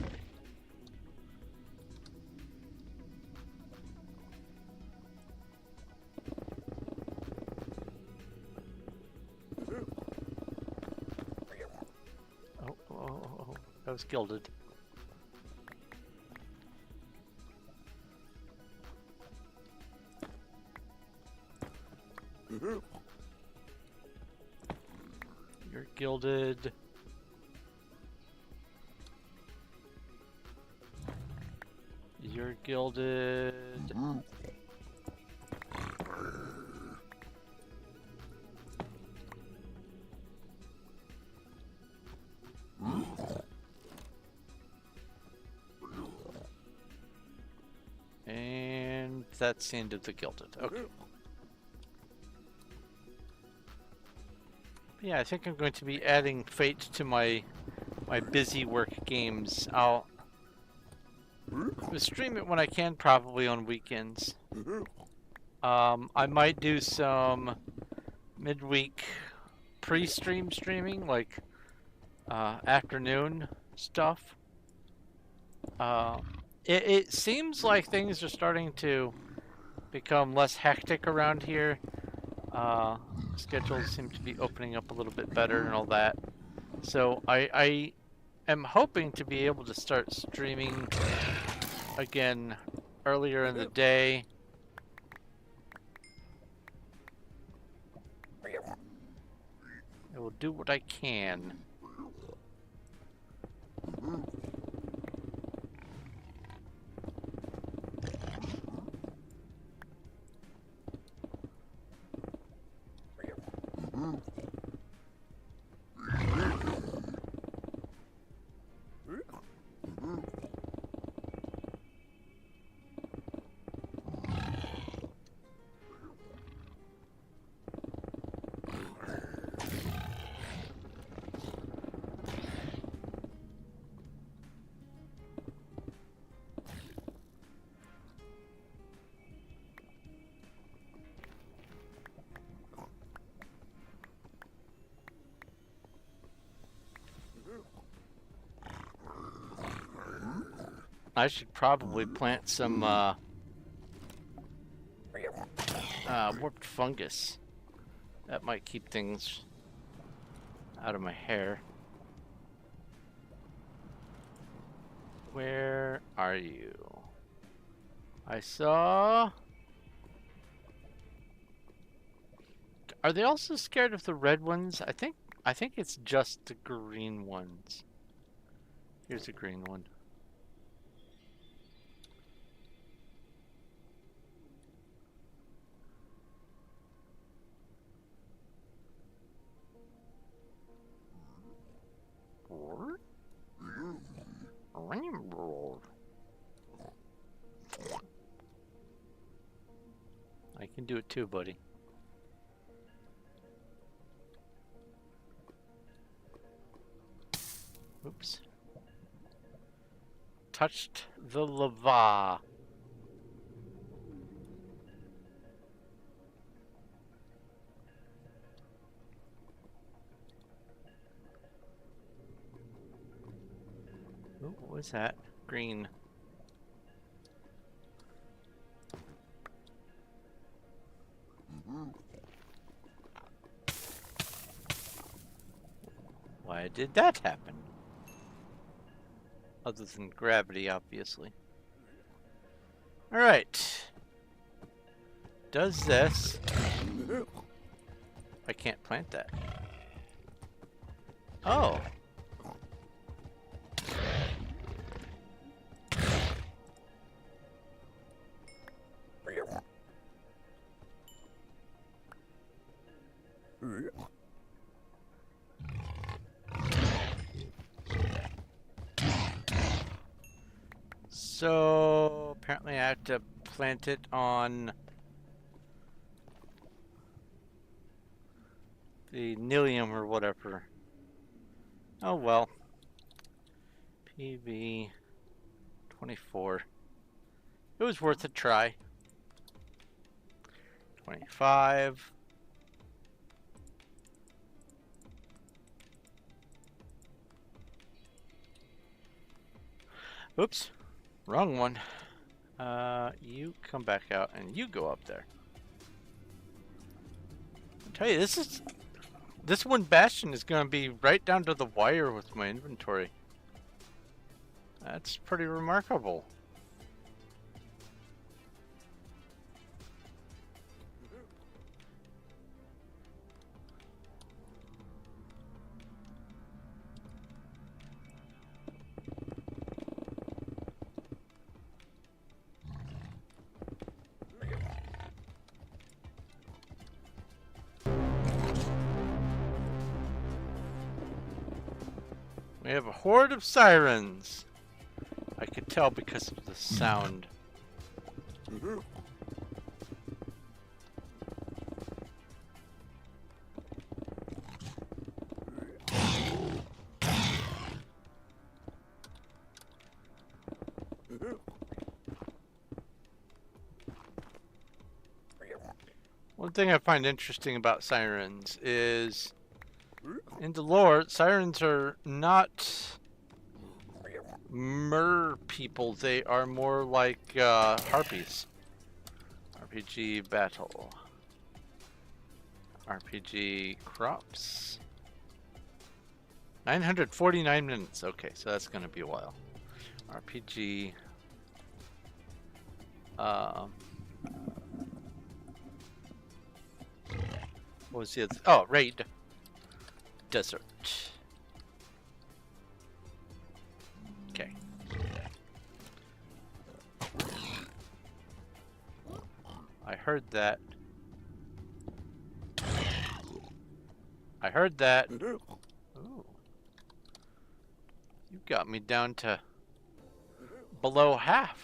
A: Oh, that was gilded. You're gilded. You're gilded. And that's the end of the gilded. Okay. Yeah, I think I'm going to be adding Fate to my busy work games. I'll stream it when I can, probably on weekends. I might do some midweek pre-stream streaming, like afternoon stuff. It seems like things are starting to become less hectic around here. Schedules seem to be opening up a little bit better and all that. So I am hoping to be able to start streaming again earlier in the day. I will do what I can. I should probably plant some warped fungus. That might keep things out of my hair. Where are you? I saw... Are they also scared of the red ones? I think it's just the green ones. Here's a green one. I can do it too, buddy. Oops. touched the lava. Ooh, what was that? Green. Why did that happen? Other than gravity, obviously. Alright. Does this... I can't plant that. Oh. So apparently I have to plant it on the Nilium or whatever. Oh well. PV 24. It was worth a try. 25. Oops. Wrong one. You come back out and you go up there. I tell you, this one Bastion is going to be right down to the wire with my inventory. That's pretty remarkable. We have a horde of sirens. I could tell because of the sound. One thing I find interesting about sirens is in the lore, sirens are not mer people. They are more like harpies. RPG battle. RPG crops. 949 minutes. Okay, so that's going to be a while. RPG. What was the other? Oh, raid. Desert. Okay. I heard that. I heard that. Ooh. You got me down to below half.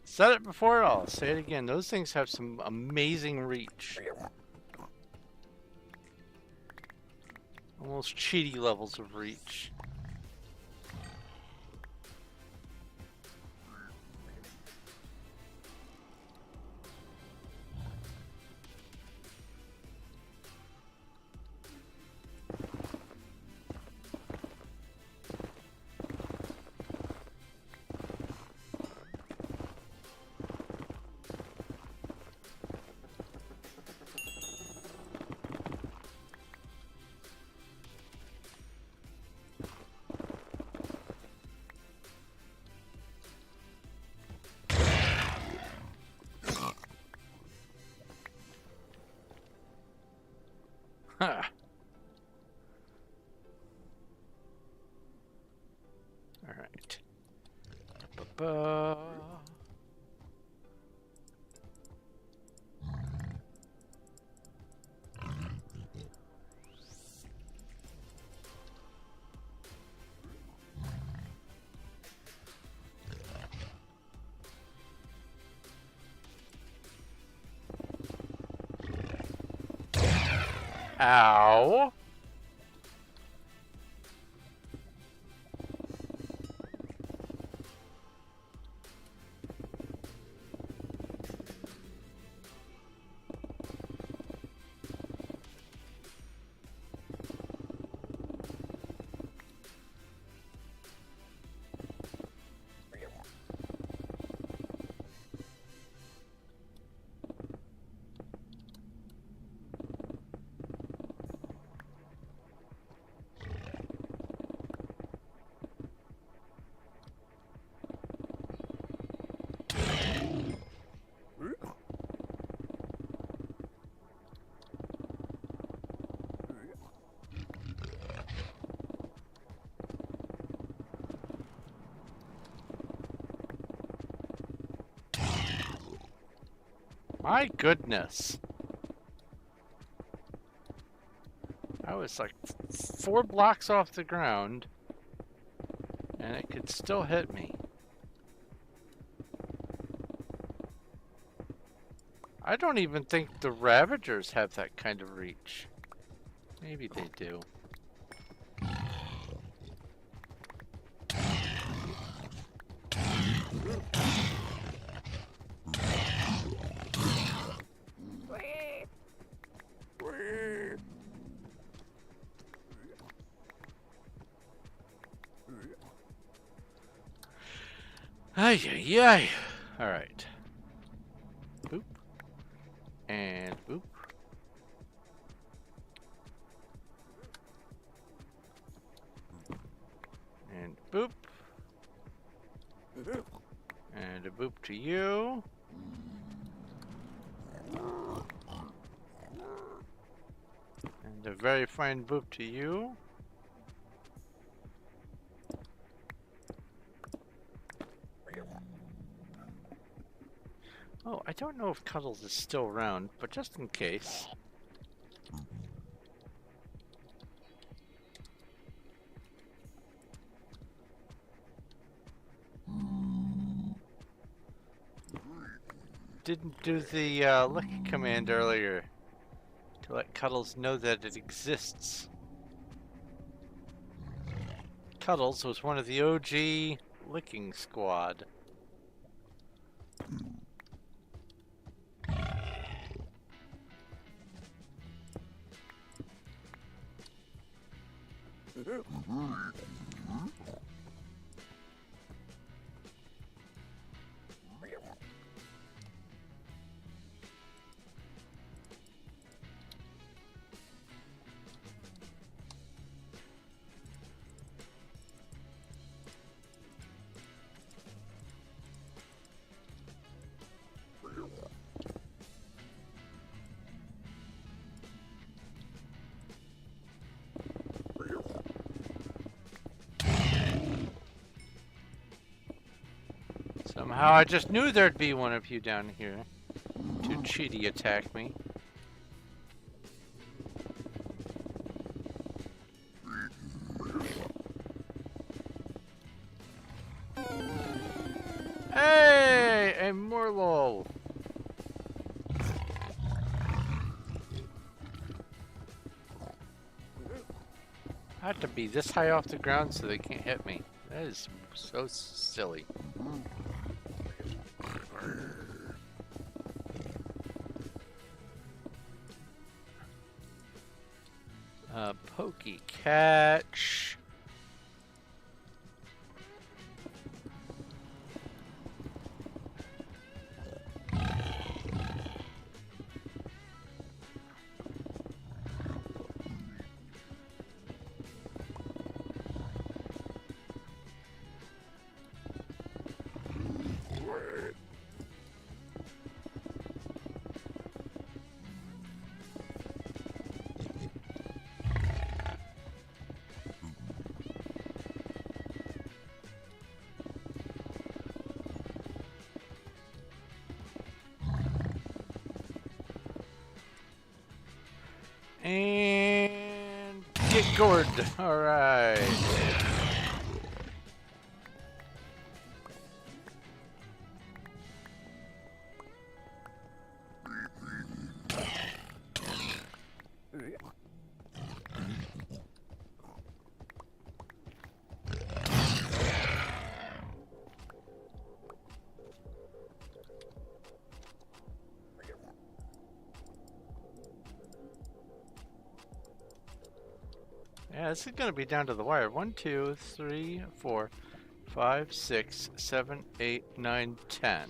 A: Said it before, I'll say it again. Those things have some amazing reach. Almost cheaty levels of reach. All right. Ba-ba. Ow. My goodness. I was like 4 blocks off the ground, and it could still hit me. I don't even think the Ravagers have that kind of reach. Maybe they do. Ay, ay, ay. All right. Boop. And boop. And boop. And a boop to you. And a very fine boop to you. Oh, I don't know if Cuddles is still around, but just in case. Didn't do the lick command earlier to let Cuddles know that it exists. Cuddles was one of the OG licking squad. Somehow I just knew there'd be one of you down here to cheaty attack me. Hey, a Morlul. I have to be this high off the ground so they can't hit me. That is so silly. Pokey catch. And get gourd. All right. Yeah, this is gonna be down to the wire. 1, 2, 3, 4, 5, 6, 7, 8, 9, 10.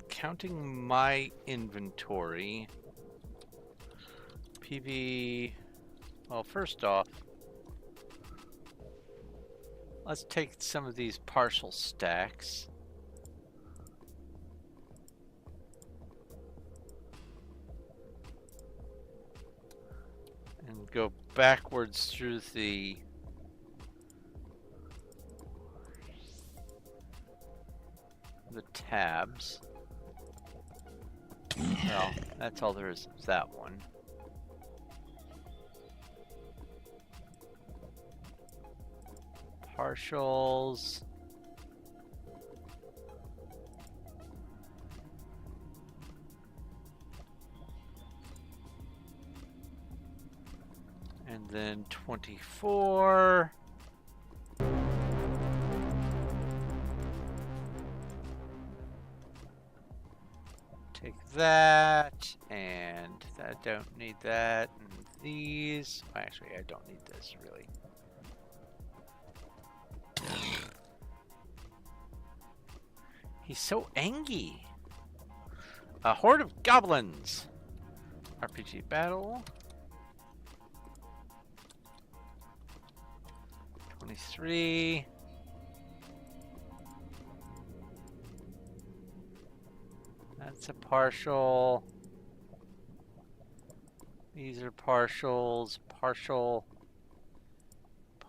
A: Counting my inventory, PV. Well, first off, let's take some of these partial stacks. And go backwards through the tabs. Well, that's all there is of that one. Partials. And then 24. Take that, and I don't need that, and these. Actually, I don't need this, really. He's so angry. A horde of goblins. RPG battle. 23. That's a partial. These are partials. Partial.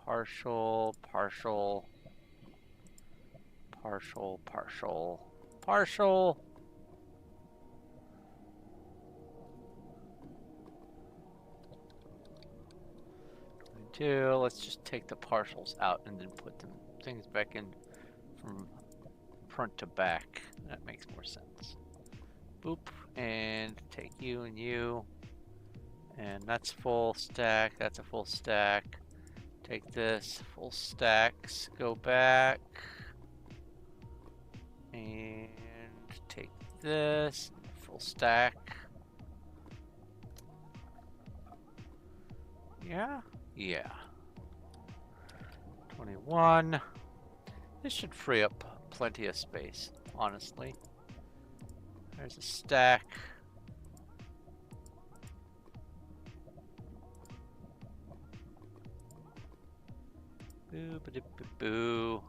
A: Partial. Partial. Partial. Partial. Partial. Let's just take the partials out and then put them things back in from front to back. That makes more sense. Boop, and take you and you, and that's full stack. That's a full stack. Take this, full stacks. Go back and take this, full stack. Yeah. Yeah. 21. This should free up plenty of space, honestly. There's a stack. Boo, ba dip, boo.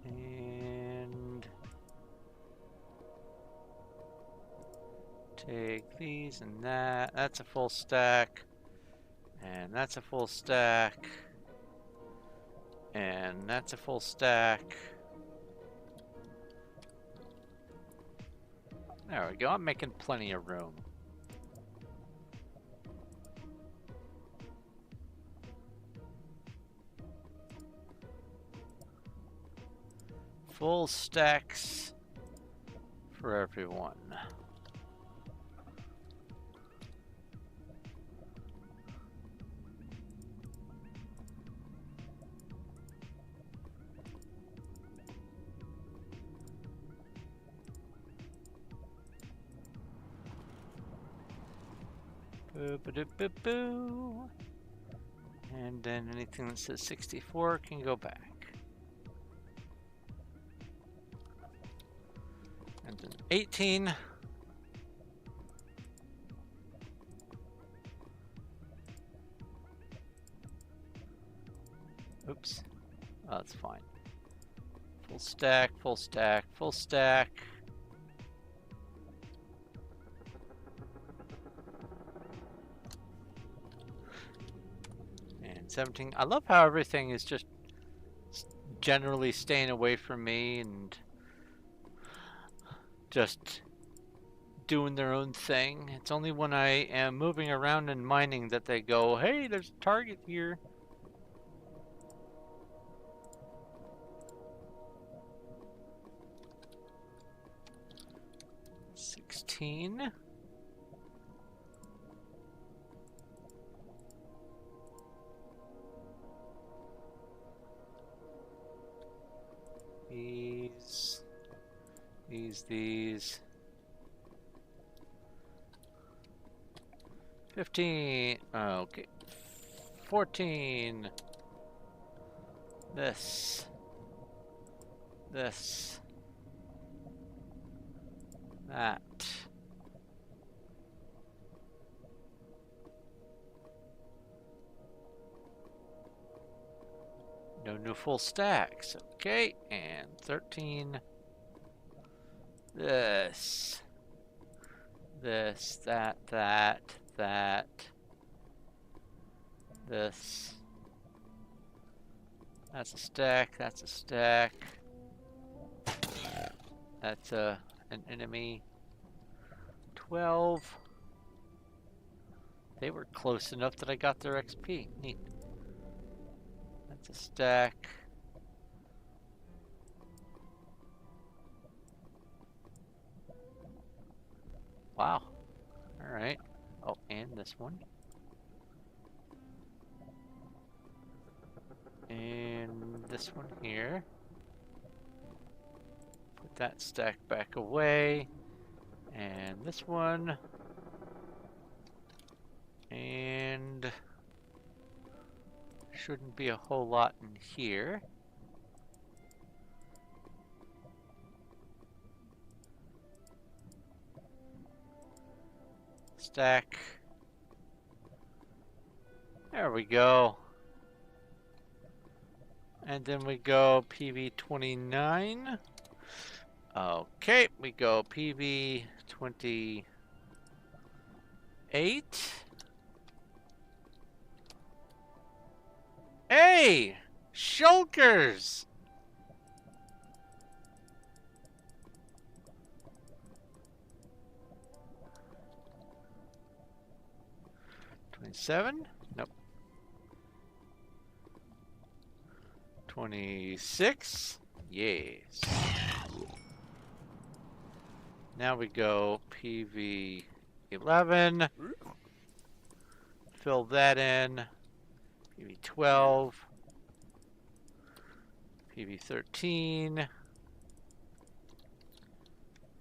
A: And take these and that. That's a full stack. And that's a full stack. And that's a full stack. There we go. I'm making plenty of room. Full stacks for everyone. Boo, ba, doo, boo, boo. And then anything that says 64 can go back. And then 18. Oops. Oh, that's fine. Full stack, full stack, full stack. and 17. I love how everything is just generally staying away from me and just doing their own thing. It's only when I am moving around and mining that they go, hey, there's a target here. $16. These. 15. Okay. 14. This. That. No new full stacks. Okay, and 13. This, that. This. That's a stack. That's a stack. That's an enemy. 12. They were close enough that I got their XP. Neat. That's a stack. Wow. Alright. Oh, and this one. And this one here. Put that stack back away. And this one. And shouldn't be a whole lot in here. Stack. There we go. And then we go PV29. Okay, we go PV28. Hey! Shulkers! $27? Nope. 26? Yes. Now we go PV11. Fill that in. PV12. PV13.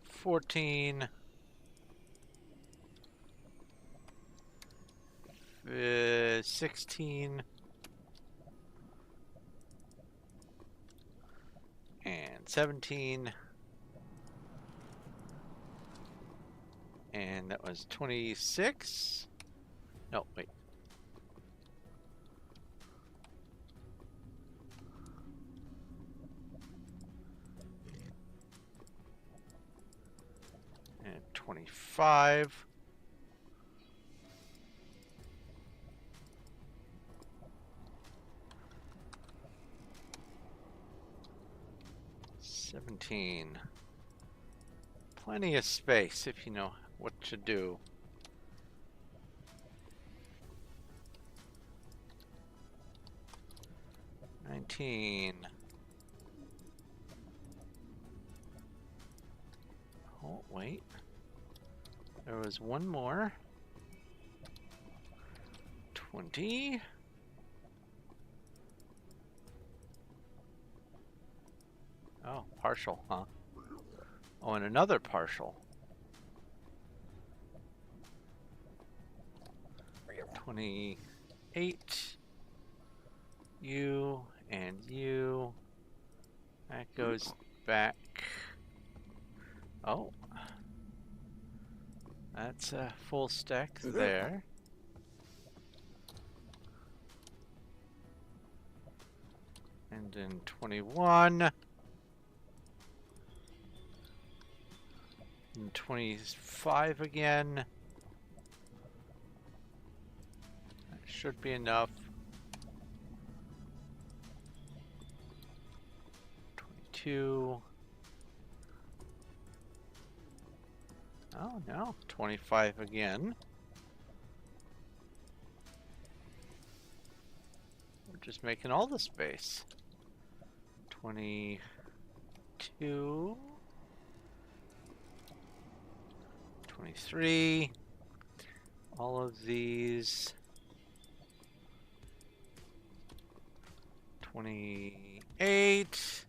A: 14. 16. And 17. And that was 26. No, wait. And 25. Plenty of space if you know what to do. $19. Oh, wait. There was one more. $20. Oh, partial, huh? Oh, and another partial. 28. You and you. That goes back. Oh. That's a full stack there. And then 21. And 25 again. That should be enough. 22. Oh no, 25 again. We're just making all the space. 22. 23. All of these. 28.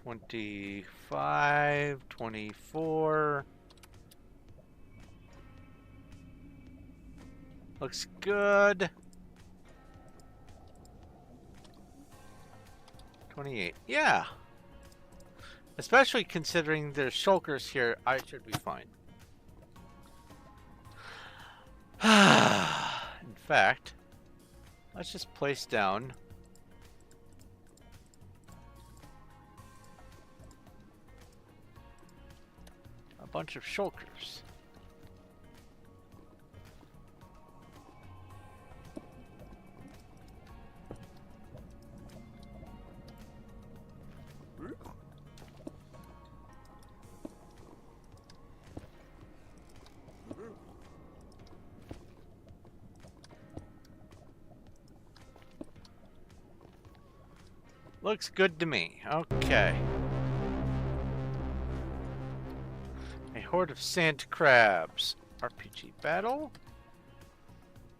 A: 25, 24. Looks good. 28. Yeah. Especially considering there's shulkers here, I should be fine. In fact, let's just place down a bunch of shulkers. Looks good to me. Okay. A horde of sand crabs. RPG battle.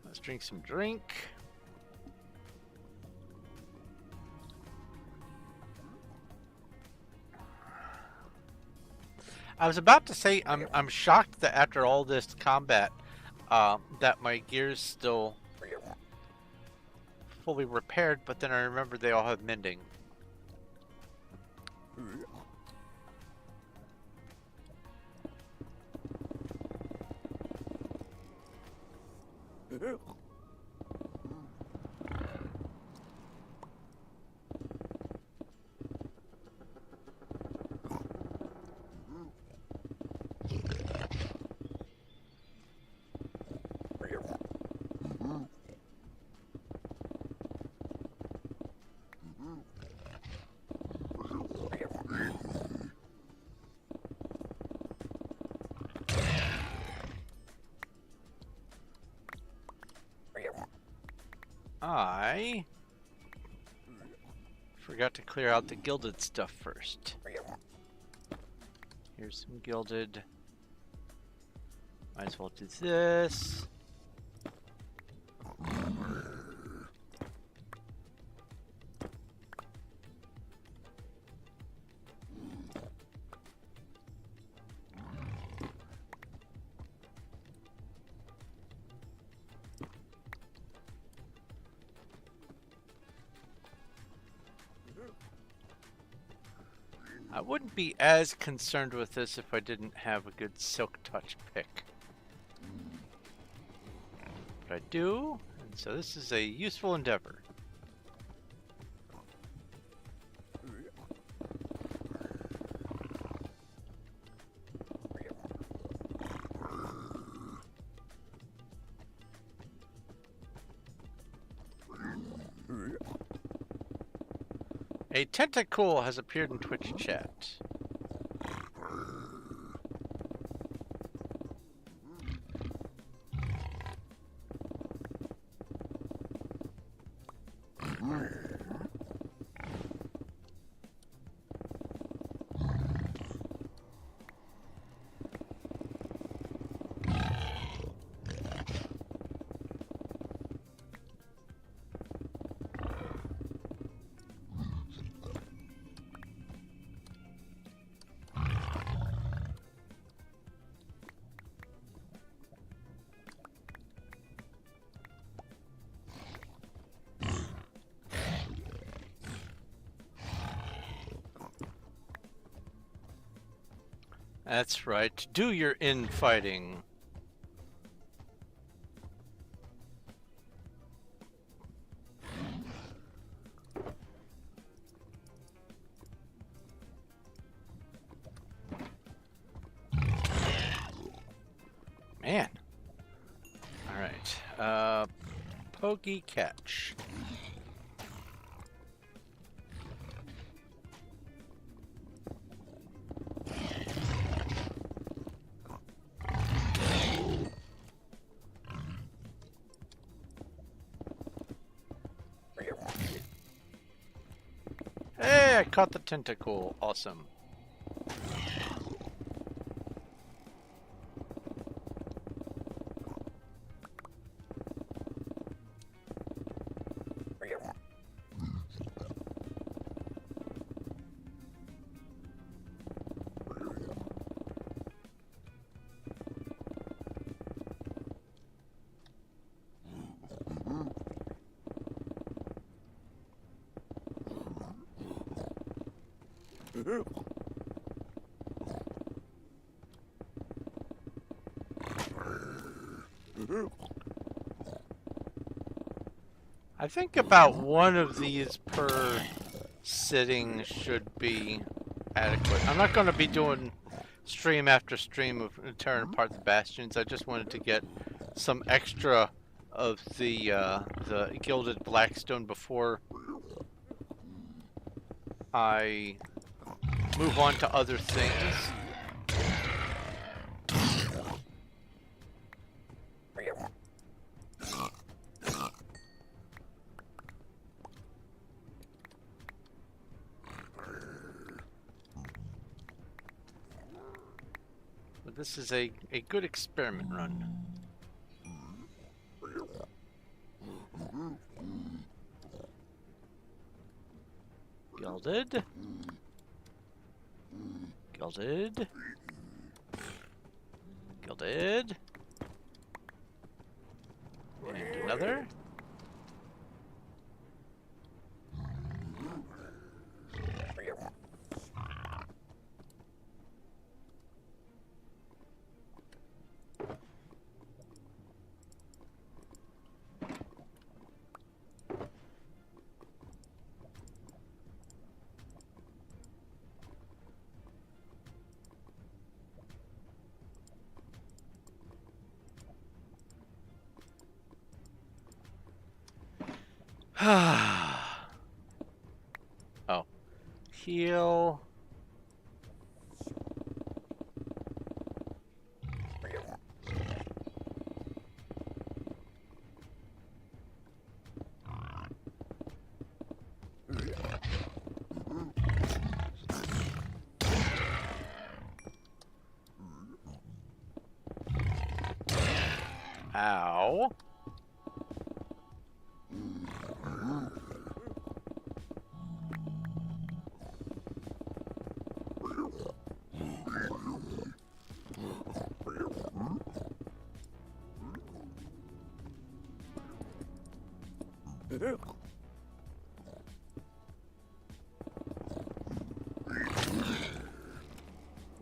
A: Let's drink some drink. I was about to say I'm shocked that after all this combat that my gear's still fully repaired, but then I remember they all have mending. I forgot to clear out the gilded stuff first. Here's some gilded. Might as well do this. I wouldn't be as concerned with this if I didn't have a good silk touch pick. But I do, and so this is a useful endeavor. A tentacle has appeared in Twitch chat. That's right. Do your infighting. Man, Pogie catch. Hey, I caught the tentacle. Awesome. I think about one of these per sitting should be adequate. I'm not going to be doing stream after stream of tearing apart the bastions. I just wanted to get some extra of the gilded blackstone before I move on to other things. But this is a good experiment run. Gilded. Gilded. Gilded. And another. Oh. Heal. Ow.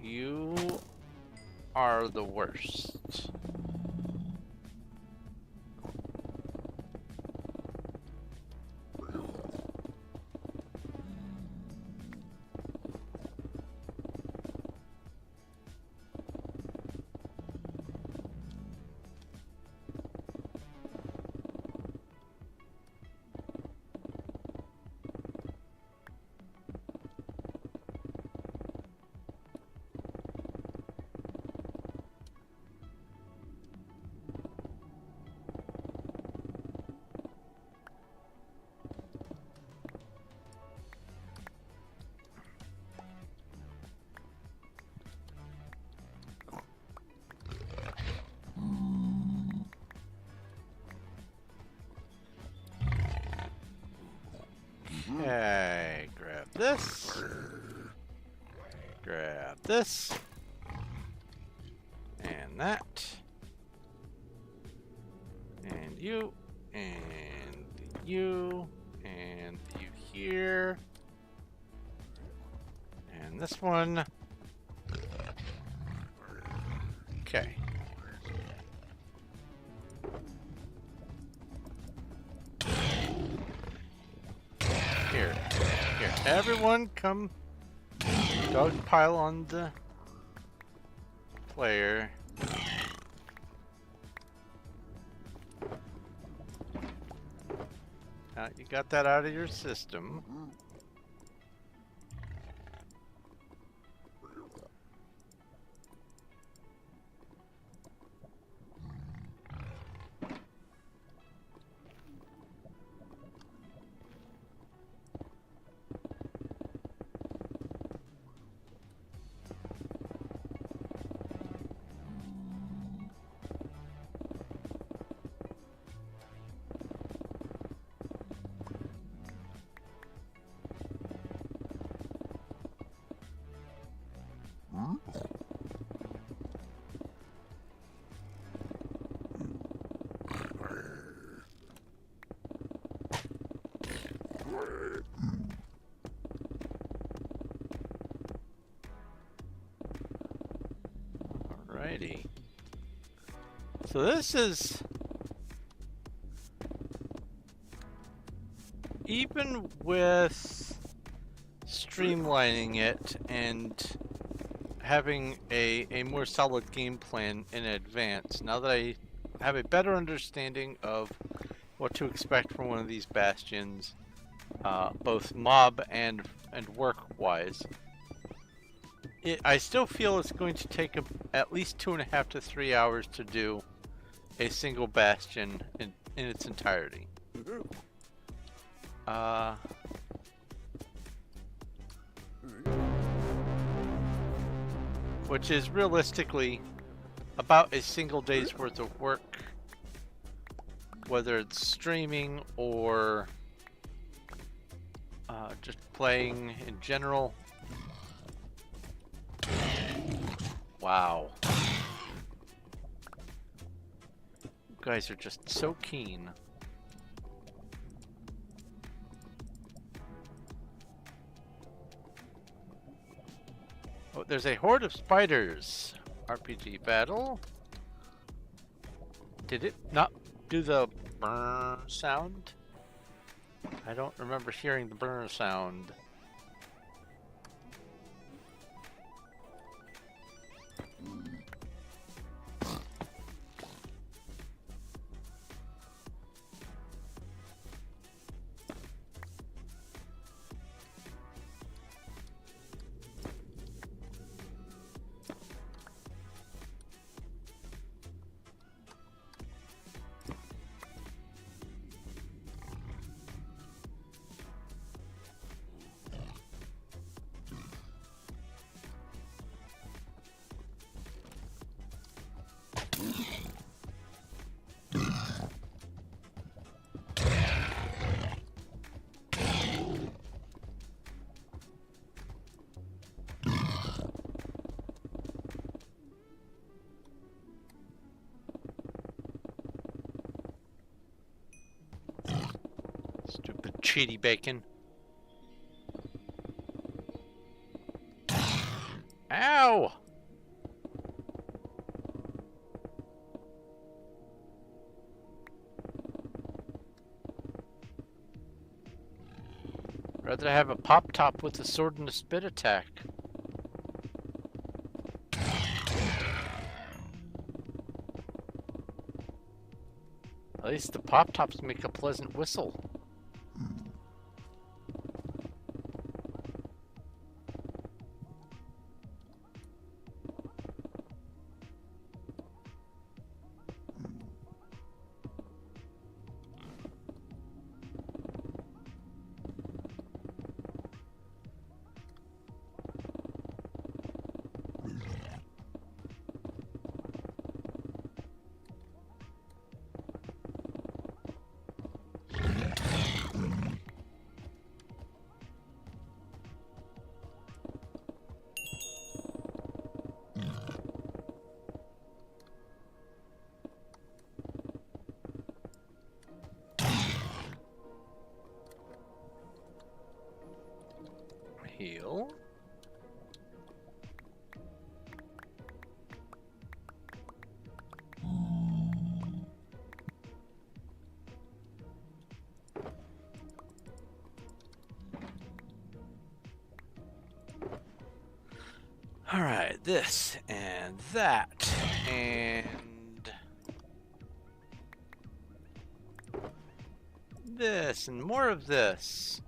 A: You are the worst. Okay, grab this. Grab this. And that. And you. And you. And you here. And this one. Okay. Here, everyone come dogpile on the player. You got that out of your system. Alrighty. So this is... even with streamlining it and having a more solid game plan in advance, now that I have a better understanding of what to expect from one of these bastions, both mob and work-wise, I still feel it's going to take at least 2.5 to 3 hours to do a single bastion in its entirety. Which is realistically about a single day's worth of work, whether it's streaming or just playing in general. Wow. You guys are just so keen. Oh, there's a horde of spiders. RPG battle. Did it not do the brr sound? I don't remember hearing the brr sound. Stupid cheaty bacon. Ow! Rather have a pop top with a sword and a spit attack. At least the pop tops make a pleasant whistle. Heal. All right, this and that and this and more of this.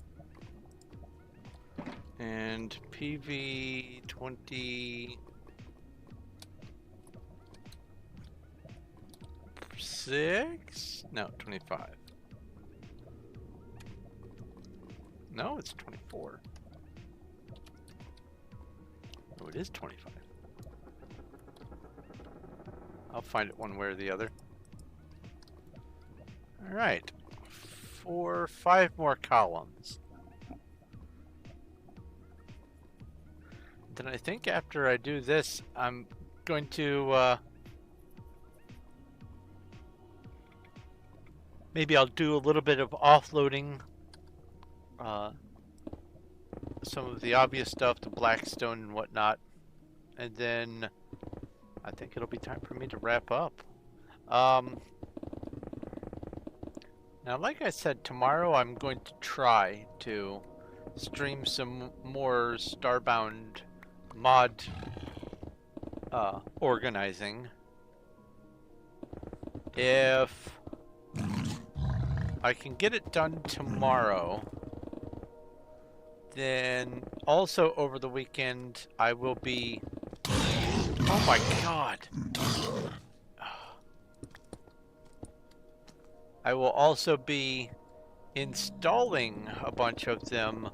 A: And PV 26? No, 25. No, it's 24. Oh, it is 25. I'll find it one way or the other. Alright. 5 more columns. Then I think after I do this, I'm going to maybe I'll do a little bit of offloading some of the obvious stuff, the blackstone and whatnot, and then I think it'll be time for me to wrap up. Now, like I said, tomorrow I'm going to try to stream some more Starbound mod organizing. If I can get it done tomorrow, then also over the weekend I will be... Oh my god! I will also be installing a bunch of them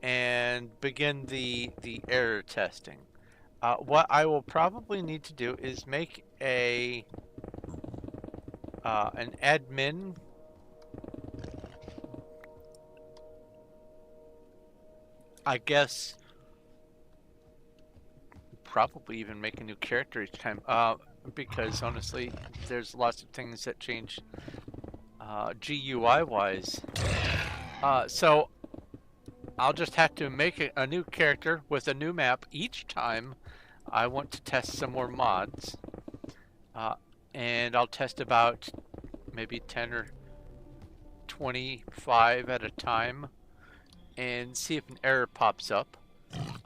A: and begin the error testing. What I will probably need to do is make an admin I guess probably even make a new character each time, because honestly there's lots of things that change GUI wise, so I'll just have to make a new character with a new map each time I want to test some more mods, and I'll test about maybe 10 or 25 at a time and see if an error pops up.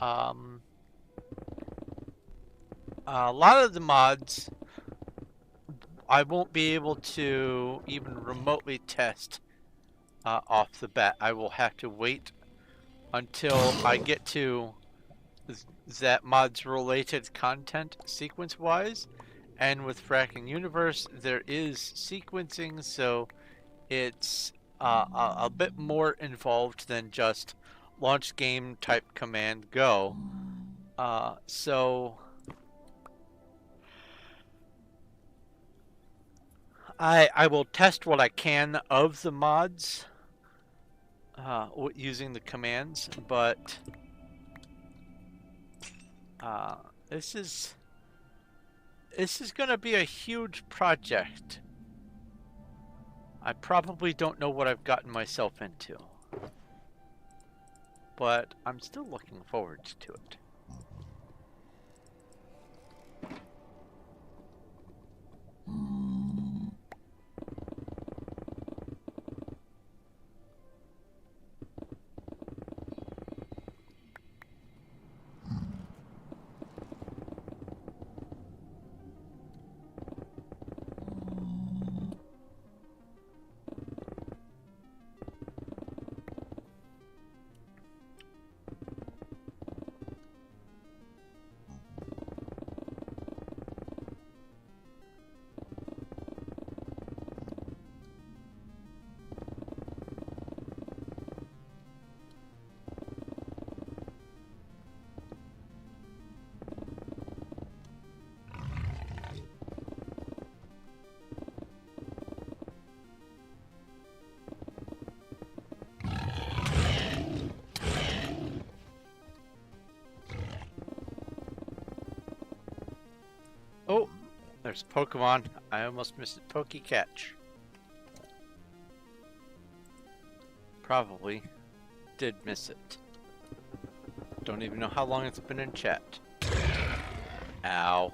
A: A lot of the mods I won't be able to even remotely test off the bat. I will have to wait until I get to that mod's related content sequence wise, and with Fracking Universe there is sequencing, so it's a bit more involved than just launch game type command go. So I will test what I can of the mods using the commands, but this is going to be a huge project. I probably don't know what I've gotten myself into, but I'm still looking forward to it. Oh, there's Pokemon. I almost missed it. Catch. Probably did miss it. Don't even know how long it's been in chat. Ow.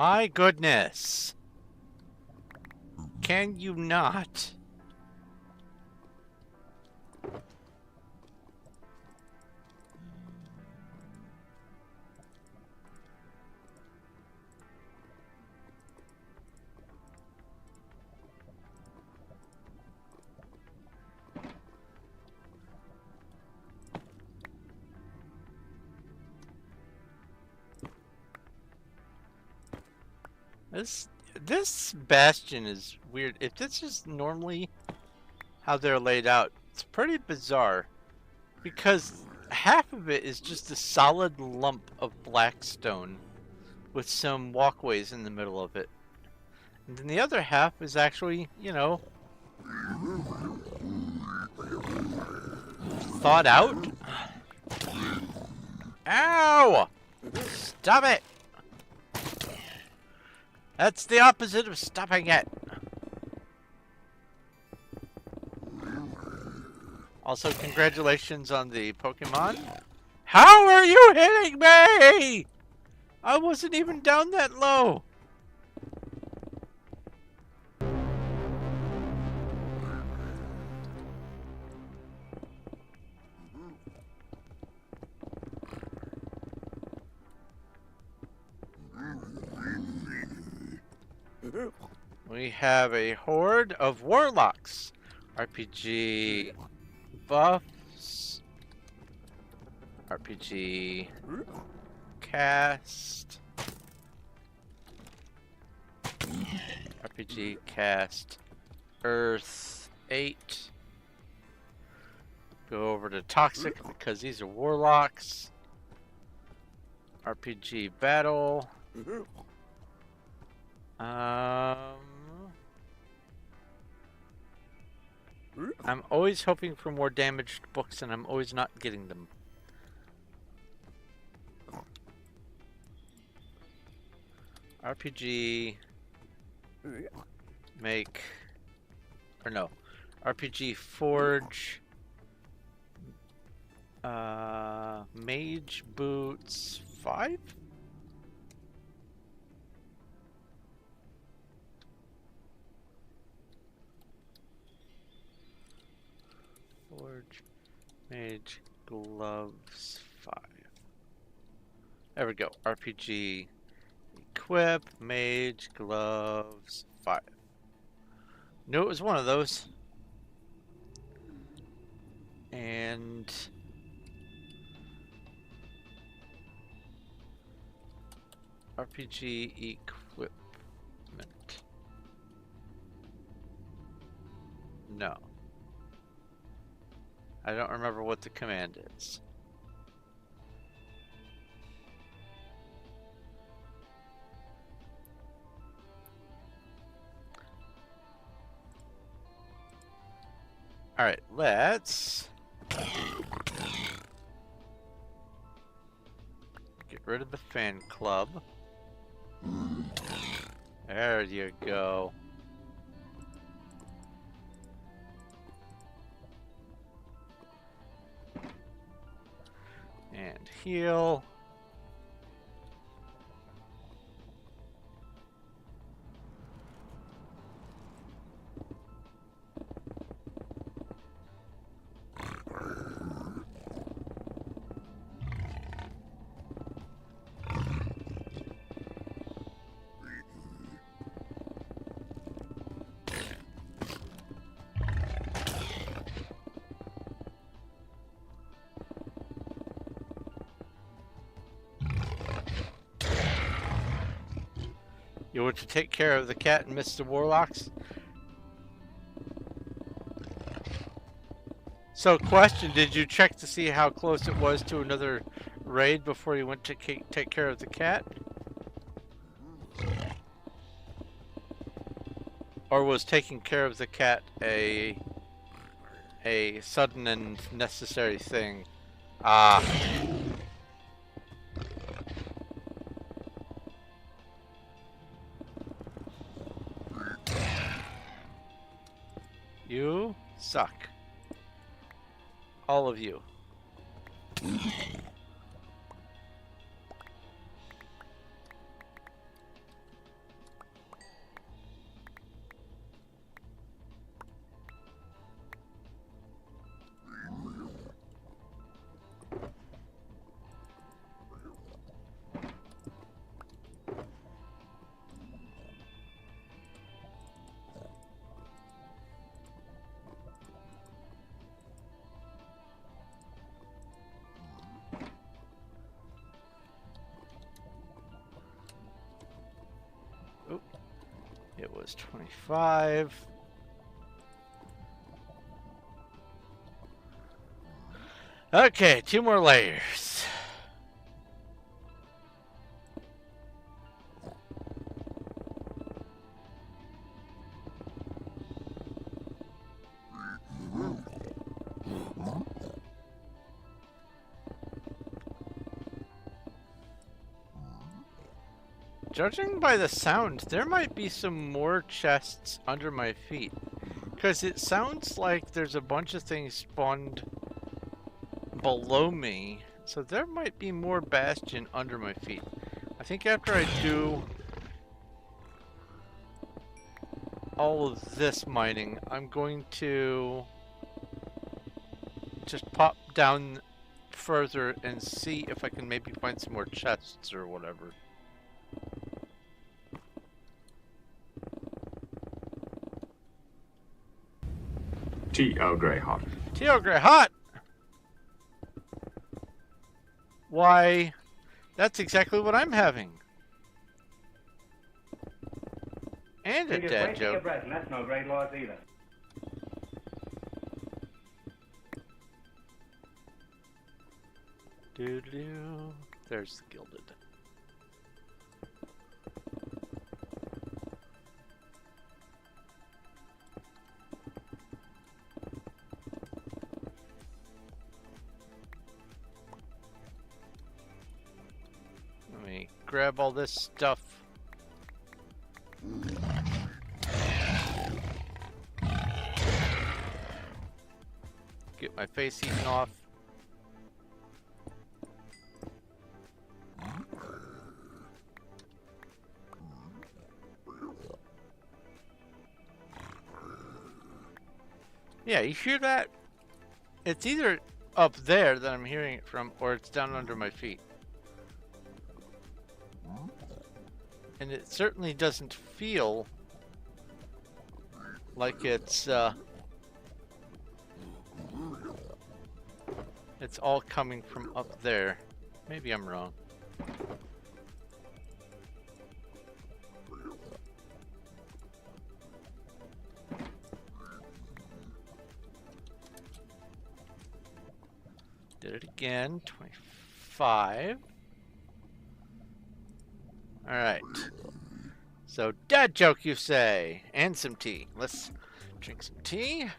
A: My goodness. Can you not? This bastion is weird. If this is normally how they're laid out, it's pretty bizarre. Because half of it is just a solid lump of black stone with some walkways in the middle of it. And then the other half is actually, you know, thought out. Ow! Stop it! That's the opposite of stopping it. Also, congratulations on the Pokemon. How are you hitting me? I wasn't even down that low. We have a horde of warlocks. RPG buffs. RPG cast. RPG cast Earth 8. Go over to Toxic because these are warlocks. RPG battle. I'm always hoping for more damaged books and I'm always not getting them. RPG make, or no, RPG forge, mage boots 5? Forge, mage, gloves, 5. There we go. RPG, equip, mage, gloves, 5. Knew it was one of those. And RPG equipment. No. I don't remember what the command is. Alright, let's get rid of the fan club. There you go. And heal. You want to take care of the cat and miss the warlocks? So, question, did you check to see how close it was to another raid before you went to take care of the cat? Or was taking care of the cat a sudden and necessary thing? Ah. You suck. All of you. was 25. Okay, 2 more layers. Judging by the sound, there might be some more chests under my feet. Because it sounds like there's a bunch of things spawned below me. So there might be more Bastion under my feet. I think after I do all of this mining, I'm going to just pop down further and see if I can maybe find some more chests or whatever.
D: Tea Earl Grey hot.
A: Tea Earl Grey hot! Why, that's exactly what I'm having. And a dad joke.
C: And that's no great loss either.
A: Doo-doo. There's the gilded. Let me grab all this stuff. Get my face eaten off. Yeah, you hear that? It's either up there that I'm hearing it from, or it's down under my feet. And it certainly doesn't feel like it's all coming from up there. Maybe I'm wrong. Did it again. 25. Alright. So, dad joke, you say. And some tea. Let's drink some tea.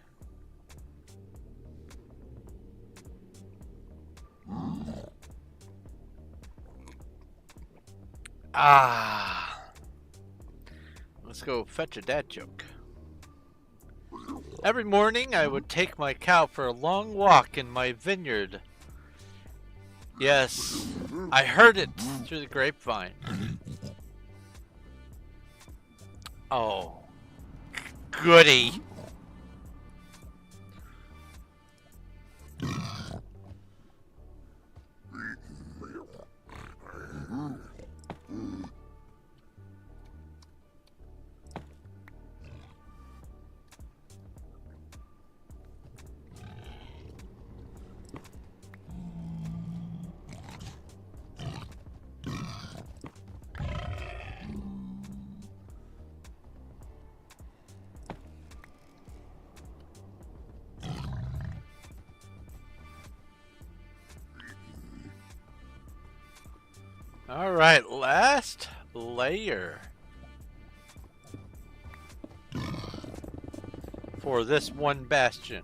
A: Ah. Let's go fetch a dad joke. Every morning I would take my cow for a long walk in my vineyard. Yes, I heard it through the grapevine. Oh, goody. Alright, last layer for this one bastion.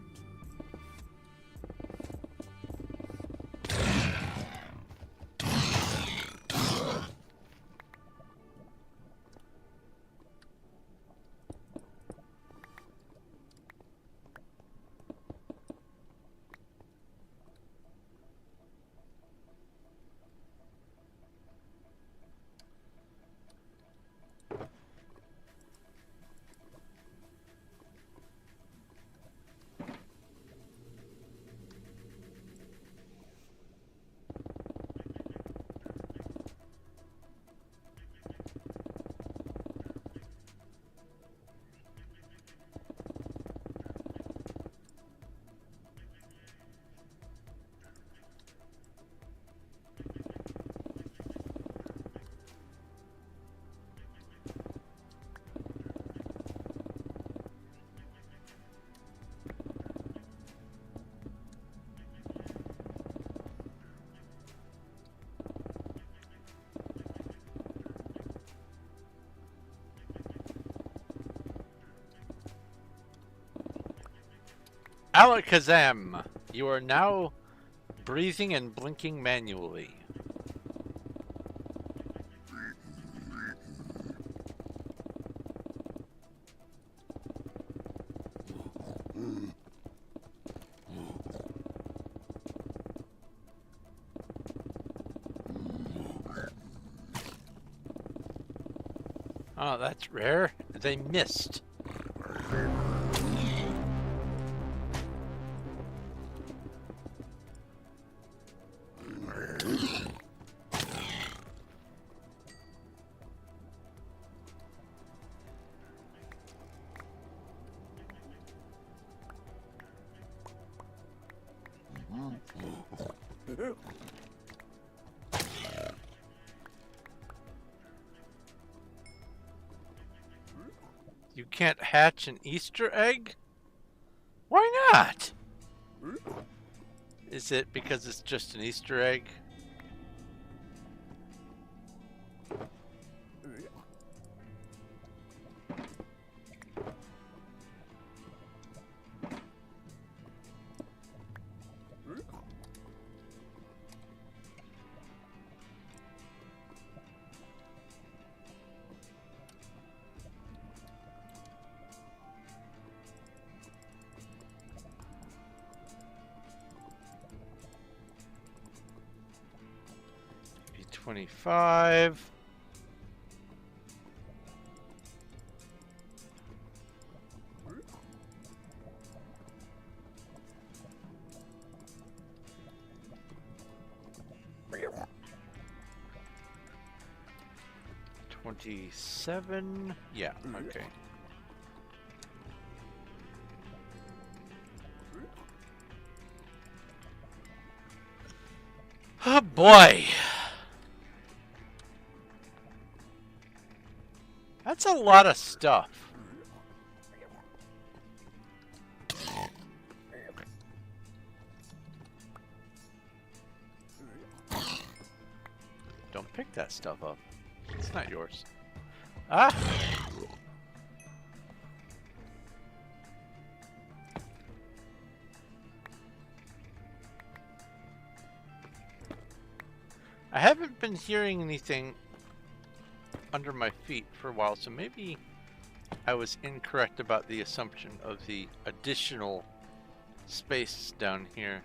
A: Alakazam, you are now breathing and blinking manually. Oh, that's rare. They missed. You can't hatch an Easter egg? Why not? Is it because it's just an Easter egg? B25. $27. Yeah, okay. Oh boy. That's a lot of stuff. Don't pick that stuff up. It's not yours. Ah! I haven't been hearing anything under my feet for a while, so maybe I was incorrect about the assumption of the additional space down here.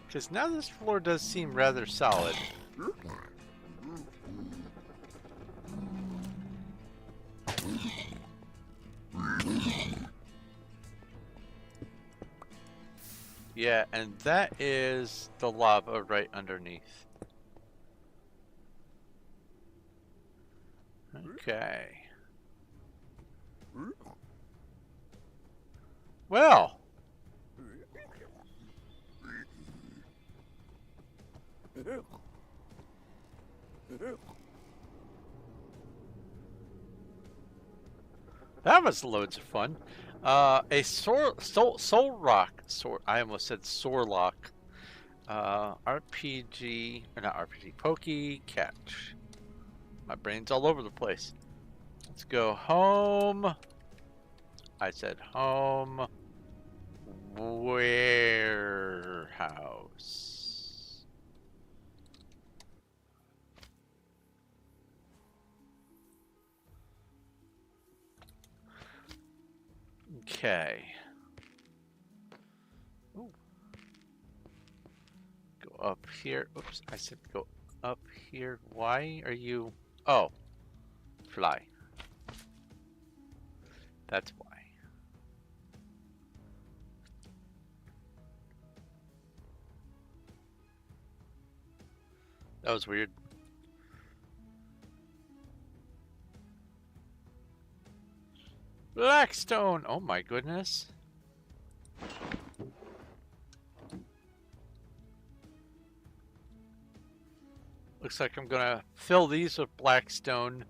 A: Because now this floor does seem rather solid. Yeah, and that is the lava right underneath. Okay. Well. That was loads of fun. A soul rock. I almost said Sorlock. RPG, or not RPG, Pokey catch. My brain's all over the place. Let's go home. I said home. Warehouse. Okay. Ooh. Go up here. Oops, I said go up here. Why are you... Oh. Fly. That's why. That was weird. Blackstone! Oh my goodness. Looks like I'm gonna fill these with blackstone.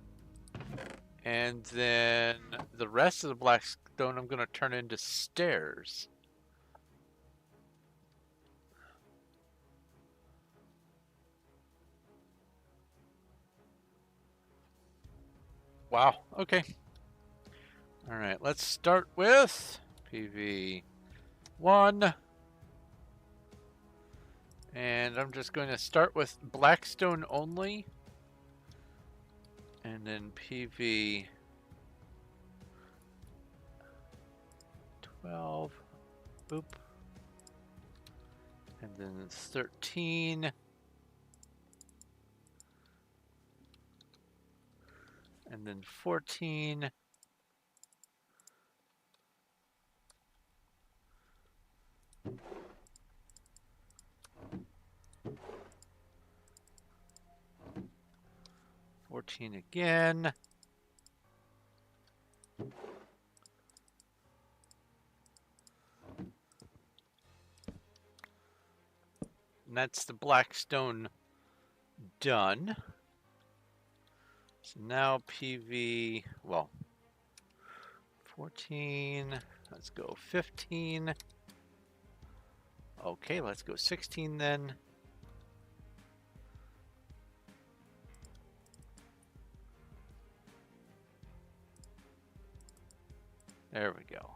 A: And then the rest of the blackstone I'm gonna turn into stairs. Wow, okay. Alright, let's start with PV 1. And I'm just going to start with blackstone only. And then PV 12. Boop. And then 13. And then 14. Again. And that's the blackstone done. So now PV, well, 14, let's go 15. Okay, let's go 16 then. There we go.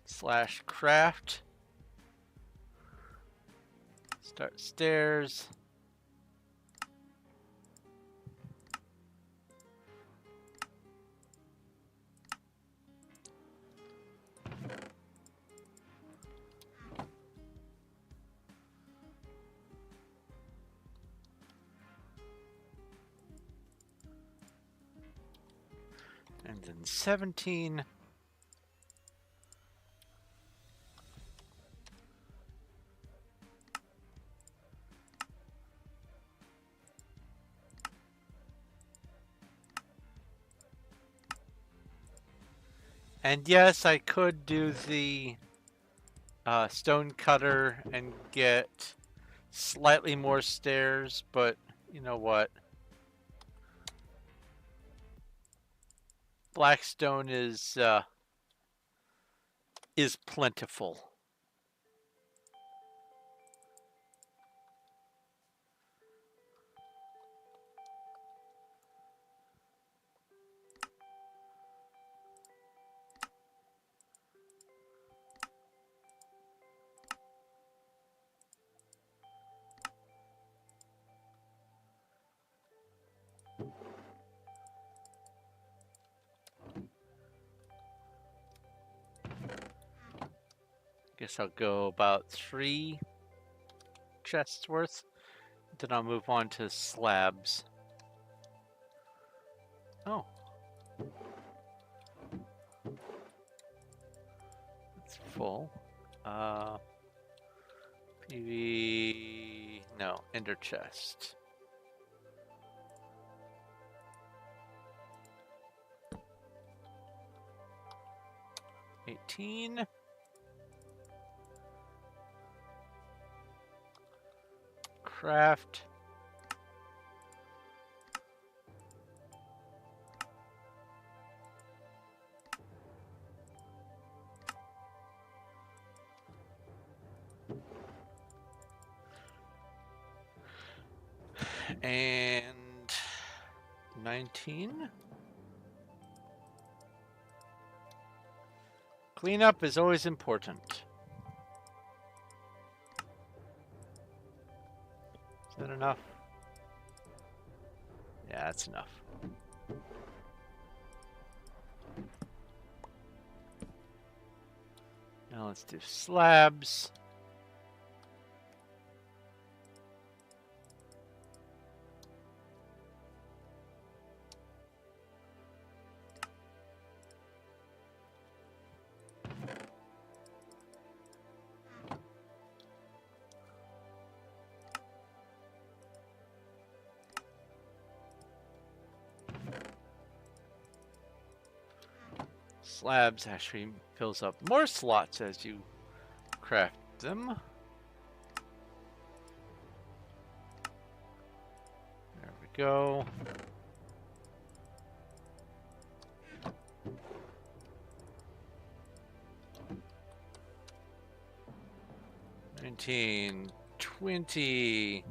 A: Slash craft. Start stairs. And then 17. And yes, I could do the stone cutter and get slightly more stairs, but you know what? Blackstone is plentiful. Guess I'll go about 3 chests worth. Then I'll move on to slabs. Oh. It's full. PV... No, ender chest. $18. Craft. And 19. Cleanup is always important. Is that enough? Yeah, that's enough. Now let's do slabs. Slabs actually fills up more slots as you craft them. There we go. $19, $20.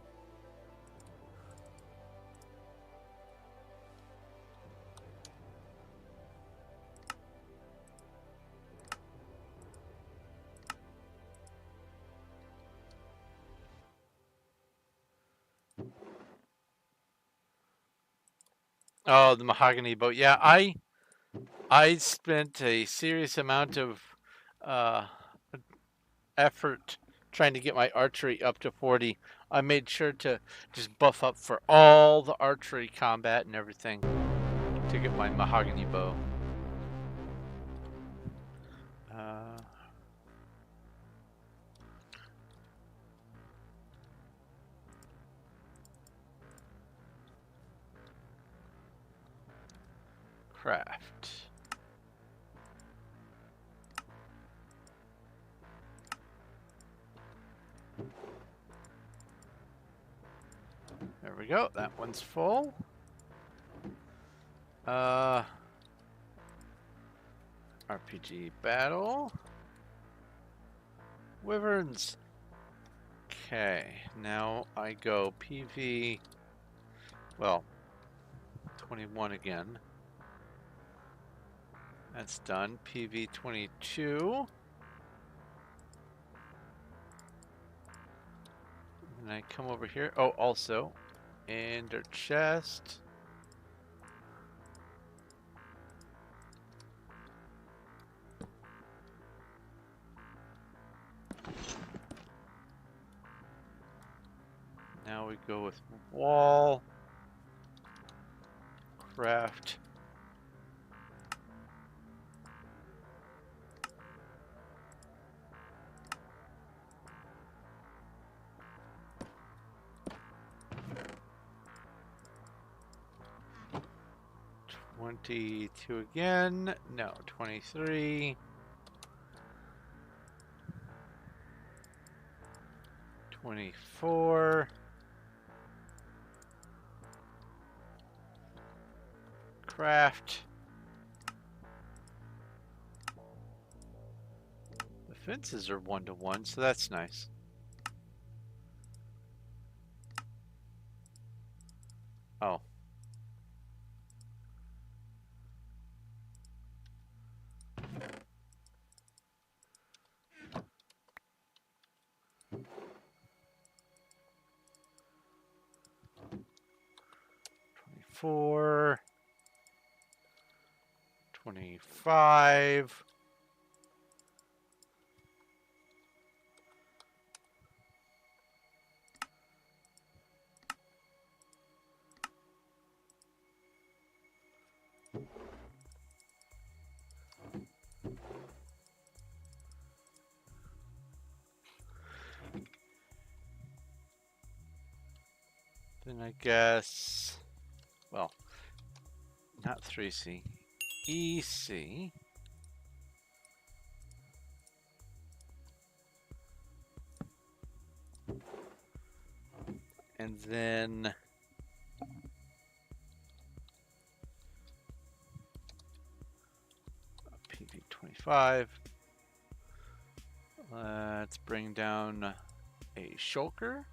A: Oh, the mahogany bow. Yeah, I spent a serious amount of effort trying to get my archery up to 40. I made sure to just buff up for all the archery combat and everything to get my mahogany bow. Craft. There we go. That one's full. RPG battle. Wyverns. Okay, now I go PV. Well, 21 again. That's done. PV 22. And I come over here. Oh, also, ender chest. Now we go with wall. Craft. $22 again. No, 23. 24. Craft. The fences are 1-to-1, so that's nice. Oh. Four, 25. Then I guess, well, not 3C, EC. And then PV 25. Let's bring down a shulker.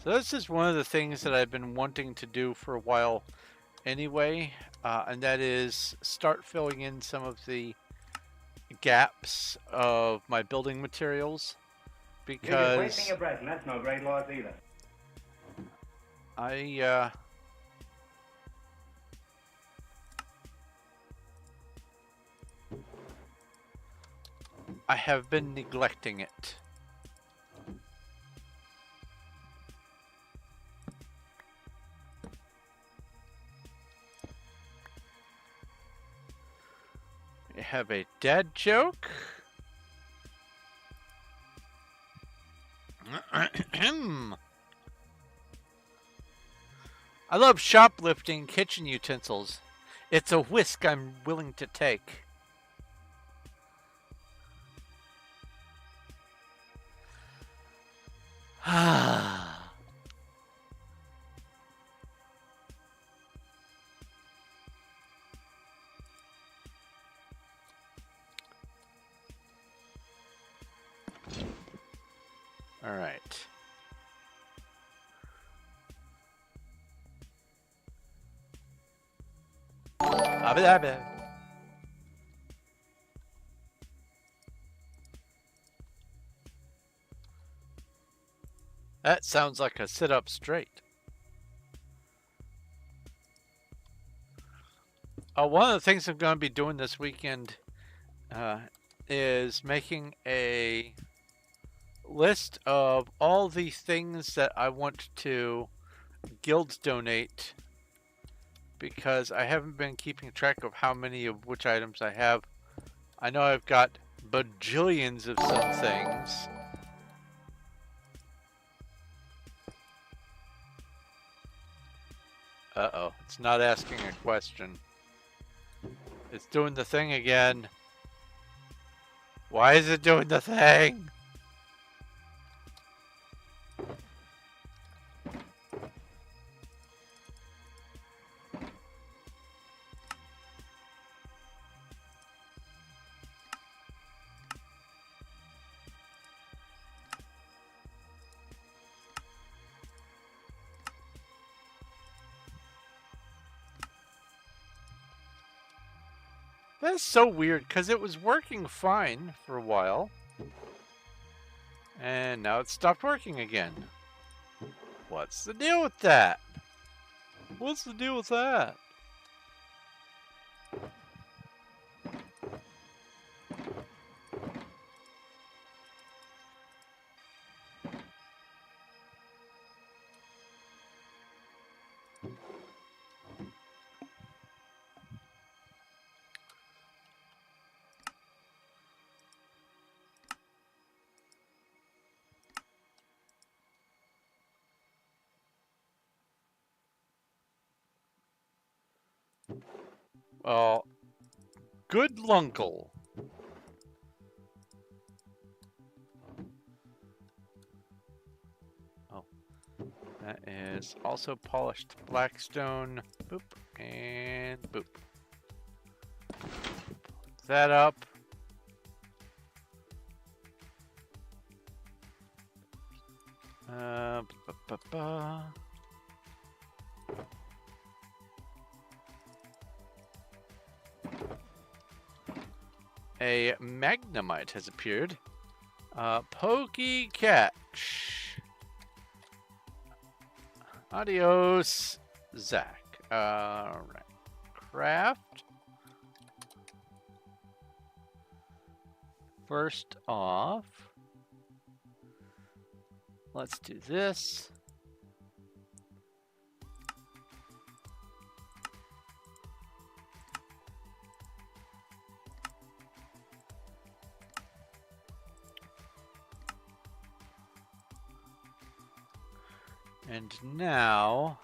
A: So this is one of the things that I've been wanting to do for a while anyway, and that is start filling in some of the gaps of my building materials, because
C: You're just wasting your breath, and that's no great loss either.
A: I have been neglecting it. We have a dad joke. I love shoplifting kitchen utensils. It's a risk I'm willing to take. All right. That sounds like a sit up straight. One of the things I'm going to be doing this weekend is making a list of all the things that I want to guild donate, because I haven't been keeping track of how many of which items I have. I know I've got bajillions of some things. Uh-oh, it's not asking a question. It's doing the thing again. Why is it doing the thing? That's so weird, because it was working fine for a while. And now it's stopped working again. What's the deal with that? What's the deal with that? Well, good lunkle. Oh, that is also polished blackstone. Boop and boop. Put that up. Ba, ba, ba. A magnemite has appeared. Pokey catch. Adios, Zach. Alright. Craft. First off, let's do this. And now,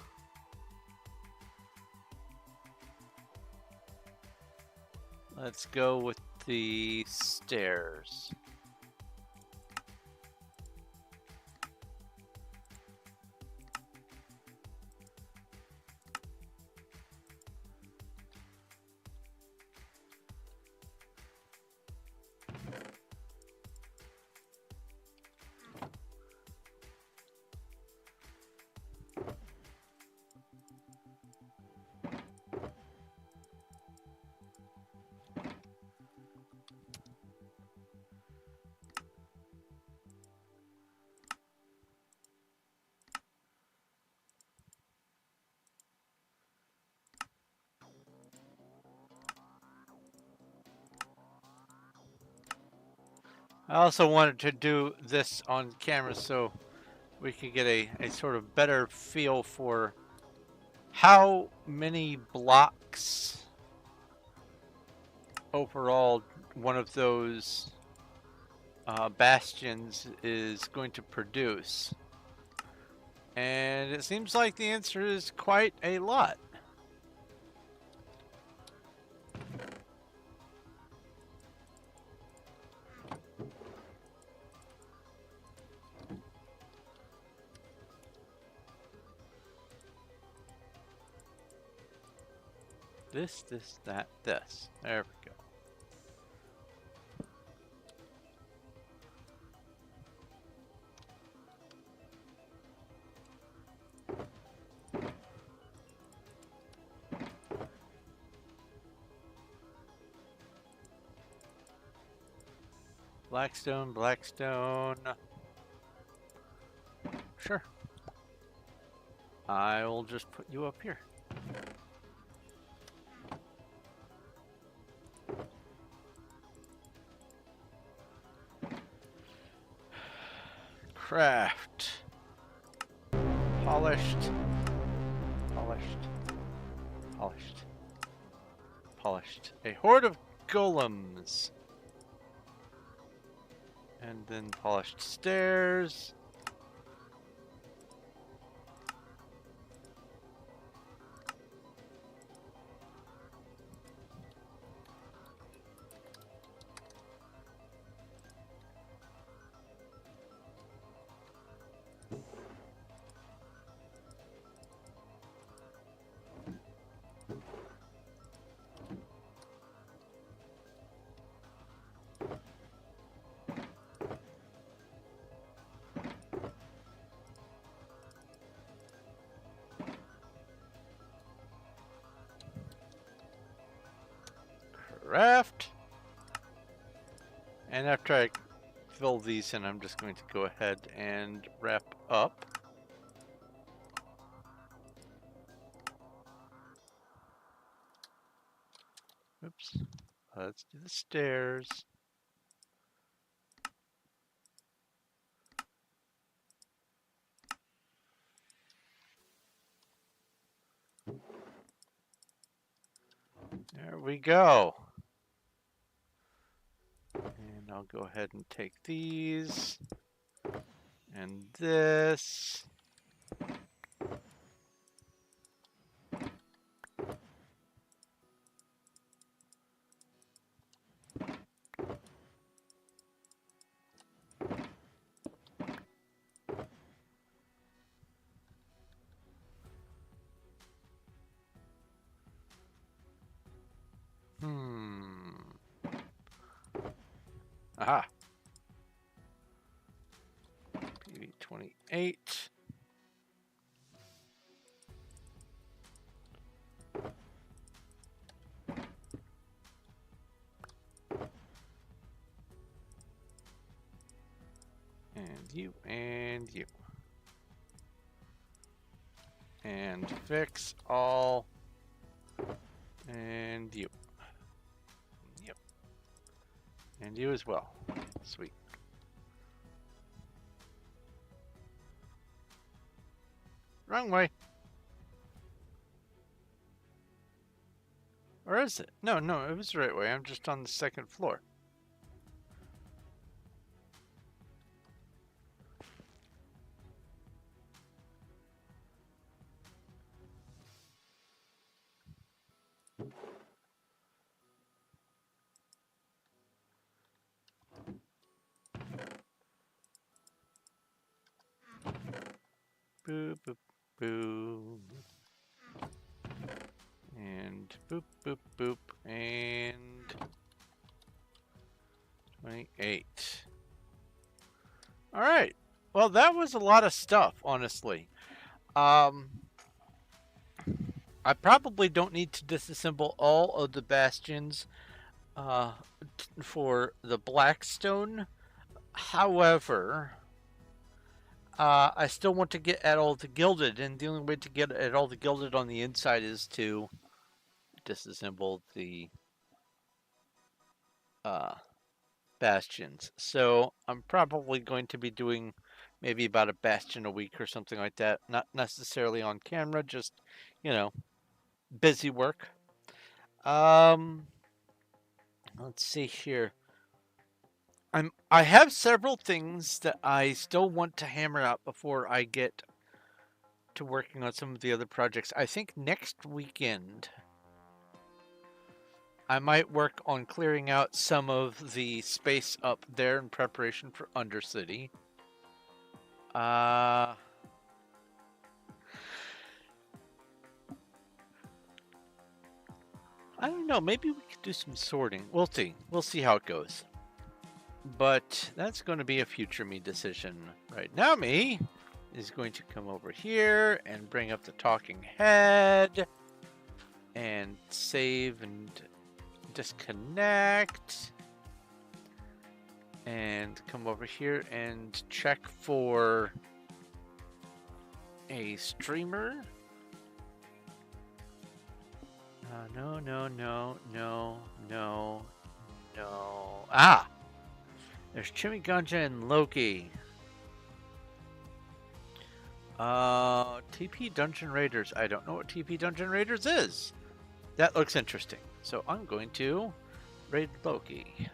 A: let's go with the stairs. I also wanted to do this on camera so we could get a sort of better feel for how many blocks overall one of those bastions is going to produce. And it seems like the answer is quite a lot. This, that, this. There we go. Blackstone, blackstone. Sure. I will just put you up here. Craft. Polished. Polished. Polished. Polished. A horde of golems. And then polished stairs. Craft. And after I fill these in, I'm just going to go ahead and wrap up. Oops. Let's do the stairs. There we go. And I'll go ahead and take these and this. Aha. PV28. And you, and you. And fix all. And you. Yep. And you as well. Sweet. Wrong way. Or is it? No, no, it was the right way. I'm just on the second floor. Boop, boop, boop. And boop, boop, boop. And 28. All right. Well, that was a lot of stuff, honestly. I probably don't need to disassemble all of the bastions for the Blackstone. However, I still want to get at all the gilded, and the only way to get at all the gilded on the inside is to disassemble the bastions. So I'm probably going to be doing maybe about a bastion a week or something like that. Not necessarily on camera, just, you know, busy work. Let's see here. I have several things that I still want to hammer out before I get to working on some of the other projects. I think next weekend I might work on clearing out some of the space up there in preparation for Undercity. I don't know. Maybe we could do some sorting. We'll see. We'll see how it goes. But that's going to be a future me decision. Right now, me is going to come over here and bring up the talking head and save and disconnect and come over here and check for a streamer. No, no, no, no, no, no. Ah! There's Chimigunja and Loki. TP Dungeon Raiders. I don't know what TP Dungeon Raiders is. That looks interesting. So I'm going to raid Loki.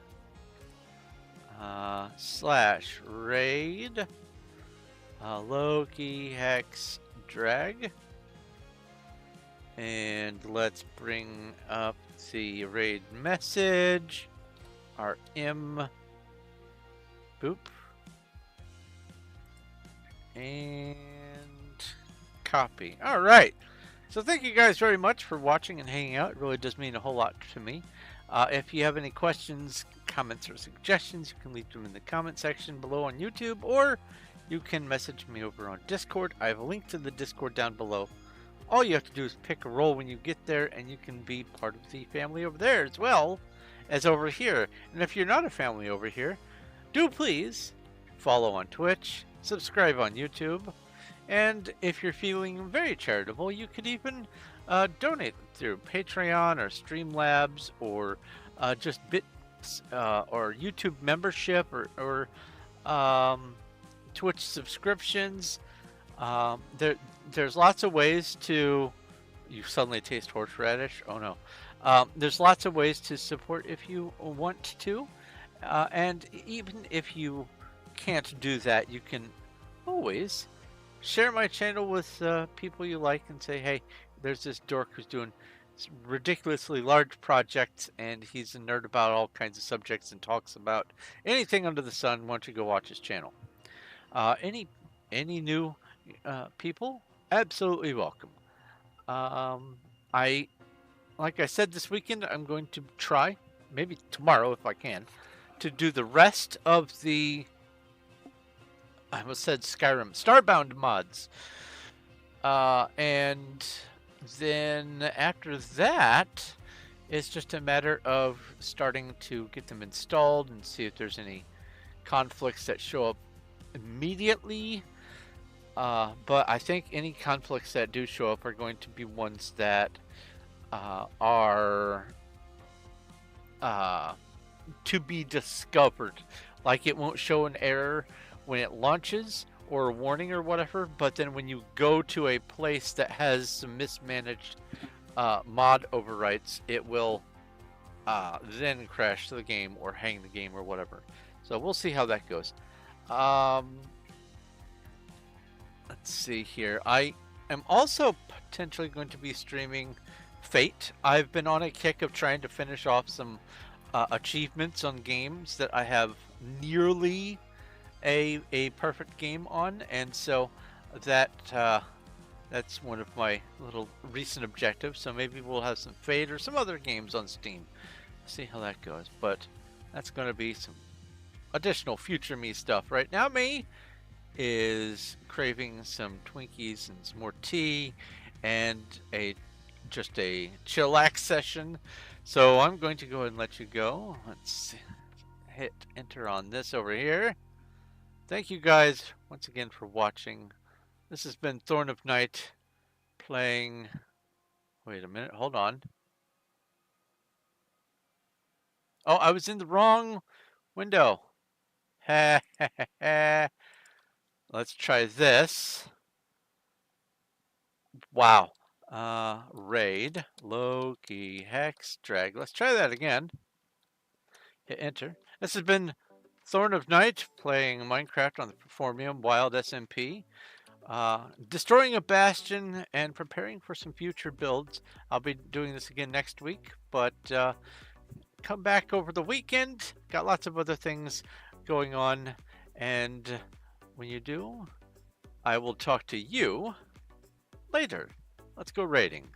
A: Slash raid Loki Hex Drag. And let's bring up the raid message. Our M. Boop. And copy. All right. So thank you guys very much for watching and hanging out. It really does mean a whole lot to me. If you have any questions, comments, or suggestions, you can leave them in the comment section below on YouTube, or you can message me over on Discord. I have a link to the Discord down below. All you have to do is pick a role when you get there, and you can be part of the family over there as well as over here. And if you're not a family over here, do please follow on Twitch, subscribe on YouTube, and if you're feeling very charitable, you could even donate through Patreon or Streamlabs or just bits or YouTube membership or Twitch subscriptions. There's lots of ways to... You suddenly taste horseradish? Oh no. There's lots of ways to support if you want to. And even if you can't do that, you can always share my channel with people you like and say, hey, there's this dork who's doing ridiculously large projects and he's a nerd about all kinds of subjects and talks about anything under the sun. Why don't you go watch his channel? Any new people, absolutely welcome. Like I said, this weekend I'm going to try, maybe tomorrow if I can, to do the rest of the, I almost said Skyrim, Starbound mods. And then after that, it's just a matter of starting to get them installed and see if there's any conflicts that show up immediately. But I think any conflicts that do show up are going to be ones that are to be discovered. Like it won't show an error when it launches or a warning or whatever, but then when you go to a place that has some mismanaged mod overwrites, it will then crash the game or hang the game or whatever. So we'll see how that goes. Let's see here. I am also potentially going to be streaming Fate. I've been on a kick of trying to finish off some achievements on games that I have nearly a perfect game on, and so that that's one of my little recent objectives. So maybe we'll have some Fate or some other games on Steam. See how that goes. But that's going to be some additional future me stuff. Right now, me is craving some Twinkies and some more tea and just a chillax session. So I'm going to go ahead and let you go. Let's hit enter on this over here. Thank you guys once again for watching. This has been Thorn of Night playing... Wait a minute, hold on. Oh, I was in the wrong window. Let's try this. Wow. Raid, Loki, Hex, Drag. Let's try that again. Hit enter. This has been Thorn of Night playing Minecraft on the Performium Wild SMP. Destroying a Bastion and preparing for some future builds. I'll be doing this again next week, but come back over the weekend. Got lots of other things going on, and when you do, I will talk to you later. Let's go raiding.